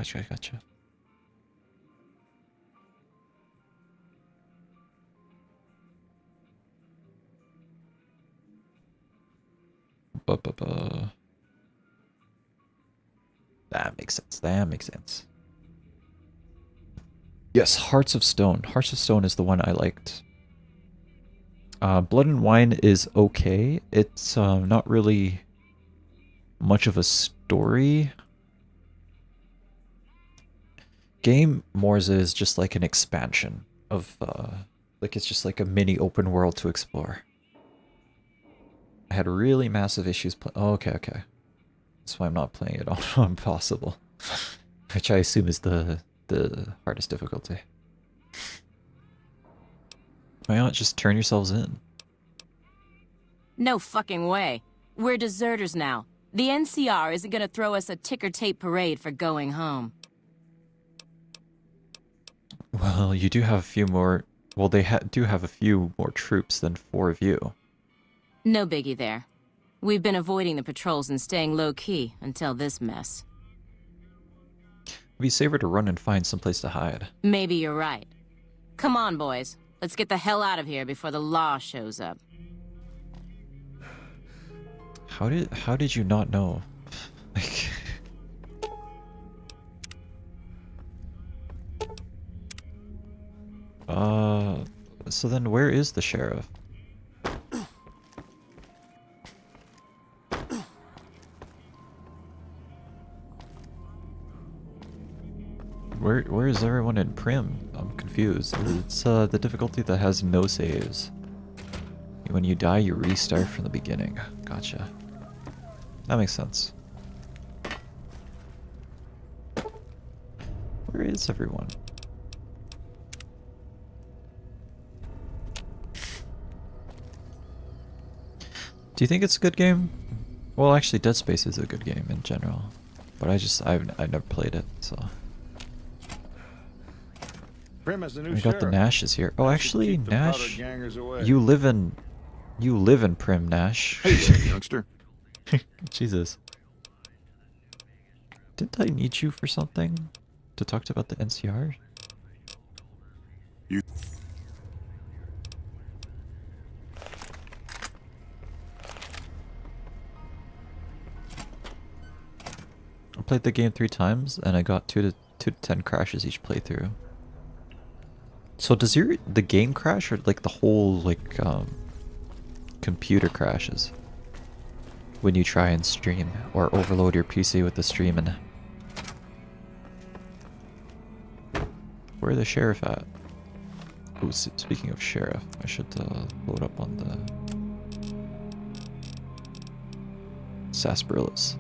[SPEAKER 1] That makes sense. Yes, Hearts of Stone. Hearts of Stone is the one I liked. Blood and Wine is okay. It's not really much of a story. Game Morza is just like an expansion of like it's just like a mini open world to explore. I had really massive issues oh, okay. That's why I'm not playing it on Impossible. Which I assume is the hardest difficulty. Why not just turn yourselves in?
[SPEAKER 21] No fucking way. We're deserters now. The NCR isn't gonna throw us a ticker tape parade for going home.
[SPEAKER 1] Well, you do have a few more... Well, they do have a few more troops than 4 of you.
[SPEAKER 21] No biggie there. We've been avoiding the patrols and staying low-key until this mess.
[SPEAKER 1] It'd be safer to run and find someplace to hide.
[SPEAKER 21] Maybe you're right. Come on, boys. Let's get the hell out of here before the law shows up.
[SPEAKER 1] How did you not know? Like... So then where is the sheriff? Where is everyone in Prim? I'm confused. It's the difficulty that has no saves. When you die, you restart from the beginning. Gotcha. That makes sense. Where is everyone? Do you think it's a good game? Well, actually, Dead Space is a good game in general, but I've never played it, so. We got the Nash is here. Oh, actually, Nash, you live in Prim, Nash.
[SPEAKER 11] Hey there, youngster.
[SPEAKER 1] Jesus. Didn't I need you for something? To talk about the NCR?
[SPEAKER 11] You.
[SPEAKER 1] I played the game 3 times and I got 2 to 10 crashes each playthrough. So does the game crash or like the whole like computer crashes when you try and stream or overload your PC with the streaming? Where the sheriff at? Ooh, speaking of sheriff, I should load up on the sarsaparillas.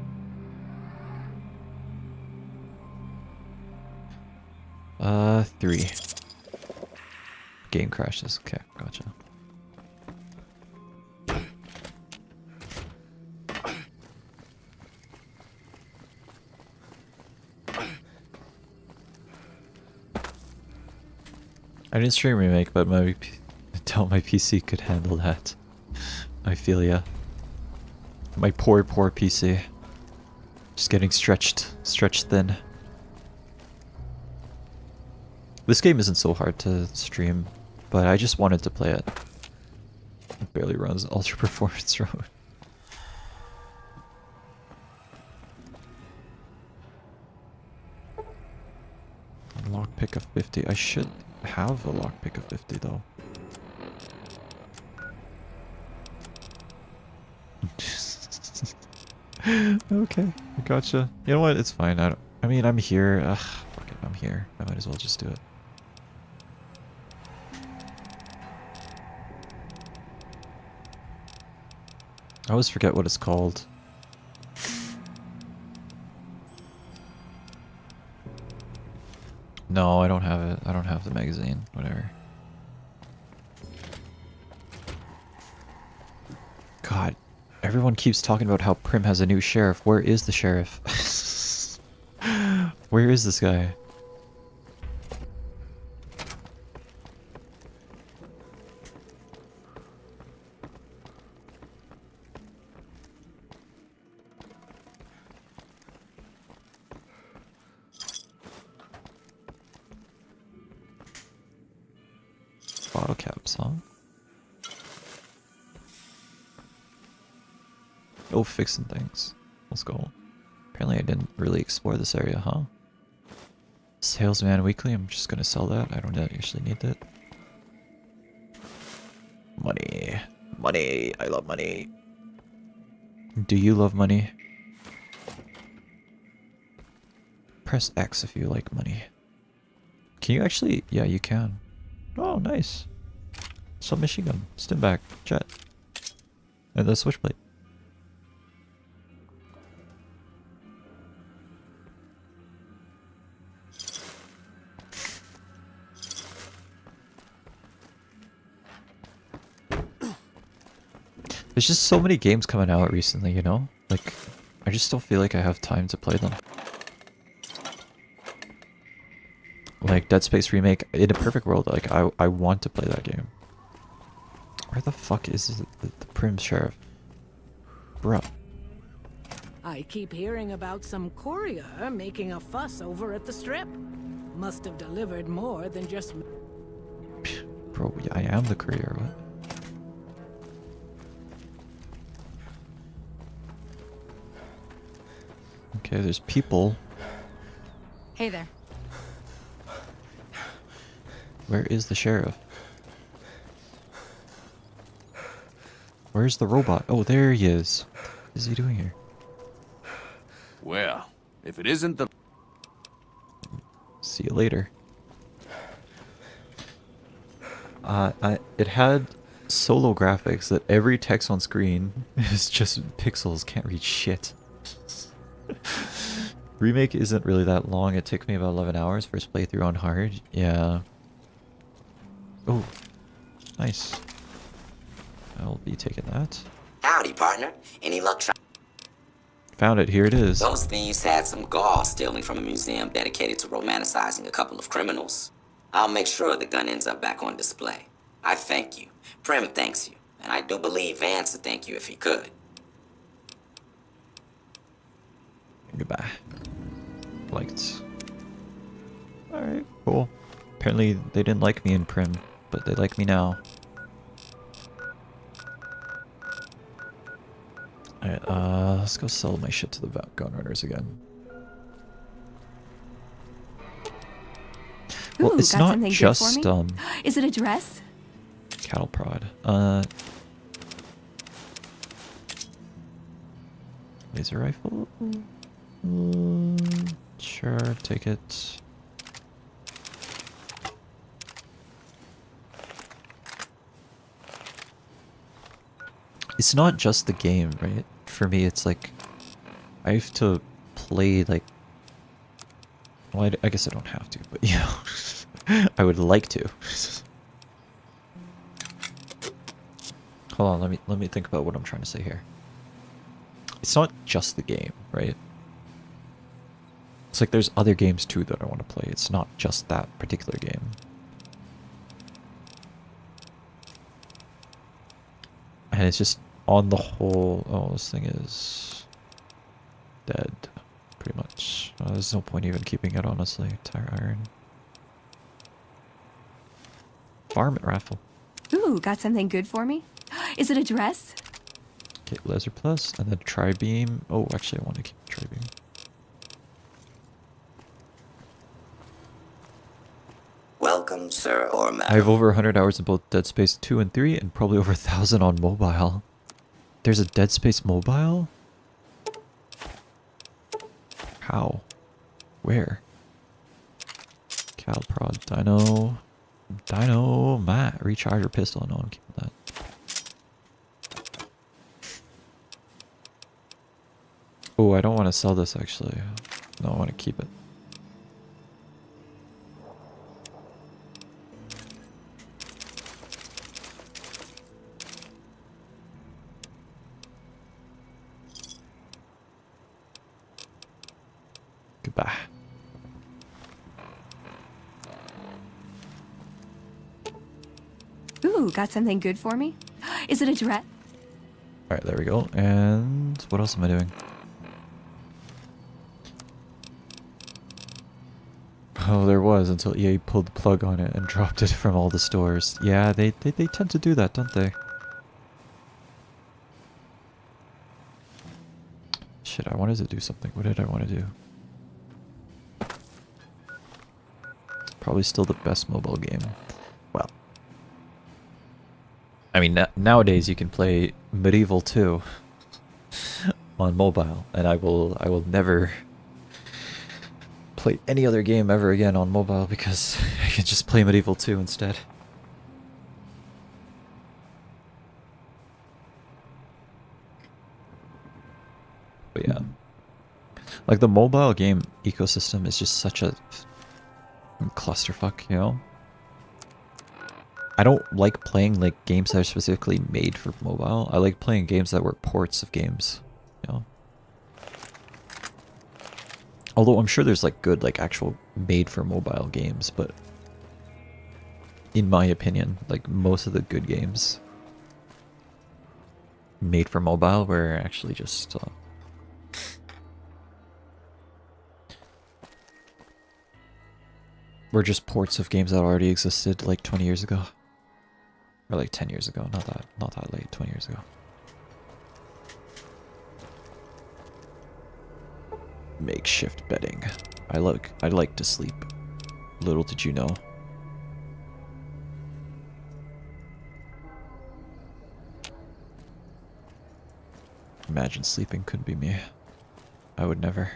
[SPEAKER 1] 3. Game crashes. Okay, gotcha. I didn't stream Remake, but my PC could handle that. I feel ya. My poor PC. Just getting stretched thin. This game isn't so hard to stream, but I just wanted to play it. It barely runs Ultra Performance Road. Lockpick of 50. I should have a lockpick of 50 though. Okay, I gotcha. You know what? It's fine. I mean, I'm here. Ugh, fuck it. I'm here. I might as well just do it. I always forget what it's called. No, I don't have it. I don't have the magazine. Whatever. God, everyone keeps talking about how Prim has a new sheriff. Where is the sheriff? Where is this guy? Bottle caps, huh? Oh, fixing things. Let's go. Apparently I didn't really explore this area, huh? Salesman Weekly, I'm just gonna sell that. I don't actually need that. Money. Money. I love money. Do you love money? Press X if you like money. Can you actually? Yeah, you can. Oh, nice. Submachine gun, stim back, jet, and the switchblade. There's just so many games coming out recently, you know? Like, I just don't feel like I have time to play them. Like Dead Space remake, in a perfect world, like I want to play that game. Where the fuck is the Prim Sheriff? Bruh.
[SPEAKER 5] I keep hearing about some courier making a fuss over at the strip. Must have delivered more than just...
[SPEAKER 1] Bro, I am the courier, what? Okay, there's people.
[SPEAKER 20] Hey there.
[SPEAKER 1] Where is the sheriff? Where's the robot? Oh, there he is. What is he doing here?
[SPEAKER 22] Well, if it isn't the...
[SPEAKER 1] See you later. It had solo graphics that every text on screen is just pixels, can't read shit. Remake isn't really that long. It took me about 11 hours first playthrough on hard. Yeah. Oh, nice. I'll be taking that.
[SPEAKER 23] Howdy, partner. Any luck trying?
[SPEAKER 1] Found it. Here it is.
[SPEAKER 23] Those thieves had some gall stealing from a museum dedicated to romanticizing a couple of criminals. I'll make sure the gun ends up back on display. I thank you. Prim thanks you. And I do believe Vance would thank you if he could.
[SPEAKER 1] Goodbye. Liked. Alright, cool. Apparently they didn't like me in Prim, but they like me now. Alright, let's go sell my shit to the gun runners again. Well,
[SPEAKER 8] Ooh,
[SPEAKER 1] it's
[SPEAKER 8] got
[SPEAKER 1] not
[SPEAKER 8] something good
[SPEAKER 1] just
[SPEAKER 8] for me? Is it a dress?
[SPEAKER 1] cattle prod. Laser rifle. Sure, take it. It's not just the game, right? For me, it's like I have to play like. Well, I guess I don't have to, but you know, I would like to. Hold on, let me think about what I'm trying to say here. It's not just the game, right? It's like there's other games too that I want to play. It's not just that particular game. And it's just on the whole, oh, this thing is dead, pretty much. There's no point even keeping it, honestly. Tire iron. Varmint raffle.
[SPEAKER 8] Ooh, got something good for me? Is it a dress?
[SPEAKER 1] Okay, laser plus, and then tri-beam. Oh, actually, I want to keep tri-beam.
[SPEAKER 23] Welcome, sir or madam.
[SPEAKER 1] I have over 100 hours in both Dead Space 2 and 3, and probably over 1,000 on mobile. There's a Dead Space mobile? How? Where? Cal prod, Dino, Matt, recharger pistol. No, I'm keeping that. Oh, I don't want to sell this actually. No, I want to keep it. Goodbye.
[SPEAKER 8] Ooh, got something good for me? Is it a dress?
[SPEAKER 1] Alright, there we go. And what else am I doing? Oh, there was until EA pulled the plug on it and dropped it from all the stores. Yeah, they tend to do that, don't they? Shit, I wanted to do something. What did I want to do? Probably still the best mobile game. Well, I mean, nowadays you can play Medieval 2 on mobile, and I will never play any other game ever again on mobile because I can just play Medieval 2 instead. But yeah, like the mobile game ecosystem is just such a clusterfuck, you know? I don't like playing like games that are specifically made for mobile. I like playing games that were ports of games, you know? Although I'm sure there's like good like actual made for mobile games, but in my opinion, like most of the good games made for mobile were actually just were just ports of games that already existed like 20 years ago. Or like 10 years ago, not that late, 20 years ago. Makeshift bedding. I like to sleep. Little did you know. Imagine sleeping could be me. I would never.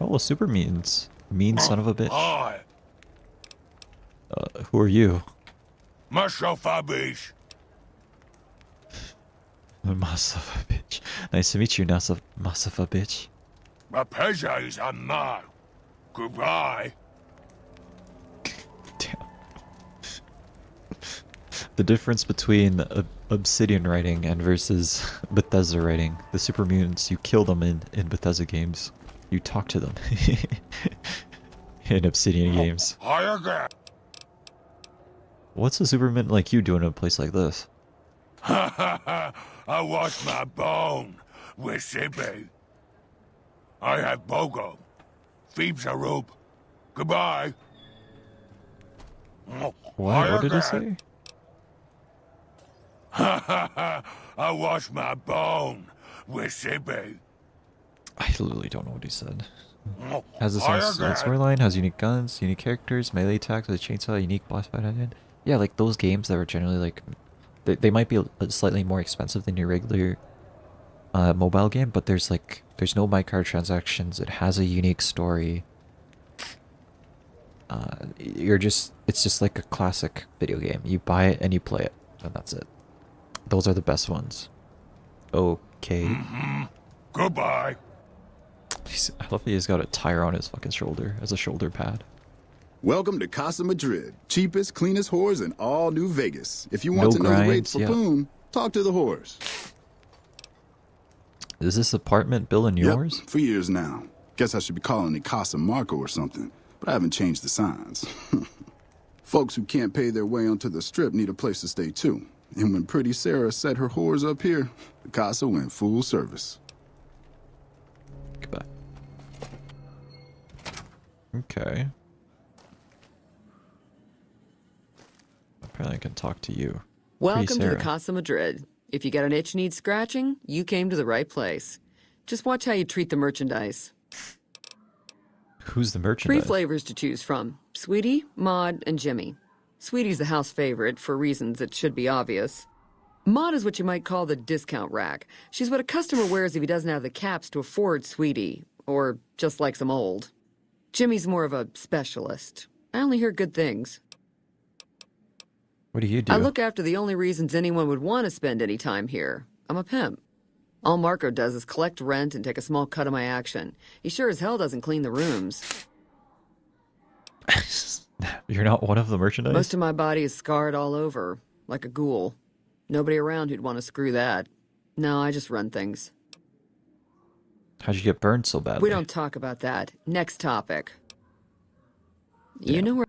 [SPEAKER 1] Oh, super means. Mean son of a bitch.
[SPEAKER 9] Hi.
[SPEAKER 1] Who are you?
[SPEAKER 9] Myself, bitch.
[SPEAKER 1] Masafa bitch. Nice to meet you, Masafa bitch.
[SPEAKER 9] My pleasure is unknown. Goodbye.
[SPEAKER 1] Damn. The difference between Obsidian writing and versus Bethesda writing. The super mutants, you kill them in Bethesda games. You talk to them in Obsidian games. What's a super mutant like you doing in a place like this?
[SPEAKER 9] I wash my bone with Sippy. I have Bogo. Phoebes a rope. Goodbye.
[SPEAKER 1] What did he say?
[SPEAKER 9] I wash my bone with Sippy.
[SPEAKER 1] I literally don't know what he said. Has its own storyline, has unique guns, unique characters, melee attacks with a chainsaw, unique boss fight engine. Yeah, like those games that are generally like, they might be slightly more expensive than your regular mobile game, but there's no microtransactions. It has a unique story. It's just like a classic video game. You buy it and you play it, and that's it. Those are the best ones. Okay.
[SPEAKER 9] Goodbye.
[SPEAKER 1] I love that he's got a tire on his fucking shoulder as a shoulder pad.
[SPEAKER 17] Welcome to Casa Madrid, cheapest, cleanest whores in all New Vegas. If you want to know the rates for Poon, talk to the whores.
[SPEAKER 1] Is this apartment Bill and yours?
[SPEAKER 17] Yep, for years now. Guess I should be calling it Casa Marco or something, but I haven't changed the signs. Folks who can't pay their way onto the strip need a place to stay too. And when Pretty Sarah set her whores up here, the Casa went full service.
[SPEAKER 1] Goodbye. Okay. Apparently I can talk to you.
[SPEAKER 14] Welcome to the Casa Madrid. If you got an itch needs scratching, you came to the right place. Just watch how you treat the merchandise.
[SPEAKER 1] Who's the merchandise?
[SPEAKER 14] 3 flavors to choose from. Sweetie, Maud, and Jimmy. Sweetie's the house favorite, for reasons that should be obvious. Maud is what you might call the discount rack. She's what a customer wears if he doesn't have the caps to afford Sweetie, or just likes them old. Jimmy's more of a specialist. I only hear good things.
[SPEAKER 1] What do you do?
[SPEAKER 14] I look after the only reasons anyone would want to spend any time here. I'm a pimp. All Marco does is collect rent and take a small cut of my action. He sure as hell doesn't clean the rooms.
[SPEAKER 1] You're not one of the merchandise?
[SPEAKER 14] Most of my body is scarred all over, like a ghoul. Nobody around who'd want to screw that. No, I just run things.
[SPEAKER 1] How'd you get burned so badly?
[SPEAKER 14] We don't talk about that. Next topic. You know where...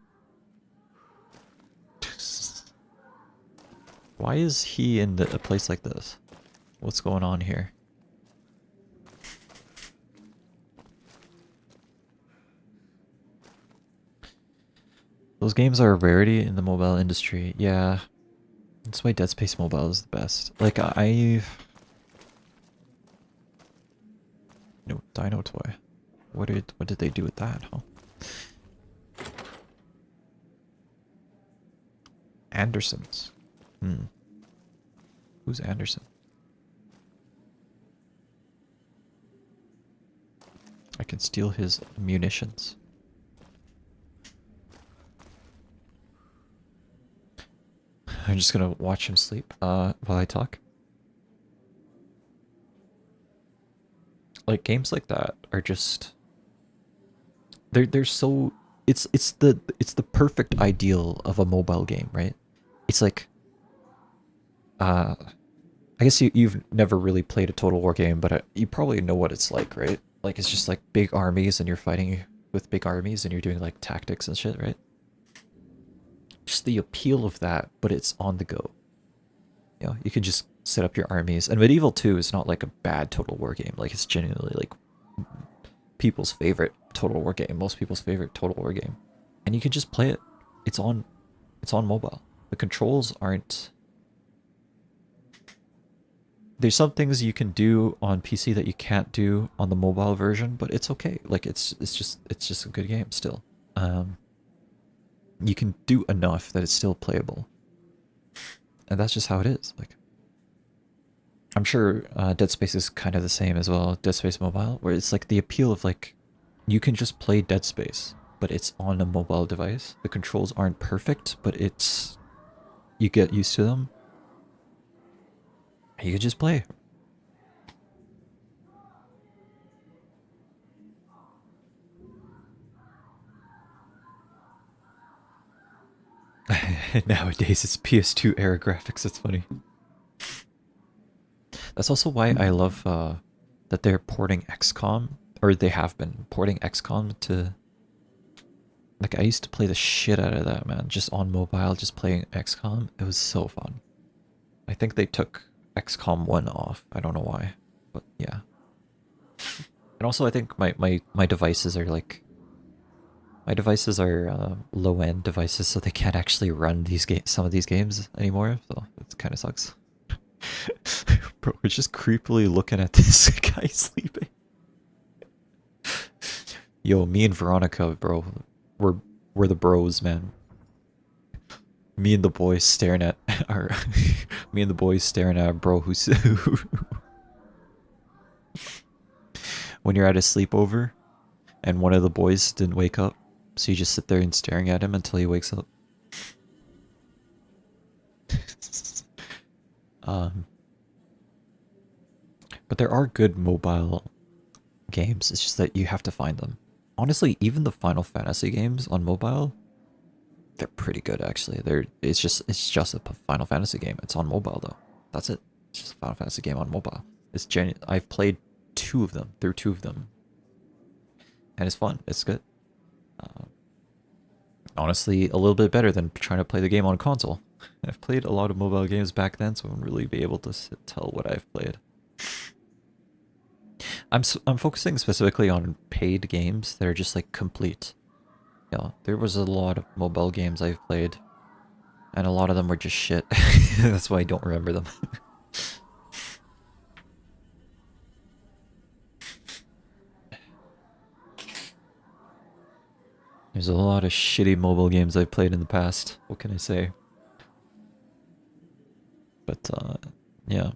[SPEAKER 1] Why is he in a place like this? What's going on here? Those games are a rarity in the mobile industry. Yeah. That's why Dead Space Mobile is the best. Like, No, Dino Toy. What did they do with that, huh? Anderson's. Who's Anderson? I can steal his munitions. I'm just gonna watch him sleep while I talk. Like games like that are just they're so it's the perfect ideal of a mobile game, right? It's like I guess you've never really played a Total War game, but you probably know what it's like, right? Like, it's just like big armies and you're fighting with big armies and you're doing like tactics and shit, right? Just the appeal of that, but it's on the go. You know, you can just set up your armies. And Medieval 2 is not like a bad Total War game. Like, it's genuinely like people's favorite Total War game, most people's favorite Total War game. And you can just play it. It's on mobile. The controls aren't... There's some things you can do on PC that you can't do on the mobile version, but it's okay. Like, it's just a good game still. You can do enough that it's still playable. And that's just how it is. Like, I'm sure Dead Space is kind of the same as well, Dead Space Mobile, where it's like the appeal of like, you can just play Dead Space, but it's on a mobile device. The controls aren't perfect, but it's, you get used to them. You can just play. Nowadays it's PS2 era graphics, it's funny. That's also why I love that they're porting XCOM, or they have been porting XCOM to... Like, I used to play the shit out of that, man. Just on mobile, just playing XCOM. It was so fun. I think they took XCOM 1 off. I don't know why, but yeah. And also I think my devices are like... My devices are low-end devices, so they can't actually run these some of these games anymore, so it kind of sucks. Bro, we're just creepily looking at this guy sleeping. Yo, me and Veronica, bro, we're the bros, man. Me and the boys staring at our me and the boys staring at our bro who's when you're at a sleepover and one of the boys didn't wake up, so you just sit there and staring at him until he wakes up. But there are good mobile games, it's just that you have to find them. Honestly, even the Final Fantasy games on mobile, they're pretty good actually. It's just a Final Fantasy game. It's on mobile though. That's it. It's just a Final Fantasy game on mobile. It's I've played two of them, and it's fun. It's good. Honestly, a little bit better than trying to play the game on console. I've played a lot of mobile games back then, so I won't really be able to tell what I've played. I'm focusing specifically on paid games that are just like complete. Yeah, there was a lot of mobile games I've played, and a lot of them were just shit. That's why I don't remember them. There's a lot of shitty mobile games I've played in the past. What can I say? But, yeah.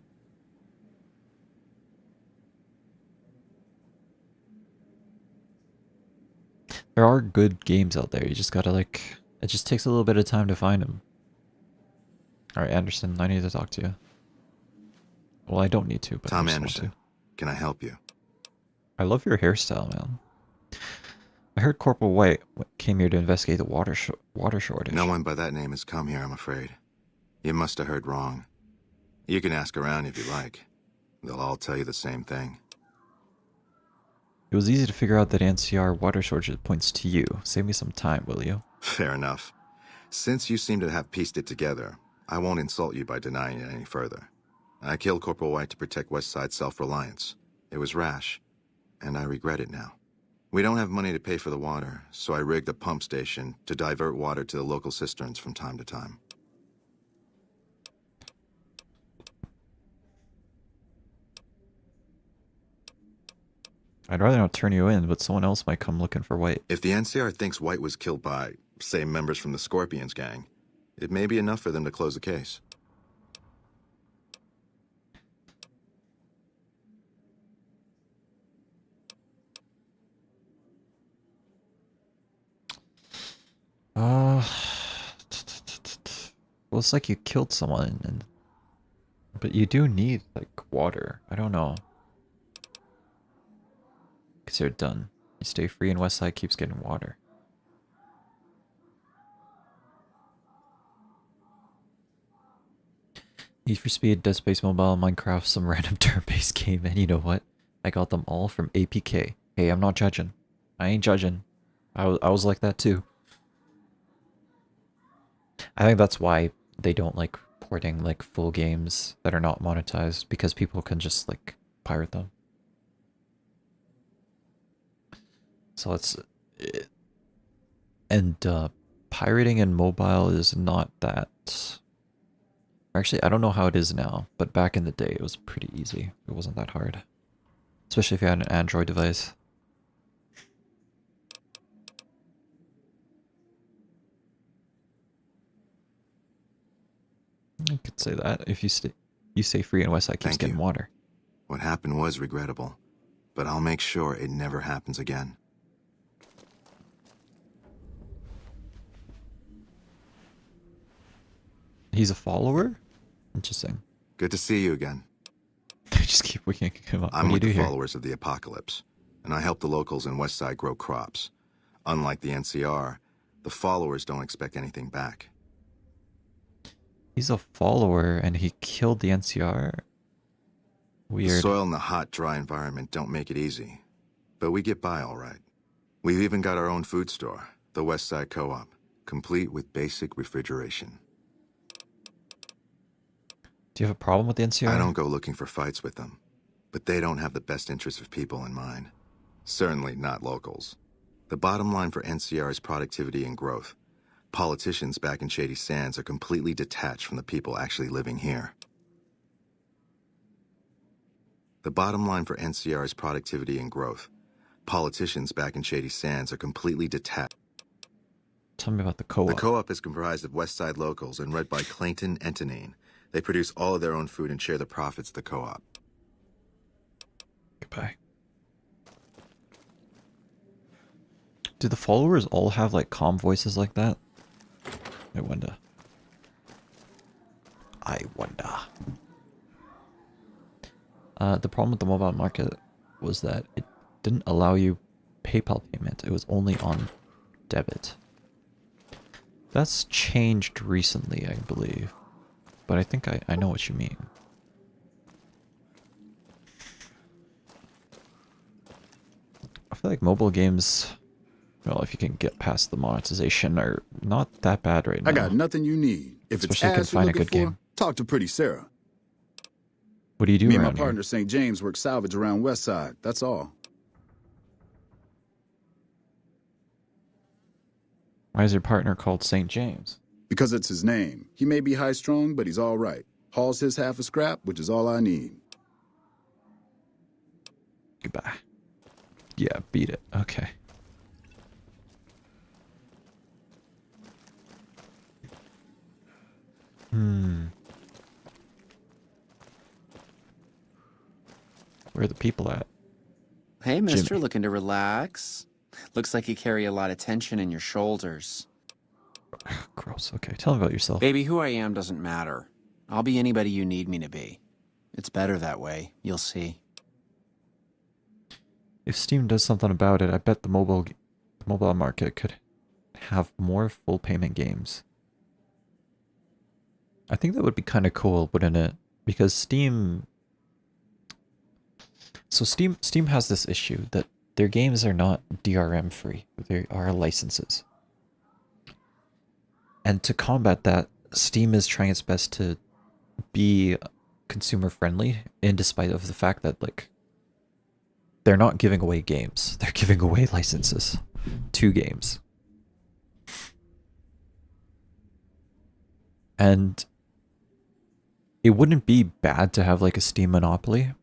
[SPEAKER 1] There are good games out there. You just gotta, like... It just takes a little bit of time to find them. Alright, Anderson, I need to talk to you. Well, I don't need to, but
[SPEAKER 6] Tom
[SPEAKER 1] I just
[SPEAKER 6] Anderson,
[SPEAKER 1] want to.
[SPEAKER 6] Can I help you?
[SPEAKER 1] I love your hairstyle, man. I heard Corporal White came here to investigate the water shortage.
[SPEAKER 6] No one by that name has come here, I'm afraid. You must have heard wrong. You can ask around if you like. They'll all tell you the same thing.
[SPEAKER 1] It was easy to figure out that NCR water shortage points to you. Save me some time, will you?
[SPEAKER 6] Fair enough. Since you seem to have pieced it together, I won't insult you by denying it any further. I killed Corporal White to protect Westside's self-reliance. It was rash, and I regret it now. We don't have money to pay for the water, so I rigged a pump station to divert water to the local cisterns from time to time.
[SPEAKER 1] I'd rather not turn you in, but someone else might come looking for White.
[SPEAKER 6] If the NCR thinks White was killed by, say, members from the Scorpions gang, it may be enough for them to close the case.
[SPEAKER 1] Well, it's like you killed someone, but you do need, like, water. I don't know. Because you're done. You stay free and Westside keeps getting water. Need for Speed, Dead Space Mobile, Minecraft, some random turn-based game, and you know what? I got them all from APK. Hey, I'm not judging. I ain't judging. I was like that too. I think that's why they don't like porting like full games that are not monetized, because people can just like pirate them. So it's pirating in mobile is not that. Actually, I don't know how it is now, but back in the day it was pretty easy. It wasn't that hard, especially if you had an Android device. I could say that if you stay free and Westside keeps getting water.
[SPEAKER 6] What happened was regrettable, but I'll make sure it never happens again.
[SPEAKER 1] He's a follower? Interesting.
[SPEAKER 6] Good to see you again.
[SPEAKER 1] I just keep waking him up.
[SPEAKER 6] I'm
[SPEAKER 1] What
[SPEAKER 6] with
[SPEAKER 1] do you
[SPEAKER 6] the
[SPEAKER 1] do here?
[SPEAKER 6] followers of the apocalypse, and I help the locals in Westside grow crops. Unlike the NCR, the followers don't expect anything back.
[SPEAKER 1] He's a follower and he killed the NCR? Weird.
[SPEAKER 6] The soil and the hot, dry environment don't make it easy, but we get by all right. We've even got our own food store, the Westside Co-op, complete with basic refrigeration.
[SPEAKER 1] Do you have a problem with the NCR?
[SPEAKER 6] I don't go looking for fights with them, but they don't have the best interests of people in mind. Certainly not locals. The bottom line for NCR is productivity and growth. Politicians back in Shady Sands are completely detached from the people actually living here. The bottom line for NCR is productivity and growth. Politicians back in Shady Sands are completely detached.
[SPEAKER 1] Tell me about the co-op.
[SPEAKER 6] The co-op is comprised of Westside locals and led by Clayton Entenine. They produce all of their own food and share the profits of the co-op.
[SPEAKER 1] Goodbye. Do the followers all have like calm voices like that? I wonder. The problem with the mobile market was that it didn't allow you PayPal payment. It was only on debit. That's changed recently, I believe. But I think I know what you mean. I feel like mobile games, well, if you can get past the monetization, are not that bad right now.
[SPEAKER 17] I got nothing you need. If
[SPEAKER 1] Especially if you
[SPEAKER 17] it's
[SPEAKER 1] can
[SPEAKER 17] ass
[SPEAKER 1] find
[SPEAKER 17] you're
[SPEAKER 1] a good
[SPEAKER 17] looking for,
[SPEAKER 1] game.
[SPEAKER 17] talk to Pretty Sarah.
[SPEAKER 1] What do you do
[SPEAKER 17] Me and my
[SPEAKER 1] around here?
[SPEAKER 17] partner St. James work salvage around Westside. That's all.
[SPEAKER 1] Why is your partner called St. James?
[SPEAKER 17] Because it's his name. He may be high-strung, but he's all right. Hauls his half a scrap, which is all I need.
[SPEAKER 1] Goodbye. Yeah, beat it. Okay. Where are the people at?
[SPEAKER 10] Hey, mister,
[SPEAKER 1] Jimmy.
[SPEAKER 10] looking to relax? Looks like you carry a lot of tension in your shoulders.
[SPEAKER 1] Gross. Okay, tell me about yourself.
[SPEAKER 10] Baby, who I am doesn't matter. I'll be anybody you need me to be. It's better that way. You'll see.
[SPEAKER 1] If Steam does something about it, I bet the mobile market could have more full payment games. I think that would be kind of cool, wouldn't it? Because Steam has this issue that their games are not DRM free. They are licenses. And to combat that, Steam is trying its best to be consumer friendly, in despite of the fact that like they're not giving away games. They're giving away licenses to games. And it wouldn't be bad to have like a Steam monopoly.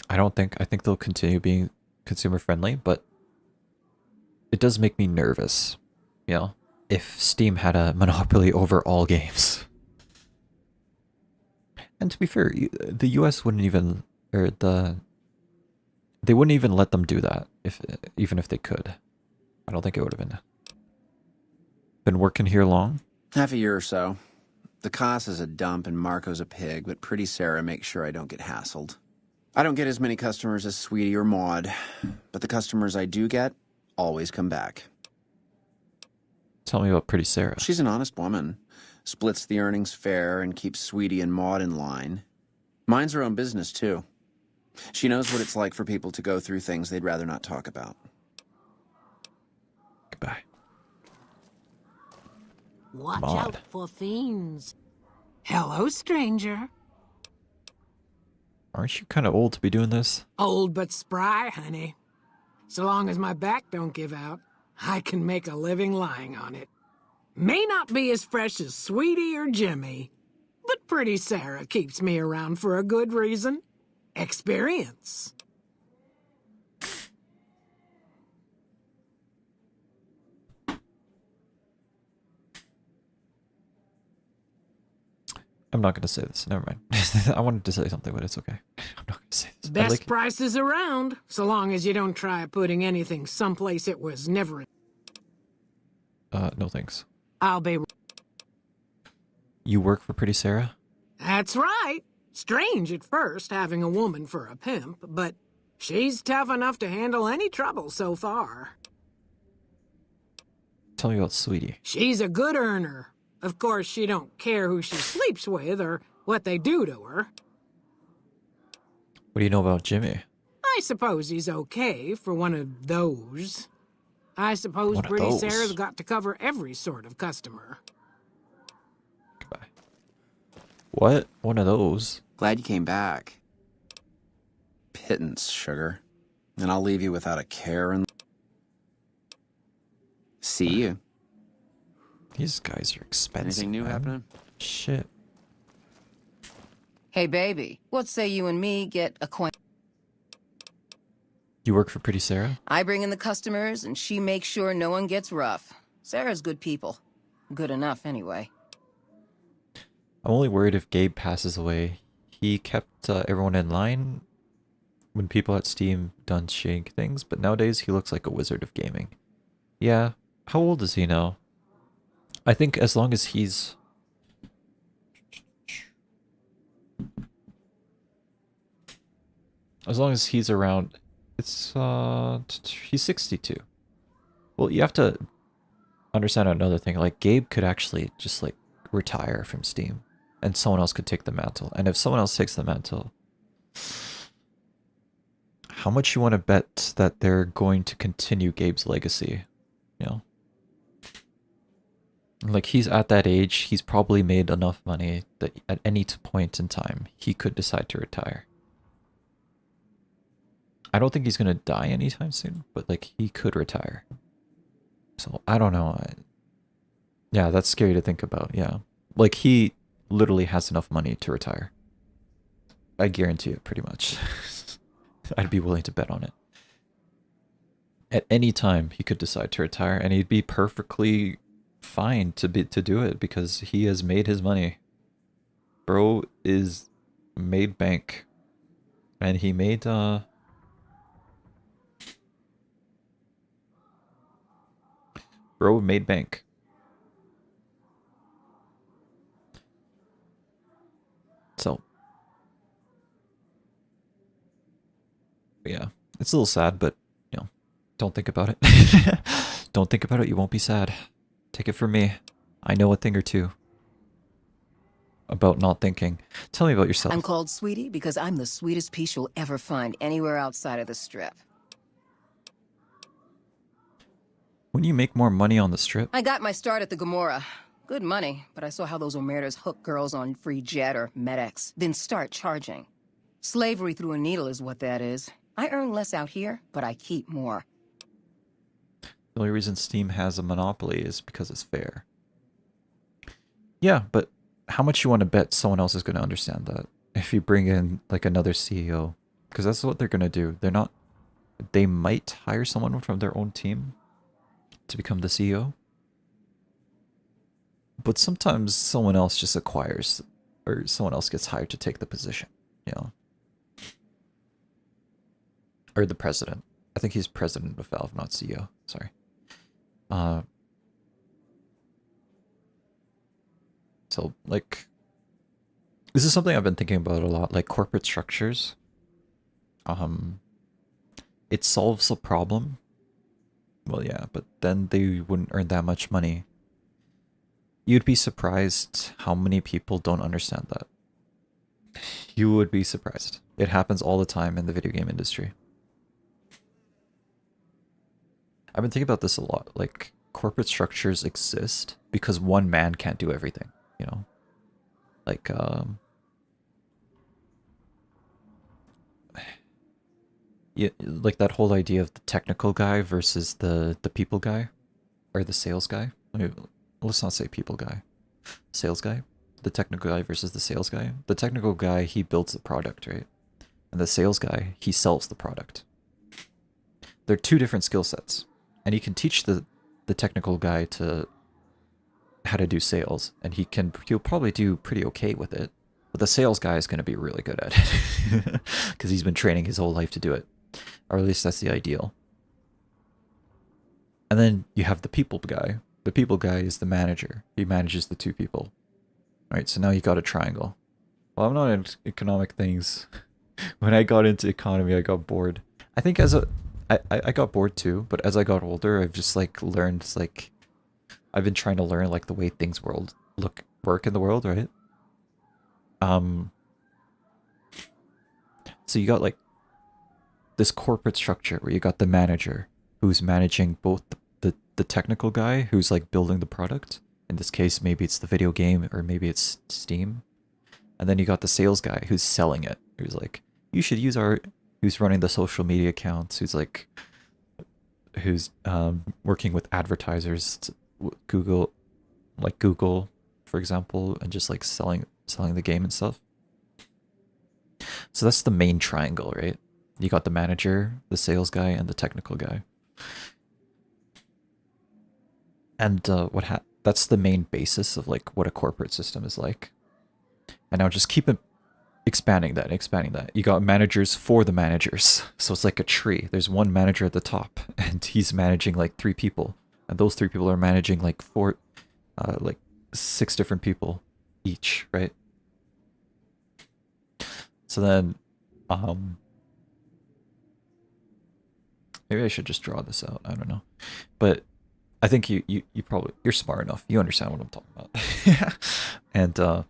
[SPEAKER 1] I think they'll continue being consumer friendly, but it does make me nervous, you know, if Steam had a monopoly over all games. And to be fair, the US wouldn't even, they wouldn't even let them do that, even if they could. I don't think it would have been working here long.
[SPEAKER 10] Half a year or so. The Cos is a dump and Marco's a pig, but Pretty Sarah makes sure I don't get hassled. I don't get as many customers as Sweetie or Maud, but the customers I do get always come back.
[SPEAKER 1] Tell me about Pretty Sarah.
[SPEAKER 10] She's an honest woman. Splits the earnings fair and keeps Sweetie and Maud in line. Minds her own business, too. She knows what it's like for people to go through things they'd rather not talk about.
[SPEAKER 1] Goodbye.
[SPEAKER 5] Watch
[SPEAKER 1] Maud.
[SPEAKER 5] out for fiends. Hello, stranger.
[SPEAKER 1] Aren't you kind of old to be doing this?
[SPEAKER 5] Old but spry, honey. So long as my back don't give out, I can make a living lying on it. May not be as fresh as Sweetie or Jimmy, but pretty Sarah keeps me around for a good reason. Experience.
[SPEAKER 1] I'm not going to say this. Never mind. I wanted to say something, but it's okay. I'm not going to say this.
[SPEAKER 5] Best prices around, so long as you don't try putting anything someplace it was never.
[SPEAKER 1] No thanks.
[SPEAKER 5] I'll be.
[SPEAKER 1] You work for Pretty Sarah?
[SPEAKER 5] That's right. Strange at first, having a woman for a pimp, but she's tough enough to handle any trouble so far.
[SPEAKER 1] Tell me about Sweetie.
[SPEAKER 5] She's a good earner. Of course, she don't care who she sleeps with or what they do to her.
[SPEAKER 1] What do you know about Jimmy?
[SPEAKER 5] I suppose he's okay for one of those. I suppose
[SPEAKER 1] One of
[SPEAKER 5] Pretty
[SPEAKER 1] those?
[SPEAKER 5] Sarah's got to cover every sort of customer.
[SPEAKER 1] Goodbye. What? One of those?
[SPEAKER 10] Glad you came back. Pittance, sugar. And I'll leave you without a care and... See you.
[SPEAKER 1] These guys are expensive.
[SPEAKER 10] Anything new
[SPEAKER 1] man.
[SPEAKER 10] happening?
[SPEAKER 1] Shit.
[SPEAKER 18] Hey, baby, what say you and me get acquainted?
[SPEAKER 1] You work for Pretty Sarah?
[SPEAKER 18] I bring in the customers, and she makes sure no one gets rough. Sarah's good people. Good enough, anyway.
[SPEAKER 1] I'm only worried if Gabe passes away. He kept everyone in line when people at Steam done shank things, but nowadays he looks like a wizard of gaming. Yeah. How old is he now? I think as long as he's... As long as he's around... It's, he's 62. Well, you have to understand another thing. Like, Gabe could actually just, like, retire from Steam. And someone else could take the mantle. And if someone else takes the mantle... How much you want to bet that they're going to continue Gabe's legacy? You know? Like, he's at that age, he's probably made enough money that at any point in time, he could decide to retire. I don't think he's going to die anytime soon, but, like, he could retire. So, I don't know. Yeah, that's scary to think about, yeah. Like, he literally has enough money to retire. I guarantee it, pretty much. I'd be willing to bet on it. At any time, he could decide to retire, and he'd be perfectly fine to do it because he has made his money. Bro is made bank, and he made Bro made bank. So yeah, it's a little sad, but you know, don't think about it. Don't think about it, you won't be sad. Take it from me. I know a thing or two about not thinking. Tell me about yourself.
[SPEAKER 18] I'm called Sweetie because I'm the sweetest piece you'll ever find anywhere outside of the Strip.
[SPEAKER 1] When you make more money on the Strip?
[SPEAKER 18] I got my start at the Gomorrah. Good money, but I saw how those Omertas hook girls on free jet or MedX, then start charging. Slavery through a needle is what that is. I earn less out here, but I keep more.
[SPEAKER 1] The only reason Steam has a monopoly is because it's fair. Yeah, but how much you want to bet someone else is going to understand that? If you bring in, like, another CEO. Because that's what they're going to do. They're not... They might hire someone from their own team to become the CEO. But sometimes someone else just acquires, or someone else gets hired to take the position, you know? Or the president. I think he's president of Valve, not CEO. Sorry. So, like, this is something I've been thinking about a lot, like corporate structures. It solves a problem. Well, yeah, but then they wouldn't earn that much money. You'd be surprised how many people don't understand that. You would be surprised. It happens all the time in the video game industry. I've been thinking about this a lot. Like, corporate structures exist because one man can't do everything, you know? Like, yeah, like that whole idea of the technical guy versus the people guy, or the sales guy. Let's not say people guy. Sales guy. The technical guy versus the sales guy. The technical guy, he builds the product, right? And the sales guy, he sells the product. They're two different skill sets. And you can teach the technical guy to how to do sales, and he'll probably do pretty okay with it. But the sales guy is going to be really good at it because he's been training his whole life to do it, or at least that's the ideal. And then you have the people guy. The people guy is the manager. He manages the two people. Right, so now you got a triangle. Well, I'm not in economic things. When I got into economy, I got bored. I think I got bored too, but as I got older, I've just like learned, like, I've been trying to learn like the way things work in the world, right? So you got like this corporate structure where you got the manager who's managing both the technical guy who's like building the product. In this case, maybe it's the video game or maybe it's Steam. And then you got the sales guy who's selling it. Who's like, you should use who's running the social media accounts, who's working with advertisers, Google, for example, and just like selling the game and stuff. So that's the main triangle, right? You got the manager, the sales guy, and the technical guy. And that's the main basis of like what a corporate system is like. And now just keep expanding that. You got managers for the managers. So it's like a tree. There's one manager at the top, and he's managing like 3 people. And those 3 people are managing like 6 different people each, right? So then, maybe I should just draw this out. I don't know. But I think you're smart enough. You understand what I'm talking about. And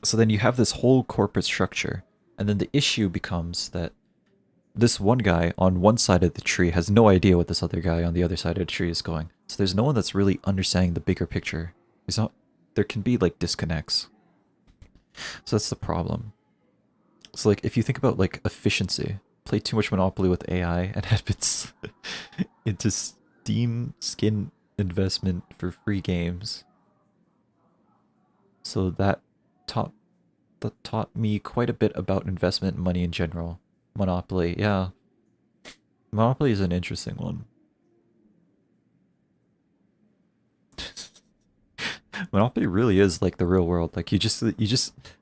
[SPEAKER 1] so then you have this whole corporate structure, and then the issue becomes that this one guy on one side of the tree has no idea what this other guy on the other side of the tree is going. So there's no one that's really understanding the bigger picture. There can be like disconnects. So that's the problem. So like if you think about like efficiency, play too much Monopoly with AI and have been into Steam skin investment for free games. So that taught me quite a bit about investment money in general. Monopoly, yeah. Monopoly is an interesting one. Monopoly really is like the real world. Like you just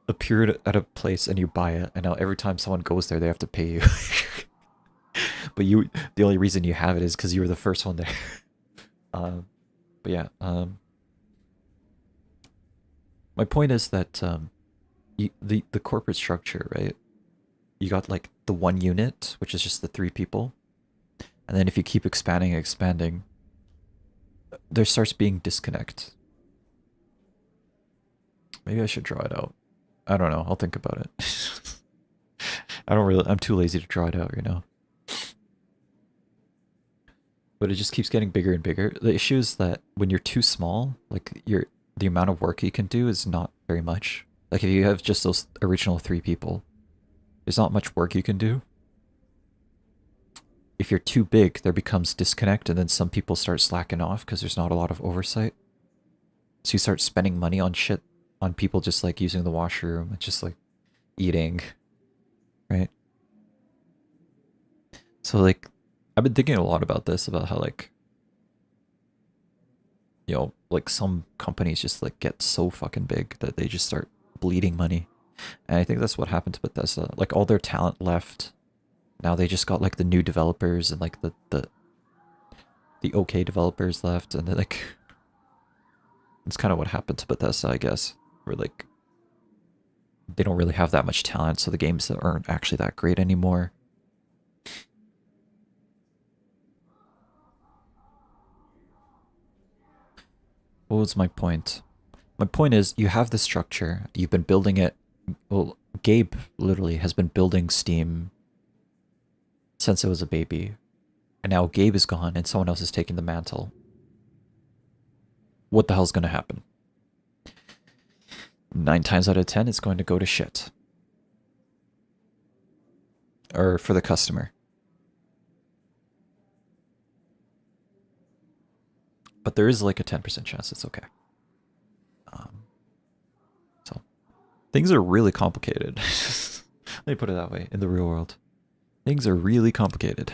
[SPEAKER 1] appear at a place and you buy it, and now every time someone goes there, they have to pay you. But the only reason you have it is because you were the first one there. But yeah, my point is that the corporate structure, right? You got like the one unit, which is just the 3 people, and then if you keep expanding, there starts being disconnect. Maybe I should draw it out. I don't know. I'll think about it. I'm too lazy to draw it out, you know. But it just keeps getting bigger and bigger. The issue is that when you're too small, like the amount of work you can do is not very much. Like if you have just those original 3 people, there's not much work you can do. If you're too big, there becomes disconnect, and then some people start slacking off because there's not a lot of oversight. So you start spending money on shit, on people just like using the washroom and just like eating, right? So like, I've been thinking a lot about this, about how like, you know, like some companies just like get so fucking big that they just start bleeding money. And I think that's what happened to Bethesda. Like all their talent left. Now they just got like the new developers and like the okay developers left, and then like it's kind of what happened to Bethesda, I guess. Where like they don't really have that much talent, so the games aren't actually that great anymore. What was my point? My point is, you have the structure. You've been building it. Well, Gabe literally has been building Steam since it was a baby. And now Gabe is gone and someone else is taking the mantle. What the hell's going to happen? 9 times out of 10, it's going to go to shit. Or for the customer. But there is like a 10% chance it's okay. So, things are really complicated. Let me put it that way, in the real world. Things are really complicated.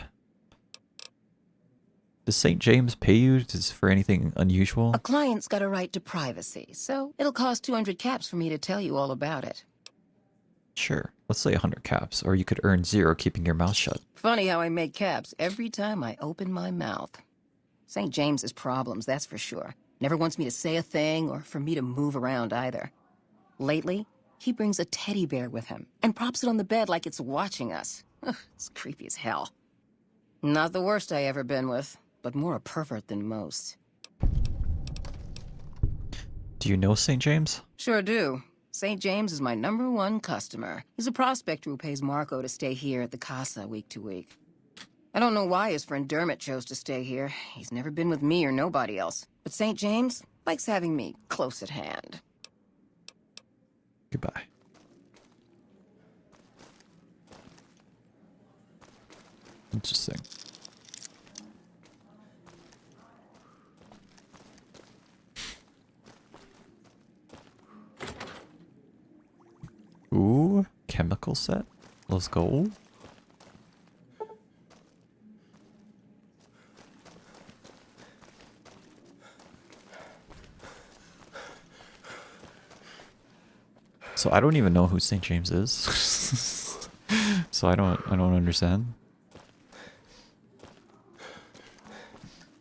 [SPEAKER 1] Does St. James pay you for anything unusual?
[SPEAKER 18] A client's got a right to privacy, so it'll cost 200 caps for me to tell you all about it.
[SPEAKER 1] Sure. Let's say 100 caps, or you could earn 0 keeping your mouth shut.
[SPEAKER 18] Funny how I make caps every time I open my mouth. St. James has problems, that's for sure. Never wants me to say a thing or for me to move around either. Lately, he brings a teddy bear with him and props it on the bed like it's watching us. Ugh, it's creepy as hell. Not the worst I ever been with, but more a pervert than most.
[SPEAKER 1] Do you know St. James?
[SPEAKER 18] Sure do. St. James is my #1 customer. He's a prospector who pays Marco to stay here at the Casa week to week. I don't know why his friend Dermot chose to stay here. He's never been with me or nobody else. But St. James likes having me close at hand.
[SPEAKER 1] Goodbye. Interesting. Ooh, chemical set. Let's go. So I don't even know who St. James is. So I don't understand.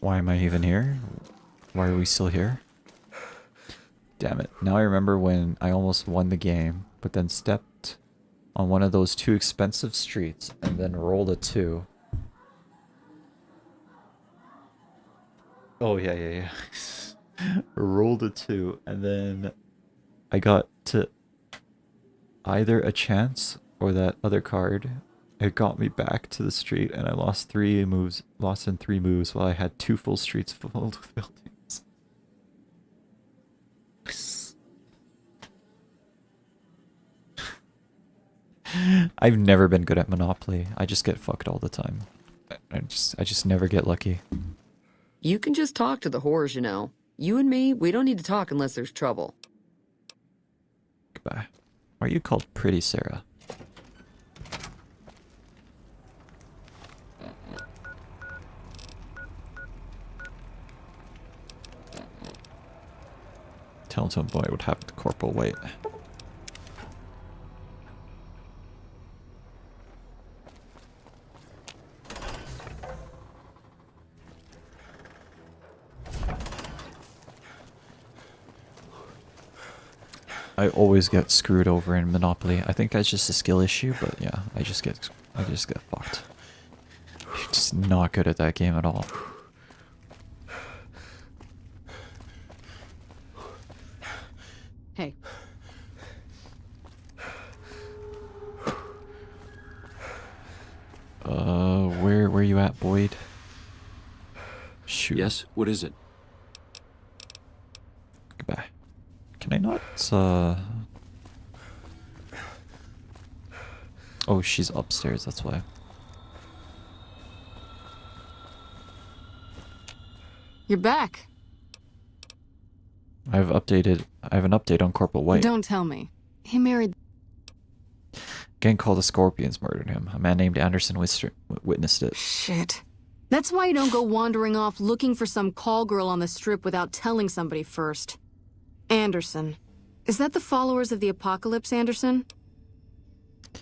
[SPEAKER 1] Why am I even here? Why are we still here? Damn it. Now I remember when I almost won the game, but then stepped on one of those too expensive streets and then rolled a 2. Oh, yeah. Rolled a 2 and then I got to either a chance or that other card. It got me back to the street and I lost 3 moves, lost in 3 moves while I had 2 full streets filled with buildings. I've never been good at Monopoly. I just get fucked all the time. I just never get lucky.
[SPEAKER 14] You can just talk to the whores, you know. You and me, we don't need to talk unless there's trouble.
[SPEAKER 1] Goodbye. Why are you called Pretty Sarah? Talented boy would have the Corporal White. I always get screwed over in Monopoly. I think that's just a skill issue, but yeah, I just get fucked. Just not good at that game at all.
[SPEAKER 14] Hey.
[SPEAKER 1] Where you at, Boyd? Shoot.
[SPEAKER 3] Yes, what is it?
[SPEAKER 1] Goodbye. Can I not, Oh, she's upstairs, that's why.
[SPEAKER 13] You're back.
[SPEAKER 1] I have an update on Corporal White.
[SPEAKER 13] Don't tell me. He married...
[SPEAKER 1] Gang called the Scorpions murdered him. A man named Anderson witnessed it.
[SPEAKER 13] Shit. That's why you don't go wandering off looking for some call girl on the strip without telling somebody first. Anderson. Is that the followers of the apocalypse, Anderson?
[SPEAKER 1] He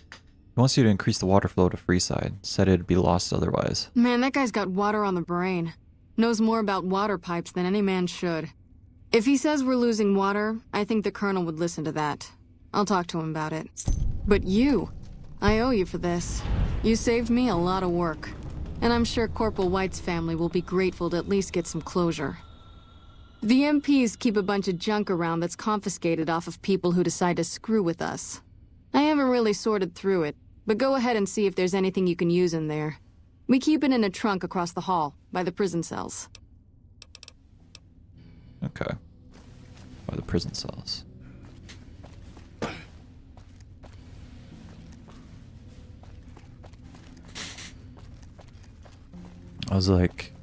[SPEAKER 1] wants you to increase the water flow to Freeside. Said it'd be lost otherwise.
[SPEAKER 13] Man, that guy's got water on the brain. Knows more about water pipes than any man should. If he says we're losing water, I think the Colonel would listen to that. I'll talk to him about it. But you, I owe you for this. You saved me a lot of work. And I'm sure Corporal White's family will be grateful to at least get some closure. The MPs keep a bunch of junk around that's confiscated off of people who decide to screw with us. I haven't really sorted through it, but go ahead and see if there's anything you can use in there. We keep it in a trunk across the hall, by the prison cells.
[SPEAKER 1] Okay. By the prison cells. I was like,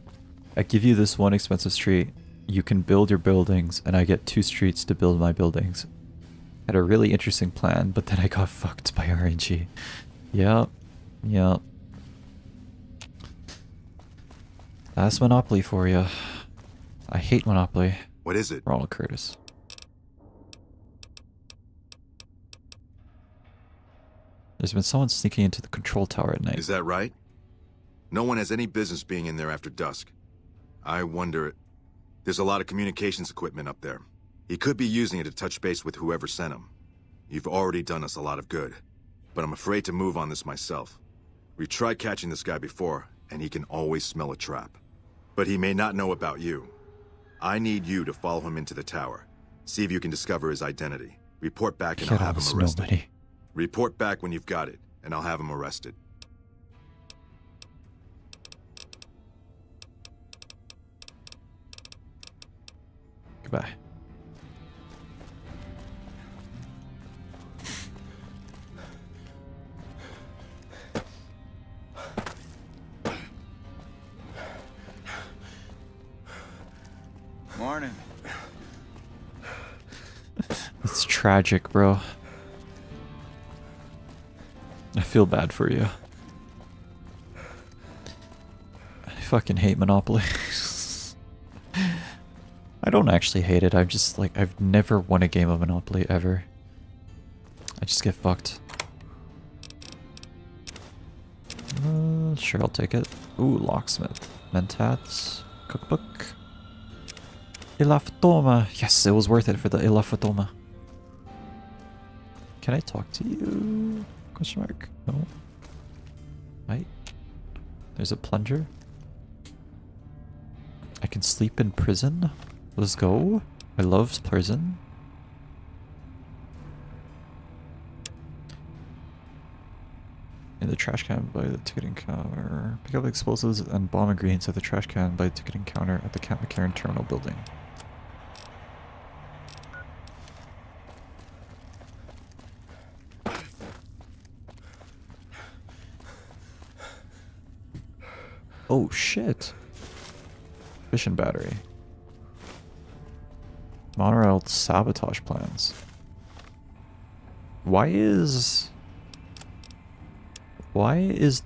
[SPEAKER 1] I give you this one expensive street, you can build your buildings, and I get 2 streets to build my buildings. Had a really interesting plan, but then I got fucked by RNG. Yep. Yep. That's Monopoly for you. I hate Monopoly.
[SPEAKER 6] What is it?
[SPEAKER 1] Ronald Curtis. There's been someone sneaking into the control tower at night.
[SPEAKER 6] Is that right? No one has any business being in there after dusk. I wonder... There's a lot of communications equipment up there. He could be using it to touch base with whoever sent him. You've already done us a lot of good, but I'm afraid to move on this myself. We tried catching this guy before, and he can always smell a trap. But he may not know about you. I need you to follow him into the tower. See if you can discover his identity. Report back and I'll have him arrested.
[SPEAKER 1] Nobody.
[SPEAKER 6] Report back when you've got it, and I'll have him arrested.
[SPEAKER 1] Goodbye.
[SPEAKER 2] Morning.
[SPEAKER 1] It's tragic, bro. I feel bad for you. I fucking hate Monopoly. I don't actually hate it. I'm just like, I've never won a game of Monopoly ever. I just get fucked. Sure, I'll take it. Ooh, locksmith. Mentats. Cookbook. Ilafatoma. Yes, it was worth it for the Ilafatoma. Can I talk to you? Question mark. No. Right. There's a plunger. I can sleep in prison. Let's go. I love prison. In the trash can by the ticketing counter. Pick up explosives and bomb ingredients at the trash can by the ticketing counter at the Camp McCarran Terminal building. Oh shit. Fission battery. Monorail sabotage plans. Why is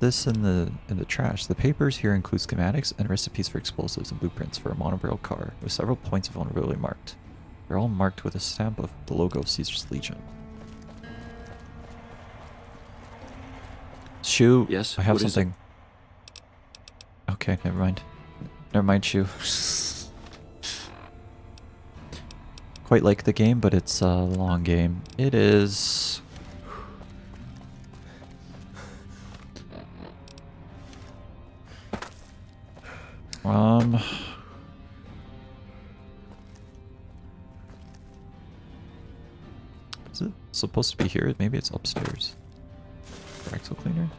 [SPEAKER 1] this in the trash? The papers here include schematics and recipes for explosives and blueprints for a monorail car with several points of vulnerability marked. They're all marked with a stamp of the logo of Caesar's Legion. Shu,
[SPEAKER 3] yes,
[SPEAKER 1] I have something. Okay, never mind. Never mind, Shu. Quite like the game, but it's a long game. It is. Is it supposed to be here? Maybe it's upstairs. Axle cleaner.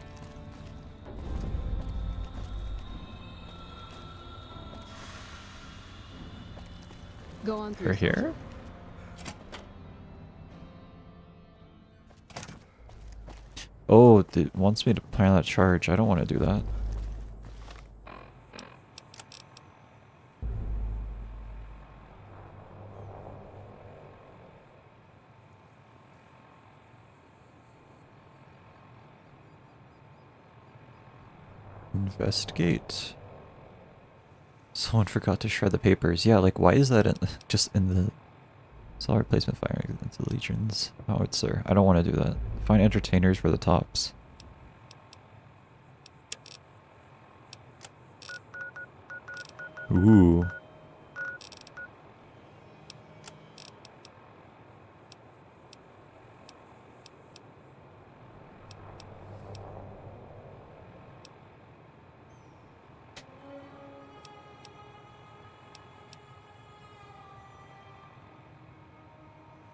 [SPEAKER 13] Go on through.
[SPEAKER 1] We're here? Oh, it wants me to plan that charge. I don't want to do that. Investigate. Someone forgot to shred the papers. Yeah, like why is that just in the solid replacement firing into the legions? Howitzer. I don't want to do that. Find entertainers for the tops. Ooh.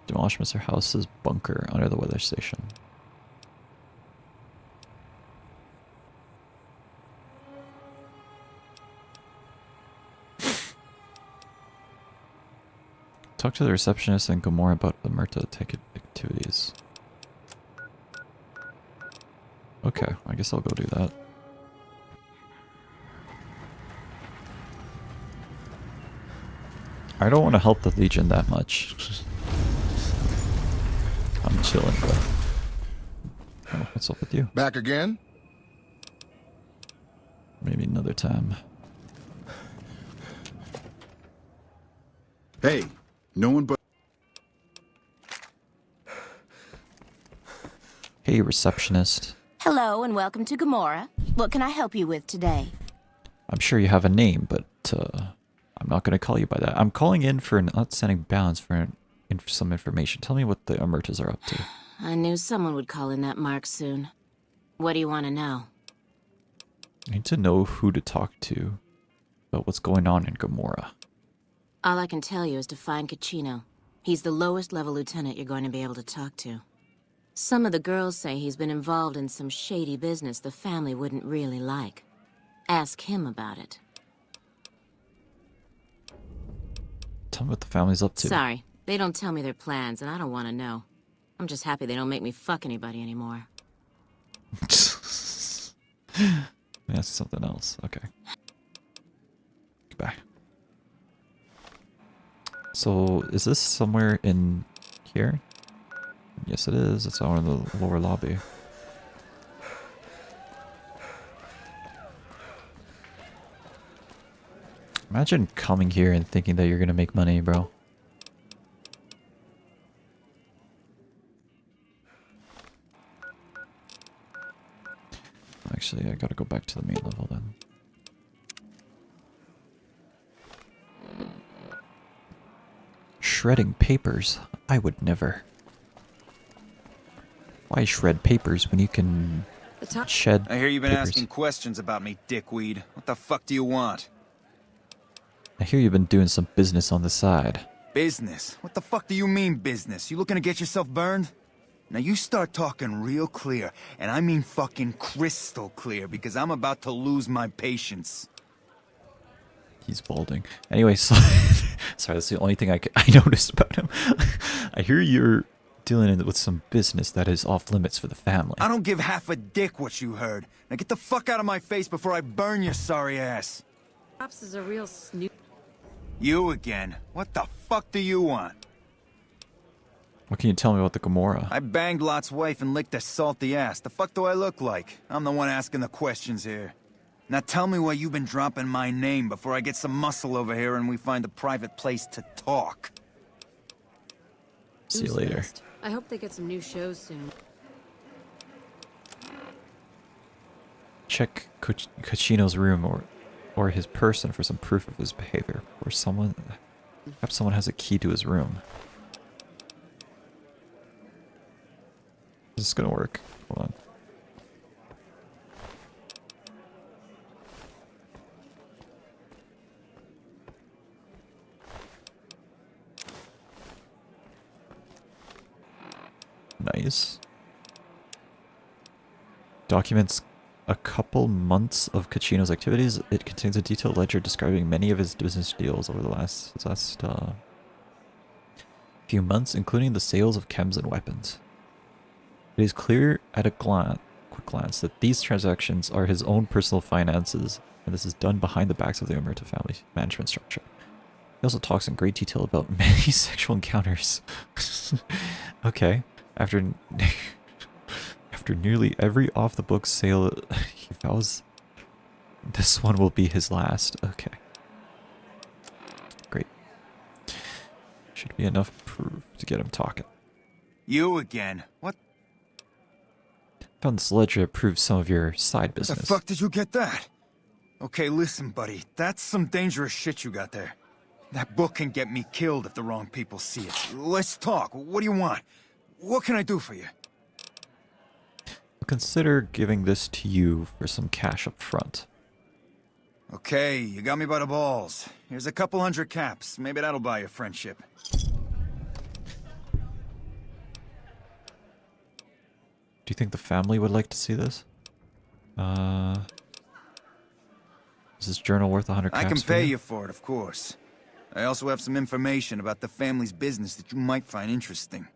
[SPEAKER 1] Demolish Mr. House's bunker under the weather station. Talk to the receptionist and Gamora about the Murta ticket activities. Okay, I guess I'll go do that. I don't want to help the Legion that much. I'm chilling, but... Oh, what's up with you?
[SPEAKER 11] Back again?
[SPEAKER 1] Maybe another time.
[SPEAKER 17] Hey, no one but...
[SPEAKER 1] Hey, receptionist.
[SPEAKER 3] Hello and welcome to Gamora. What can I help you with today?
[SPEAKER 1] I'm sure you have a name, but I'm not going to call you by that. I'm calling in for an outstanding balance for some information. Tell me what the Omertas are up to.
[SPEAKER 21] I knew someone would call in that mark soon. What do you want to know?
[SPEAKER 1] I need to know who to talk to about what's going on in Gamora.
[SPEAKER 21] All I can tell you is to find Caccino. He's the lowest level lieutenant you're going to be able to talk to. Some of the girls say he's been involved in some shady business the family wouldn't really like. Ask him about it.
[SPEAKER 1] Tell me what the family's up to.
[SPEAKER 21] Sorry, they don't tell me their plans, and I don't want to know. I'm just happy they don't make me fuck anybody anymore.
[SPEAKER 1] That's something else. Okay. Goodbye. So, is this somewhere in here? Yes, it is. It's out in the lower lobby. Imagine coming here and thinking that you're gonna make money, bro. Actually, I gotta go back to the main level then. Shredding papers? I would never. Why shred papers when you can shed
[SPEAKER 2] I hear you've been
[SPEAKER 1] papers?
[SPEAKER 2] asking questions about me, dickweed. What the fuck do you want?
[SPEAKER 1] I hear you've been doing some business on the side.
[SPEAKER 2] Business? What the fuck do you mean business? You looking to get yourself burned? Now you start talking real clear, and I mean fucking crystal clear, because I'm about to lose my patience.
[SPEAKER 1] He's balding. Anyway, so sorry, that's the only thing I noticed about him. I hear you're dealing with some business that is off limits for the family.
[SPEAKER 2] I don't give half a dick what you heard. Now get the fuck out of my face before I burn your sorry ass.
[SPEAKER 14] Pops is a real snoop.
[SPEAKER 2] You again? What the fuck do you want?
[SPEAKER 1] What can you tell me about the Gamora?
[SPEAKER 2] I banged Lot's wife and licked her salty ass. The fuck do I look like? I'm the one asking the questions here. Now tell me why you've been dropping my name before I get some muscle over here and we find a private place to talk.
[SPEAKER 1] See you later.
[SPEAKER 14] I hope they get some new shows soon.
[SPEAKER 1] Check Caccino's room or his person for some proof of his behavior. Or perhaps someone has a key to his room. Is this gonna work? Hold on. Nice. Documents a couple months of Caccino's activities. It contains a detailed ledger describing many of his business deals over the last few months, including the sales of chems and weapons. It is clear at a quick glance that these transactions are his own personal finances, and this is done behind the backs of the Omerta family management structure. He also talks in great detail about many sexual encounters. Okay. After nearly every off-the-books sale, he vows this one will be his last. Okay. Great. Should be enough proof to get him talking.
[SPEAKER 2] You again? What
[SPEAKER 1] Found this ledger that proves some of your side business.
[SPEAKER 2] the fuck did you get that? Okay, listen, buddy. That's some dangerous shit you got there. That book can get me killed if the wrong people see it. Let's talk. What do you want? What can I do for you?
[SPEAKER 1] Consider giving this to you for some cash up front.
[SPEAKER 2] Okay, you got me by the balls. Here's a couple 100 caps. Maybe that'll buy you friendship.
[SPEAKER 1] you think the family would like to see this? Is this journal worth 100 caps?
[SPEAKER 2] I can
[SPEAKER 1] for
[SPEAKER 2] pay you for it, of course. I also have some information about the family's business that you might find interesting.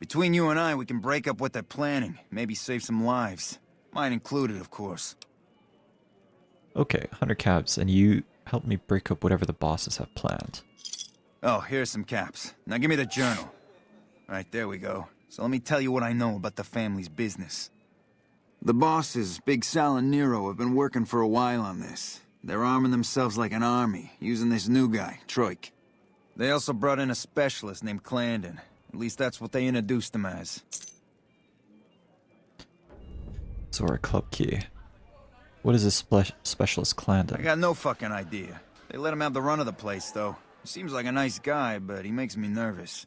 [SPEAKER 2] Between you and I, we can break up what they're planning, maybe save some lives. Mine included, of course.
[SPEAKER 1] Okay, 100 caps, and you help me break up whatever the bosses have planned.
[SPEAKER 2] Oh, here's some caps. Now give me the journal. Right, there we go. So let me tell you what I know about the family's business. The bosses, Big Sal and Nero, have been working for a while on this. They're arming themselves like an army, using this new guy, Troik. They also brought in a specialist named Clandon. At least that's what they introduced him as.
[SPEAKER 1] So our club key. What is this specialist Clandon?
[SPEAKER 2] I got no fucking idea. They let him have the run of the place, though. He seems like a nice guy, but he makes me nervous.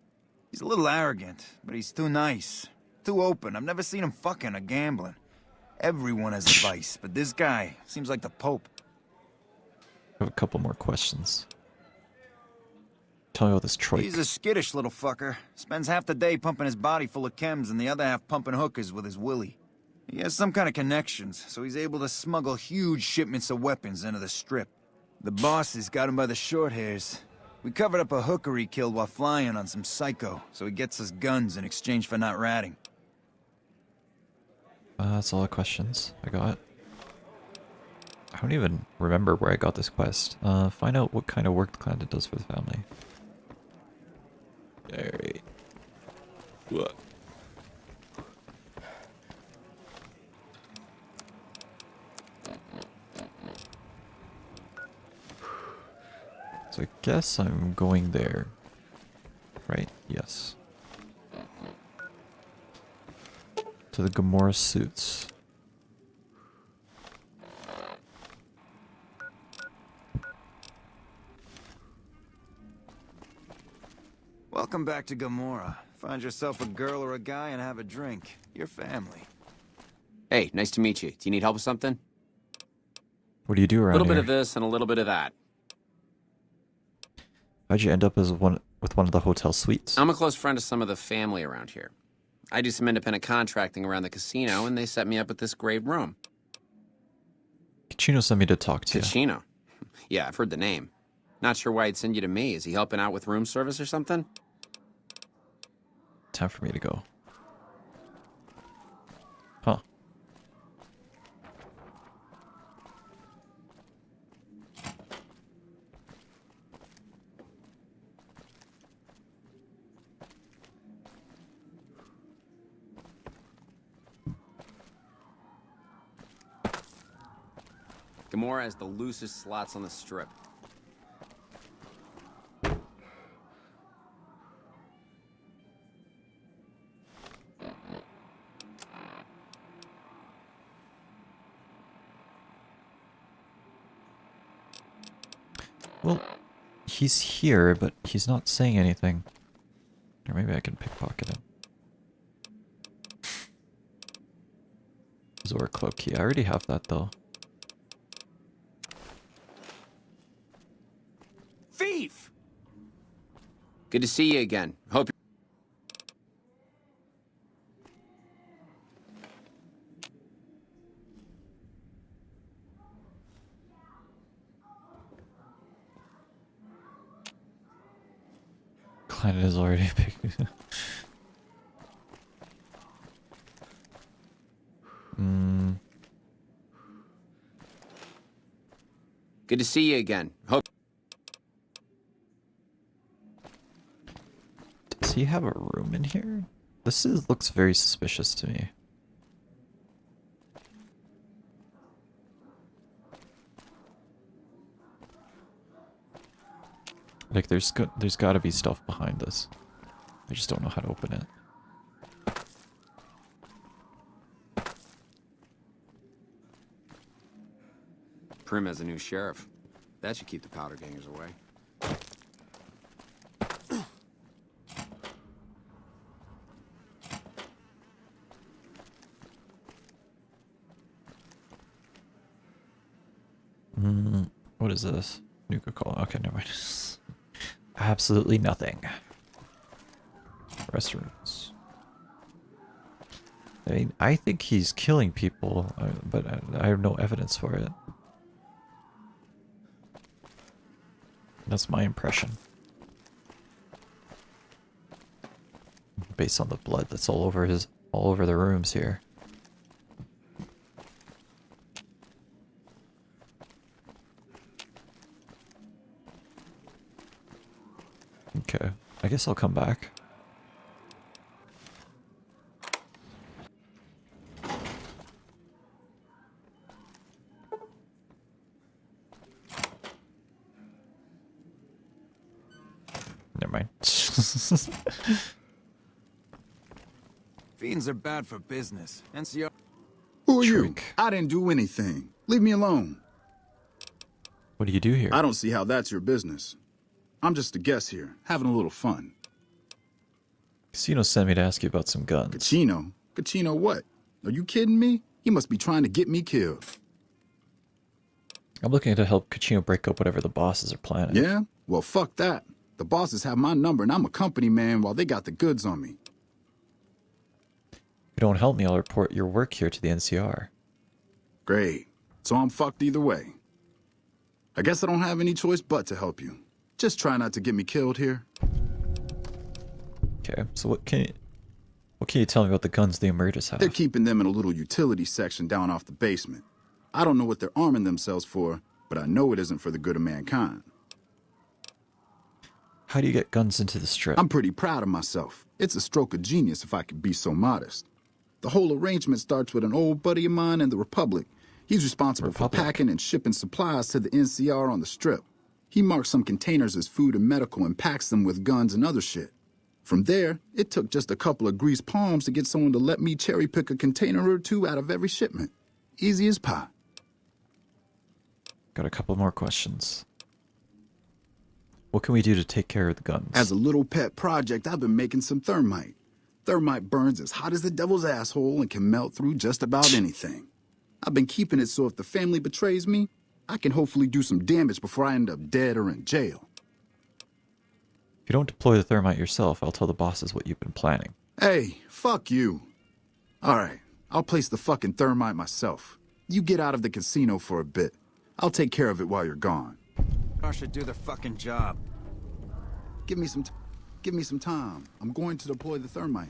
[SPEAKER 2] He's a little arrogant, but he's too nice. Too open. I've never seen him fucking or gambling. Everyone has a vice, but this guy seems like the Pope.
[SPEAKER 1] I have a couple more questions. Tell me about this Troik.
[SPEAKER 2] He's a skittish little fucker. Spends half the day pumping his body full of chems and the other half pumping hookers with his willy. He has some kind of connections, so he's able to smuggle huge shipments of weapons into the Strip. The bosses got him by the short hairs. We covered up a hooker he killed while flying on some psycho, so he gets us guns in exchange for not ratting.
[SPEAKER 1] That's all the questions I got. I don't even remember where I got this quest. Find out what kind of work the Clandon does for the family. Alright. What? So I guess I'm going there. Right? Yes. To the Gamora suits.
[SPEAKER 2] Welcome back to Gamora. Find yourself a girl or a guy and have a drink. Your family.
[SPEAKER 10] Hey, nice to meet you. Do you need help with something?
[SPEAKER 1] What do you do around
[SPEAKER 10] A little
[SPEAKER 1] here?
[SPEAKER 10] bit of this and a little bit of that.
[SPEAKER 1] How'd you end up as with one of the hotel suites?
[SPEAKER 10] I'm a close friend of some of the family around here. I do some independent contracting around the casino, and they set me up with this great room.
[SPEAKER 1] Kachino sent me to talk to you.
[SPEAKER 10] Kachino? Yeah, I've heard the name. Not sure why he'd send you to me. Is he helping out with room service or something?
[SPEAKER 1] Time for me to go. Huh.
[SPEAKER 10] Gamora has the loosest slots on the Strip.
[SPEAKER 1] Well, he's here, but he's not saying anything. Or maybe I can pickpocket him. Zora cloak key. I already have that though.
[SPEAKER 10] Thief! Good to see you again. Hope
[SPEAKER 1] Client is already picked.
[SPEAKER 10] Good to see you again. Hope.
[SPEAKER 1] Does he have a room in here? Looks very suspicious to me. Like there's got to be stuff behind this. I just don't know how to open it.
[SPEAKER 10] Prim has a new sheriff. That should keep the powder gangers away.
[SPEAKER 1] What is this? Nuka Cola. Okay, never mind. Absolutely nothing. Restrooms. I mean, I think he's killing people, but I have no evidence for it. That's my impression. Based on the blood that's all over the rooms here. Okay, I guess I'll come back. Never mind.
[SPEAKER 2] Fiends are bad for business. NCR.
[SPEAKER 17] Who are you? I didn't do anything. Leave me alone.
[SPEAKER 1] What do you do here?
[SPEAKER 17] I don't see how that's your business. I'm just a guest here, having a little fun.
[SPEAKER 1] Casino sent me to ask you about some guns.
[SPEAKER 17] Casino? Casino what? Are you kidding me? He must be trying to get me killed.
[SPEAKER 1] I'm looking to help Kachino break up whatever the bosses are planning.
[SPEAKER 17] Yeah? Well, fuck that. The bosses have my number and I'm a company man while they got the goods on me.
[SPEAKER 1] If you don't help me, I'll report your work here to the NCR.
[SPEAKER 17] Great. So I'm fucked either way. I guess I don't have any choice but to help you. Just try not to get me killed here.
[SPEAKER 1] Okay, so what can you tell me about the guns the Emerges have?
[SPEAKER 17] They're keeping them in a little utility section down off the basement. I don't know what they're arming themselves for, but I know it isn't for the good of mankind.
[SPEAKER 1] How do you get guns into the strip?
[SPEAKER 17] I'm pretty proud of myself. It's a stroke of genius if I could be so modest. The whole arrangement starts with an old buddy of mine in the Republic. He's responsible for packing and shipping supplies to the NCR on the strip. He marks some containers as food and medical and packs them with guns and other shit. From there, it took just a couple of greased palms to get someone to let me cherry pick a container or two out of every shipment. Easy as pie.
[SPEAKER 1] Got a couple more questions. What can we do to take care of the guns?
[SPEAKER 17] As a little pet project, I've been making some thermite. Thermite burns as hot as the devil's asshole and can melt through just about anything. I've been keeping it so if the family betrays me, I can hopefully do some damage before I end up dead or in jail.
[SPEAKER 1] If you don't deploy the thermite yourself, I'll tell the bosses what you've been planning.
[SPEAKER 17] Hey, fuck you. All right, I'll place the fucking thermite myself. You get out of the casino for a bit. I'll take care of it while you're gone.
[SPEAKER 2] I should do the fucking job.
[SPEAKER 17] Give me some time. I'm going to deploy the thermite.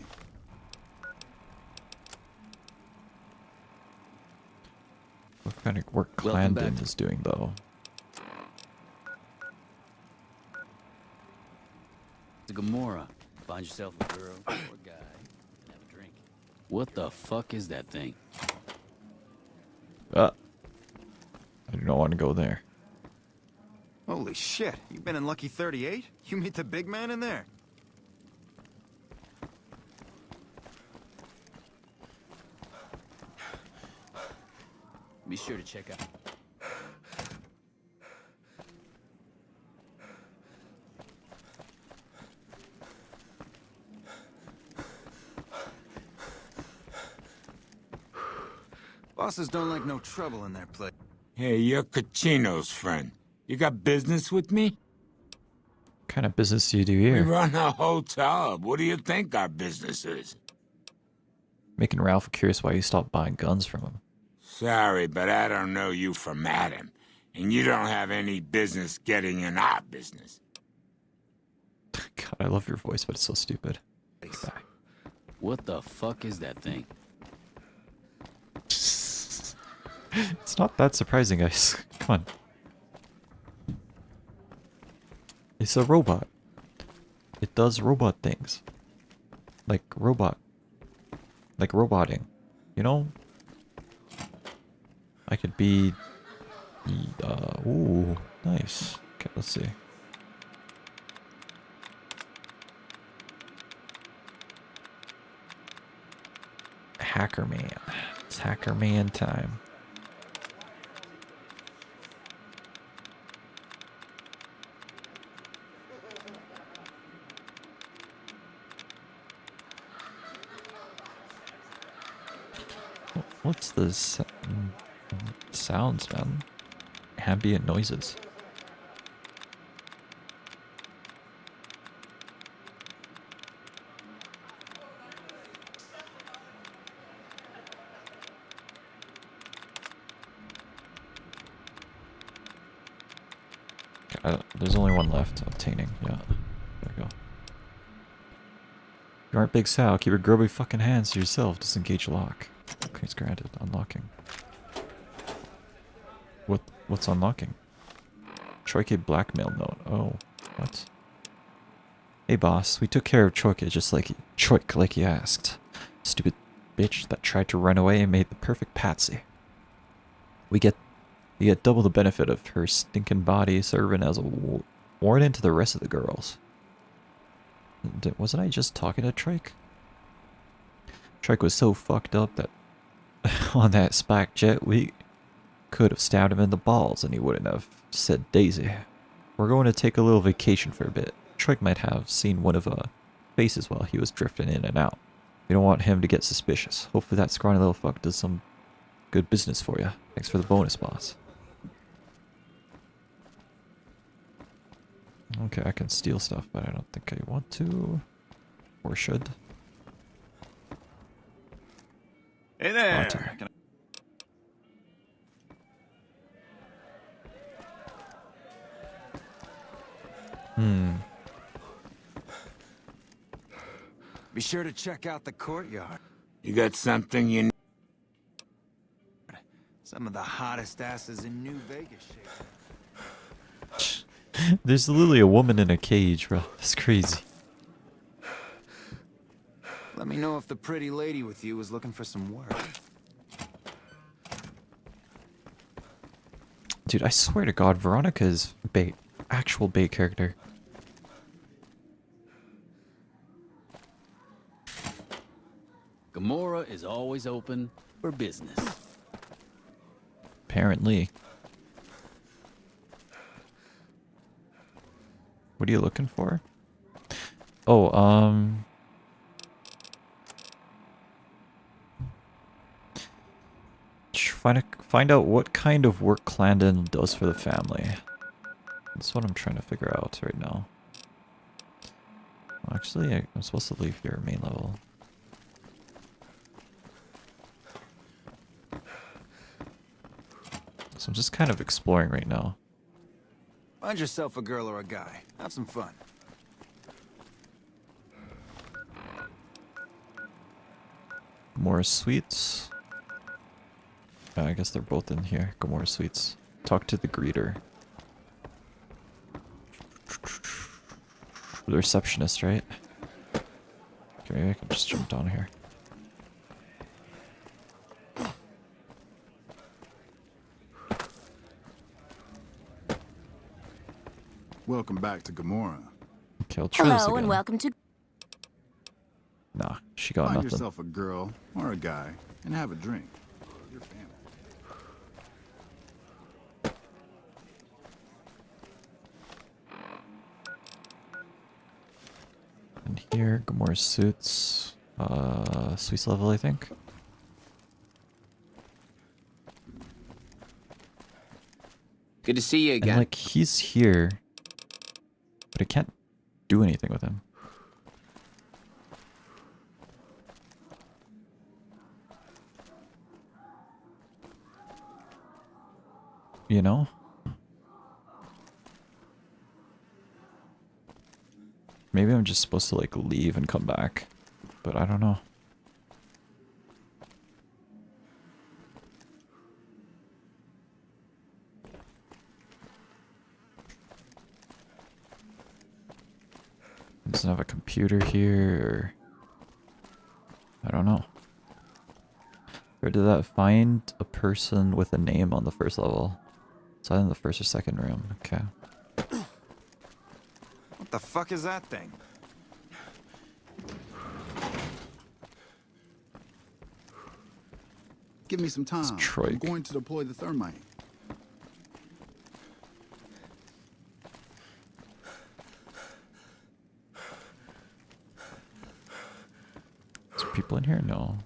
[SPEAKER 1] What kind of work Clandon is doing, though?
[SPEAKER 12] To Gamora. Find yourself a girl or a guy and have a drink. What the fuck is that thing?
[SPEAKER 1] I do not want to go there.
[SPEAKER 2] Holy shit, you been in Lucky 38? You meet the big man in there?
[SPEAKER 12] Be sure to check out.
[SPEAKER 2] Bosses don't like no trouble in their place.
[SPEAKER 9] Hey, you're Kachino's friend. You got business with me?
[SPEAKER 1] What kind of business do you do
[SPEAKER 9] We
[SPEAKER 1] here?
[SPEAKER 9] run a hotel. What do you think our business is?
[SPEAKER 1] Making Ralph curious why you stopped buying guns from him.
[SPEAKER 9] Sorry, but I don't know you from Adam. And you don't have any business getting in our business.
[SPEAKER 1] God, I love your voice, but it's so stupid.
[SPEAKER 12] What the fuck is that thing?
[SPEAKER 1] It's not that surprising, guys. Come on. It's a robot. It does robot things. Like robotting. You know? I could be... ooh, nice. Okay, let's see. Hacker Man. It's Hacker Man time. What's this? Sounds, man. Ambient noises. There's only one left. Obtaining. Yeah. There we go. You aren't Big Sal. Keep your grubby fucking hands to yourself. Disengage lock. Okay, it's granted. Unlocking. What's unlocking? Choike blackmail note. Oh, what? Hey boss, we took care of Choike just like you asked. Stupid bitch that tried to run away and made the perfect patsy. You get double the benefit of her stinking body serving as a warning to the rest of the girls. Wasn't I just talking to Trike? Trike was so fucked up that on that spike jet we could have stabbed him in the balls and he wouldn't have said Daisy. We're going to take a little vacation for a bit. Trike might have seen one of our faces while he was drifting in and out. We don't want him to get suspicious. Hopefully that scrawny little fuck does some good business for you. Thanks for the bonus, boss. Okay, I can steal stuff, but I don't think I want to. Or should.
[SPEAKER 2] Hey there!
[SPEAKER 1] Water.
[SPEAKER 2] Be sure to check out the courtyard.
[SPEAKER 9] You got something you need?
[SPEAKER 2] Some of the hottest asses in New Vegas shape.
[SPEAKER 1] There's literally a woman in a cage, bro. That's crazy.
[SPEAKER 2] Let me know if the pretty lady with you is looking for some work.
[SPEAKER 1] Dude, I swear to God, Veronica is bait. Actual bait character.
[SPEAKER 12] Gamora is always open for business.
[SPEAKER 1] Apparently. What are you looking for? Oh, find out what kind of work Clandon does for the family. That's what I'm trying to figure out right now. Actually, I'm supposed to leave here main level. So I'm just kind of exploring right now.
[SPEAKER 2] Find yourself a girl or a guy. Have some fun.
[SPEAKER 1] More sweets. I guess they're both in here. Gamora Suites. Talk to the greeter. The receptionist, right? Okay, maybe I can just jump down here.
[SPEAKER 17] Welcome back to Gamora.
[SPEAKER 1] Okay, I'll try this
[SPEAKER 3] Hello
[SPEAKER 1] again.
[SPEAKER 3] and welcome to...
[SPEAKER 1] Nah, she got
[SPEAKER 17] Find
[SPEAKER 1] nothing.
[SPEAKER 17] yourself a girl or a guy and have a drink. Your family.
[SPEAKER 1] And here, Gamora Suits. Suites level, I think.
[SPEAKER 10] Good to see you again.
[SPEAKER 1] And, like, he's here. But I can't do anything with him. You know? Maybe I'm just supposed to, like, leave and come back. But I don't know. Doesn't have a computer here, or... I don't know. Or did that find a person with a name on the first level? It's either in the first or second room. Okay.
[SPEAKER 2] What the fuck is that thing?
[SPEAKER 17] Give me some time.
[SPEAKER 1] Troik.
[SPEAKER 17] I'm going to deploy the thermite.
[SPEAKER 1] Is there people in here? No.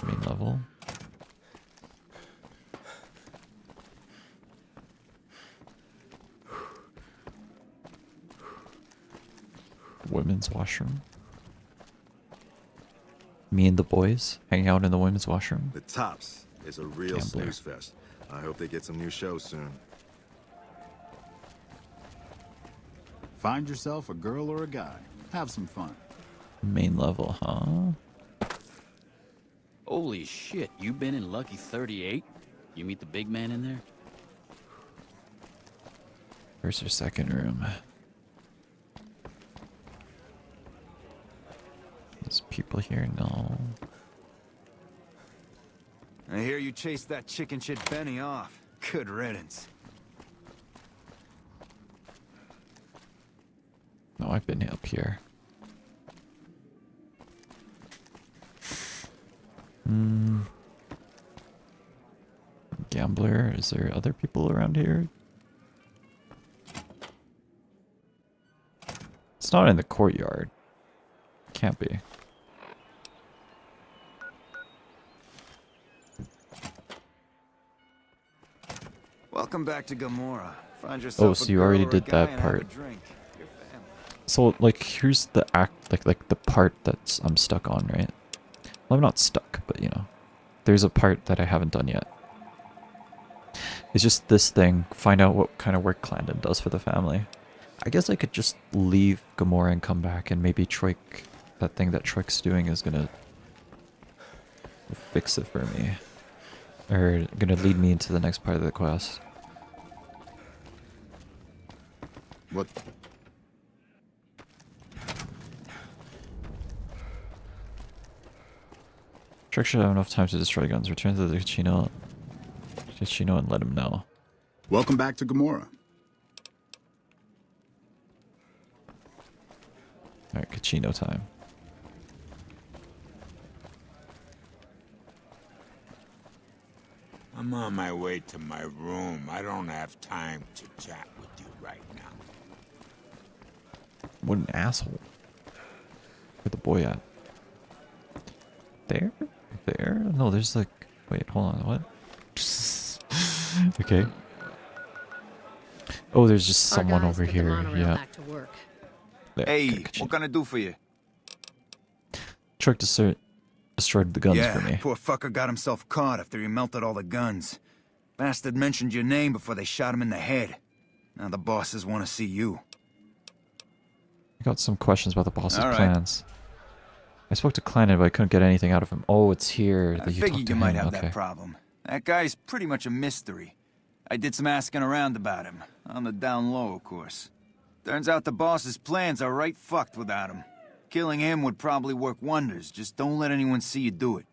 [SPEAKER 1] Main level. Women's washroom. Me and the boys hanging out in the women's washroom.
[SPEAKER 6] The Tops is a real
[SPEAKER 1] Gambler.
[SPEAKER 6] snooze fest. I hope they get some new shows soon.
[SPEAKER 17] Find yourself a girl or a guy. Have some fun.
[SPEAKER 1] Main level, huh?
[SPEAKER 12] Holy shit, you been in Lucky 38? You meet the big man in there?
[SPEAKER 1] First or second room? There's people here? No.
[SPEAKER 2] I hear you chased that chicken shit Benny off. Good riddance.
[SPEAKER 1] No, I've been up here. Gambler, is there other people around here? It's not in the courtyard. Can't be.
[SPEAKER 2] Welcome back to Gomorrah. Find yourself
[SPEAKER 1] Oh, so you already did that part. So like here's the like the part that's I'm stuck on, right? Well, I'm not stuck, but you know. There's a part that I haven't done yet. It's just this thing, find out what kind of work Clandon does for the family. I guess I could just leave Gomorrah and come back, and maybe Troik, that thing that Troik's doing is gonna fix it for me. Or gonna lead me into the next part of the quest.
[SPEAKER 17] What?
[SPEAKER 1] Troik should have enough time to destroy guns. Return to the Kachino and let him know.
[SPEAKER 17] Welcome back to Gomorrah.
[SPEAKER 1] Alright, Kachino time.
[SPEAKER 9] I'm on my way to my room. I don't have time to chat with you right now.
[SPEAKER 1] What an asshole. Where's the boy at? There? There? No, there's like... Wait, hold on, what? Okay. Oh, there's just someone over here. Yeah. There,
[SPEAKER 2] Hey, what can I do for you?
[SPEAKER 1] Troik destroyed the guns
[SPEAKER 2] yeah,
[SPEAKER 1] for me.
[SPEAKER 2] Poor fucker got himself caught after he melted all the guns. Bastard mentioned your name before they shot him in the head. Now the bosses want to see you.
[SPEAKER 1] I got some questions about the boss's
[SPEAKER 2] All right.
[SPEAKER 1] plans. I spoke to Clandon, but I couldn't get anything out of him. Oh, it's here
[SPEAKER 2] I
[SPEAKER 1] that you
[SPEAKER 2] figured
[SPEAKER 1] talked to
[SPEAKER 2] you might
[SPEAKER 1] him.
[SPEAKER 2] have
[SPEAKER 1] Okay.
[SPEAKER 2] that problem. That guy's pretty much a mystery. I did some asking around about him. On the down low, of course. Turns out the boss's plans are right fucked without him. Killing him would probably work wonders. Just don't let anyone see you do it.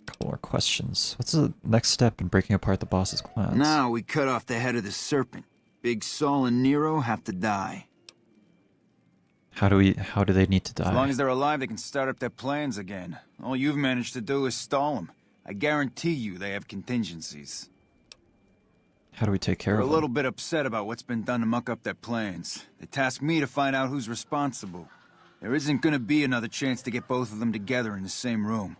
[SPEAKER 1] Couple more questions. What's the next step in breaking apart the boss's plans?
[SPEAKER 2] Now we cut off the head of the serpent. Big Saul and Nero have to die.
[SPEAKER 1] How do they need to die?
[SPEAKER 2] As long as they're alive, they can start up their plans again. All you've managed to do is stall them. I guarantee you they have contingencies.
[SPEAKER 1] How do we take care
[SPEAKER 2] They're
[SPEAKER 1] of
[SPEAKER 2] a
[SPEAKER 1] them?
[SPEAKER 2] little bit upset about what's been done to muck up their plans. They tasked me to find out who's responsible. There isn't gonna be another chance to get both of them together in the same room.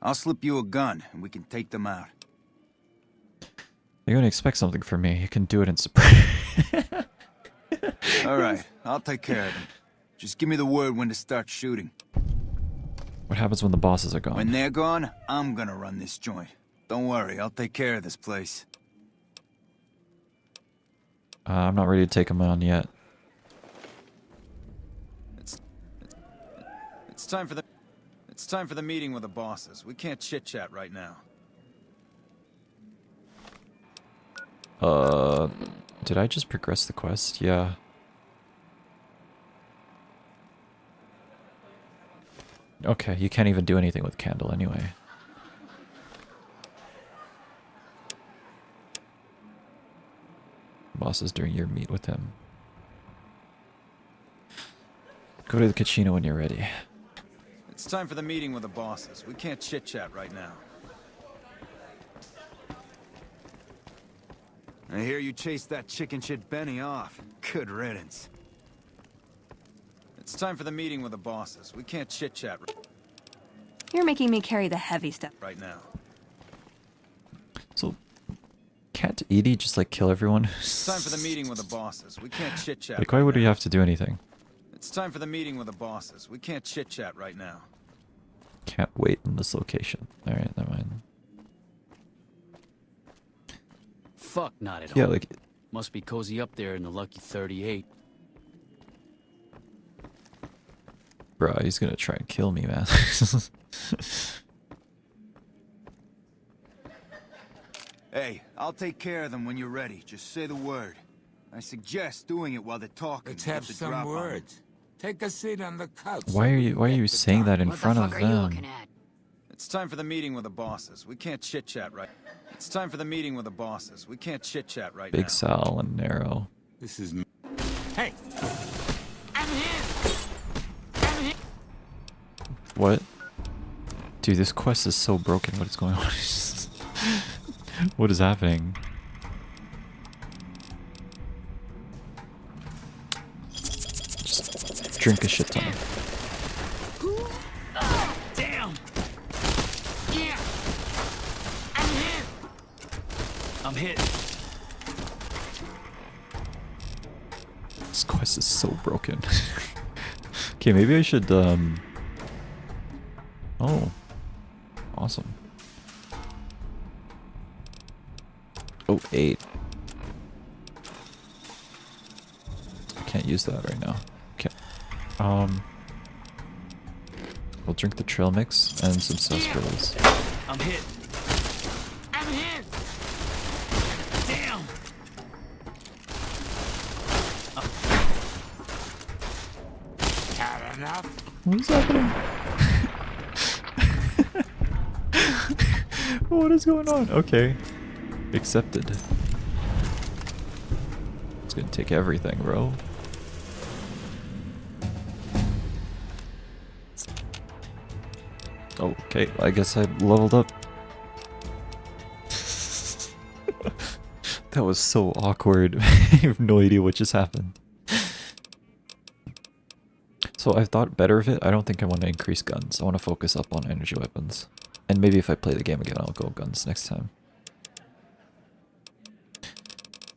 [SPEAKER 2] I'll slip you a gun, and we can take them out.
[SPEAKER 1] You're gonna expect something from me. You can do it in surprise.
[SPEAKER 2] All right, I'll take care of them. Just give me the word when to start shooting.
[SPEAKER 1] What happens when the bosses are gone?
[SPEAKER 2] When they're gone, I'm gonna run this joint. Don't worry, I'll take care of this place.
[SPEAKER 1] I'm not ready to take them on yet.
[SPEAKER 2] It's time for the meeting with the bosses. We can't chit-chat right now.
[SPEAKER 1] Did I just progress the quest? Yeah. Okay, you can't even do anything with Candle anyway. Bosses during your meet with him. Go to the Kachino when you're ready.
[SPEAKER 2] It's time for the meeting with the bosses. We can't chit-chat right now. I hear you chased that chicken shit Benny off. Good riddance. It's time for the meeting with the bosses. We can't chit-chat
[SPEAKER 8] You're making me carry the heavy stuff.
[SPEAKER 2] right now.
[SPEAKER 1] So, can't Edie just like kill everyone?
[SPEAKER 2] It's time for the meeting with the bosses. We can't chit-chat.
[SPEAKER 1] Like, why would we have to do anything?
[SPEAKER 2] It's time for the meeting with the bosses. We can't chit-chat right now.
[SPEAKER 1] Can't wait in this location. Alright, never mind.
[SPEAKER 12] Fuck, not at
[SPEAKER 1] Yeah,
[SPEAKER 12] all.
[SPEAKER 1] like,
[SPEAKER 12] Must be cozy up there in the Lucky 38.
[SPEAKER 1] Bro, he's gonna try and kill me, man.
[SPEAKER 2] Hey, I'll take care of them when you're ready. Just say the word. I suggest doing it while they're talking.
[SPEAKER 9] Let's have some words. Take a seat on the couch.
[SPEAKER 1] Why are you saying that in front of them?
[SPEAKER 2] It's time for the meeting with the bosses. We can't chit-chat right. It's time for the meeting with the bosses. We can't chit-chat right now.
[SPEAKER 1] Big Sal and Nero.
[SPEAKER 9] This is... Hey! I'm here! I'm here!
[SPEAKER 1] What? Dude, this quest is so broken. What is going on? What is happening? Just drink a shit ton.
[SPEAKER 12] Damn! Yeah! I'm hit! I'm hit.
[SPEAKER 1] This quest is so broken. Okay, maybe I should, Oh. Awesome. Oh, 8. I can't use that right now. Okay. We'll drink the trail mix and some sarsaparillas.
[SPEAKER 12] I'm hit. I'm hit! Damn!
[SPEAKER 9] Had enough?
[SPEAKER 1] What is happening? What is going on? Okay. Accepted. It's gonna take everything, bro. Oh, okay, I guess I leveled up. That was so awkward. I have no idea what just happened. So I've thought better of it. I don't think I want to increase guns. I want to focus up on energy weapons. And maybe if I play the game again, I'll go guns next time.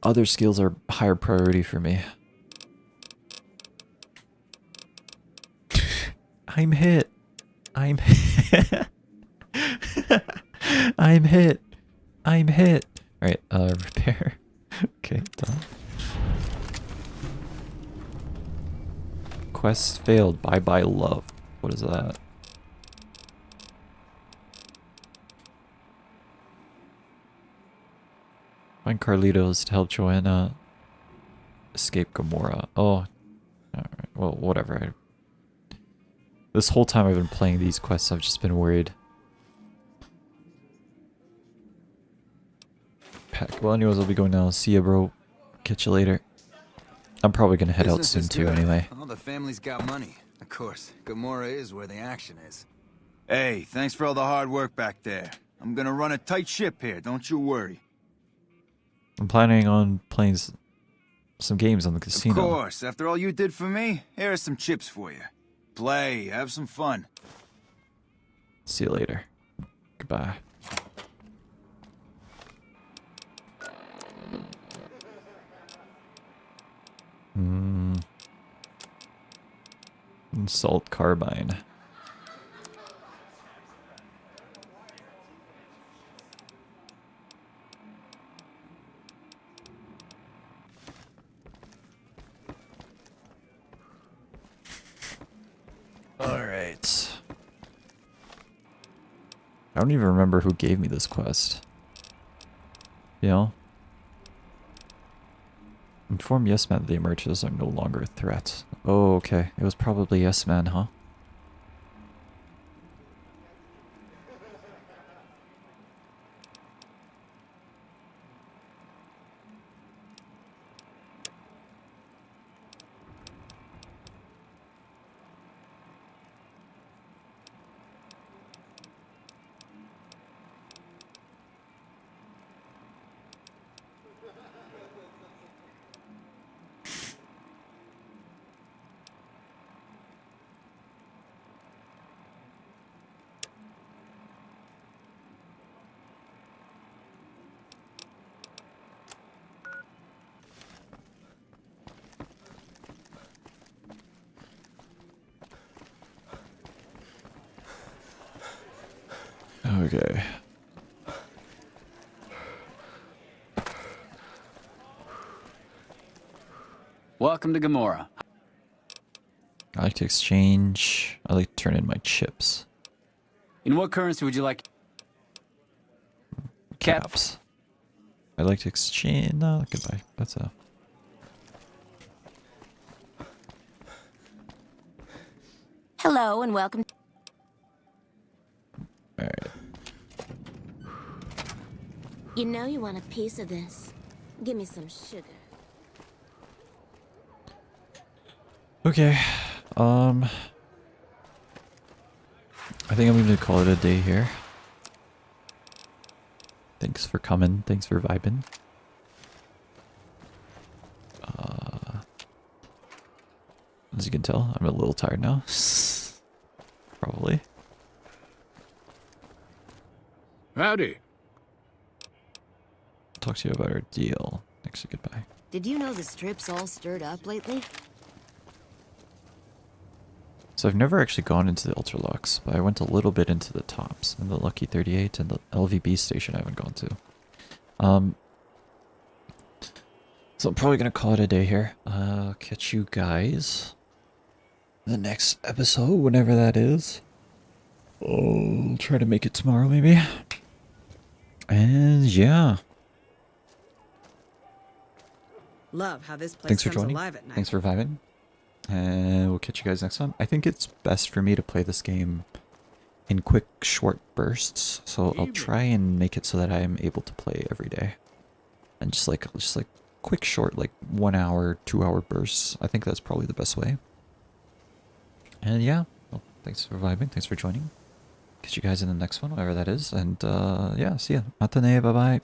[SPEAKER 1] Other skills are higher priority for me. I'm hit. I'm hit. I'm hit. I'm hit. Alright, repair. Okay, done. Quest failed. Bye bye love. What is that? Find Carlitos to help Joanna escape Gamora. Oh, alright. Well, whatever. This whole time I've been playing these quests, I've just been worried. Pack. Well, anyways, I'll be going now. See ya, bro. Catch you later. I'm probably gonna head out
[SPEAKER 2] Business
[SPEAKER 1] soon
[SPEAKER 2] is
[SPEAKER 1] too,
[SPEAKER 2] good.
[SPEAKER 1] anyway.
[SPEAKER 2] Oh, the family's got money. Of course, Gamora is where the action is. Hey, thanks for all the hard work back there. I'm gonna run a tight ship here, don't you worry.
[SPEAKER 1] I'm planning on playing some games on the casino.
[SPEAKER 2] Of course, after all you did for me, here are some chips for you. Play, have some fun.
[SPEAKER 1] See you later. Goodbye. Salt carbine. Alright. I don't even remember who gave me this quest. You know? Inform Yes Man that the emerges are no longer a threat. Oh, okay. It was probably Yes Man, huh? Okay.
[SPEAKER 12] Welcome to Gamora.
[SPEAKER 1] I like to exchange. I like to turn in my chips.
[SPEAKER 12] In what currency would you like?
[SPEAKER 1] Caps. I like to exchange. No, goodbye. That's enough.
[SPEAKER 3] Hello and welcome.
[SPEAKER 1] Alright.
[SPEAKER 3] You know you want a piece of this. Give me some sugar.
[SPEAKER 1] Okay. I think I'm gonna call it a day here. Thanks for coming. Thanks for vibing. As you can tell, I'm a little tired now. Probably.
[SPEAKER 5] Howdy.
[SPEAKER 1] Talk to you about our deal. Actually, goodbye.
[SPEAKER 7] Did you know the strip's all stirred up lately?
[SPEAKER 1] So I've never actually gone into the Ultralux, but I went a little bit into the tops and the Lucky 38 and the LVB station I haven't gone to. So I'm probably gonna call it a day here. Catch you guys in the next episode, whenever that is. I'll try to make it tomorrow, maybe. And yeah.
[SPEAKER 16] Love how this place
[SPEAKER 1] Thanks for
[SPEAKER 16] comes
[SPEAKER 1] joining.
[SPEAKER 16] alive at night.
[SPEAKER 1] Thanks for vibing. And we'll catch you guys next time. I think it's best for me to play this game in quick, short bursts. So I'll try and make it so that I am able to play every day. And just like quick, short, like 1 hour, 2 hour bursts. I think that's probably the best way. And yeah, well, thanks for vibing. Thanks for joining. Catch you guys in the next one, whatever that is. And yeah, see ya. Matane, bye-bye.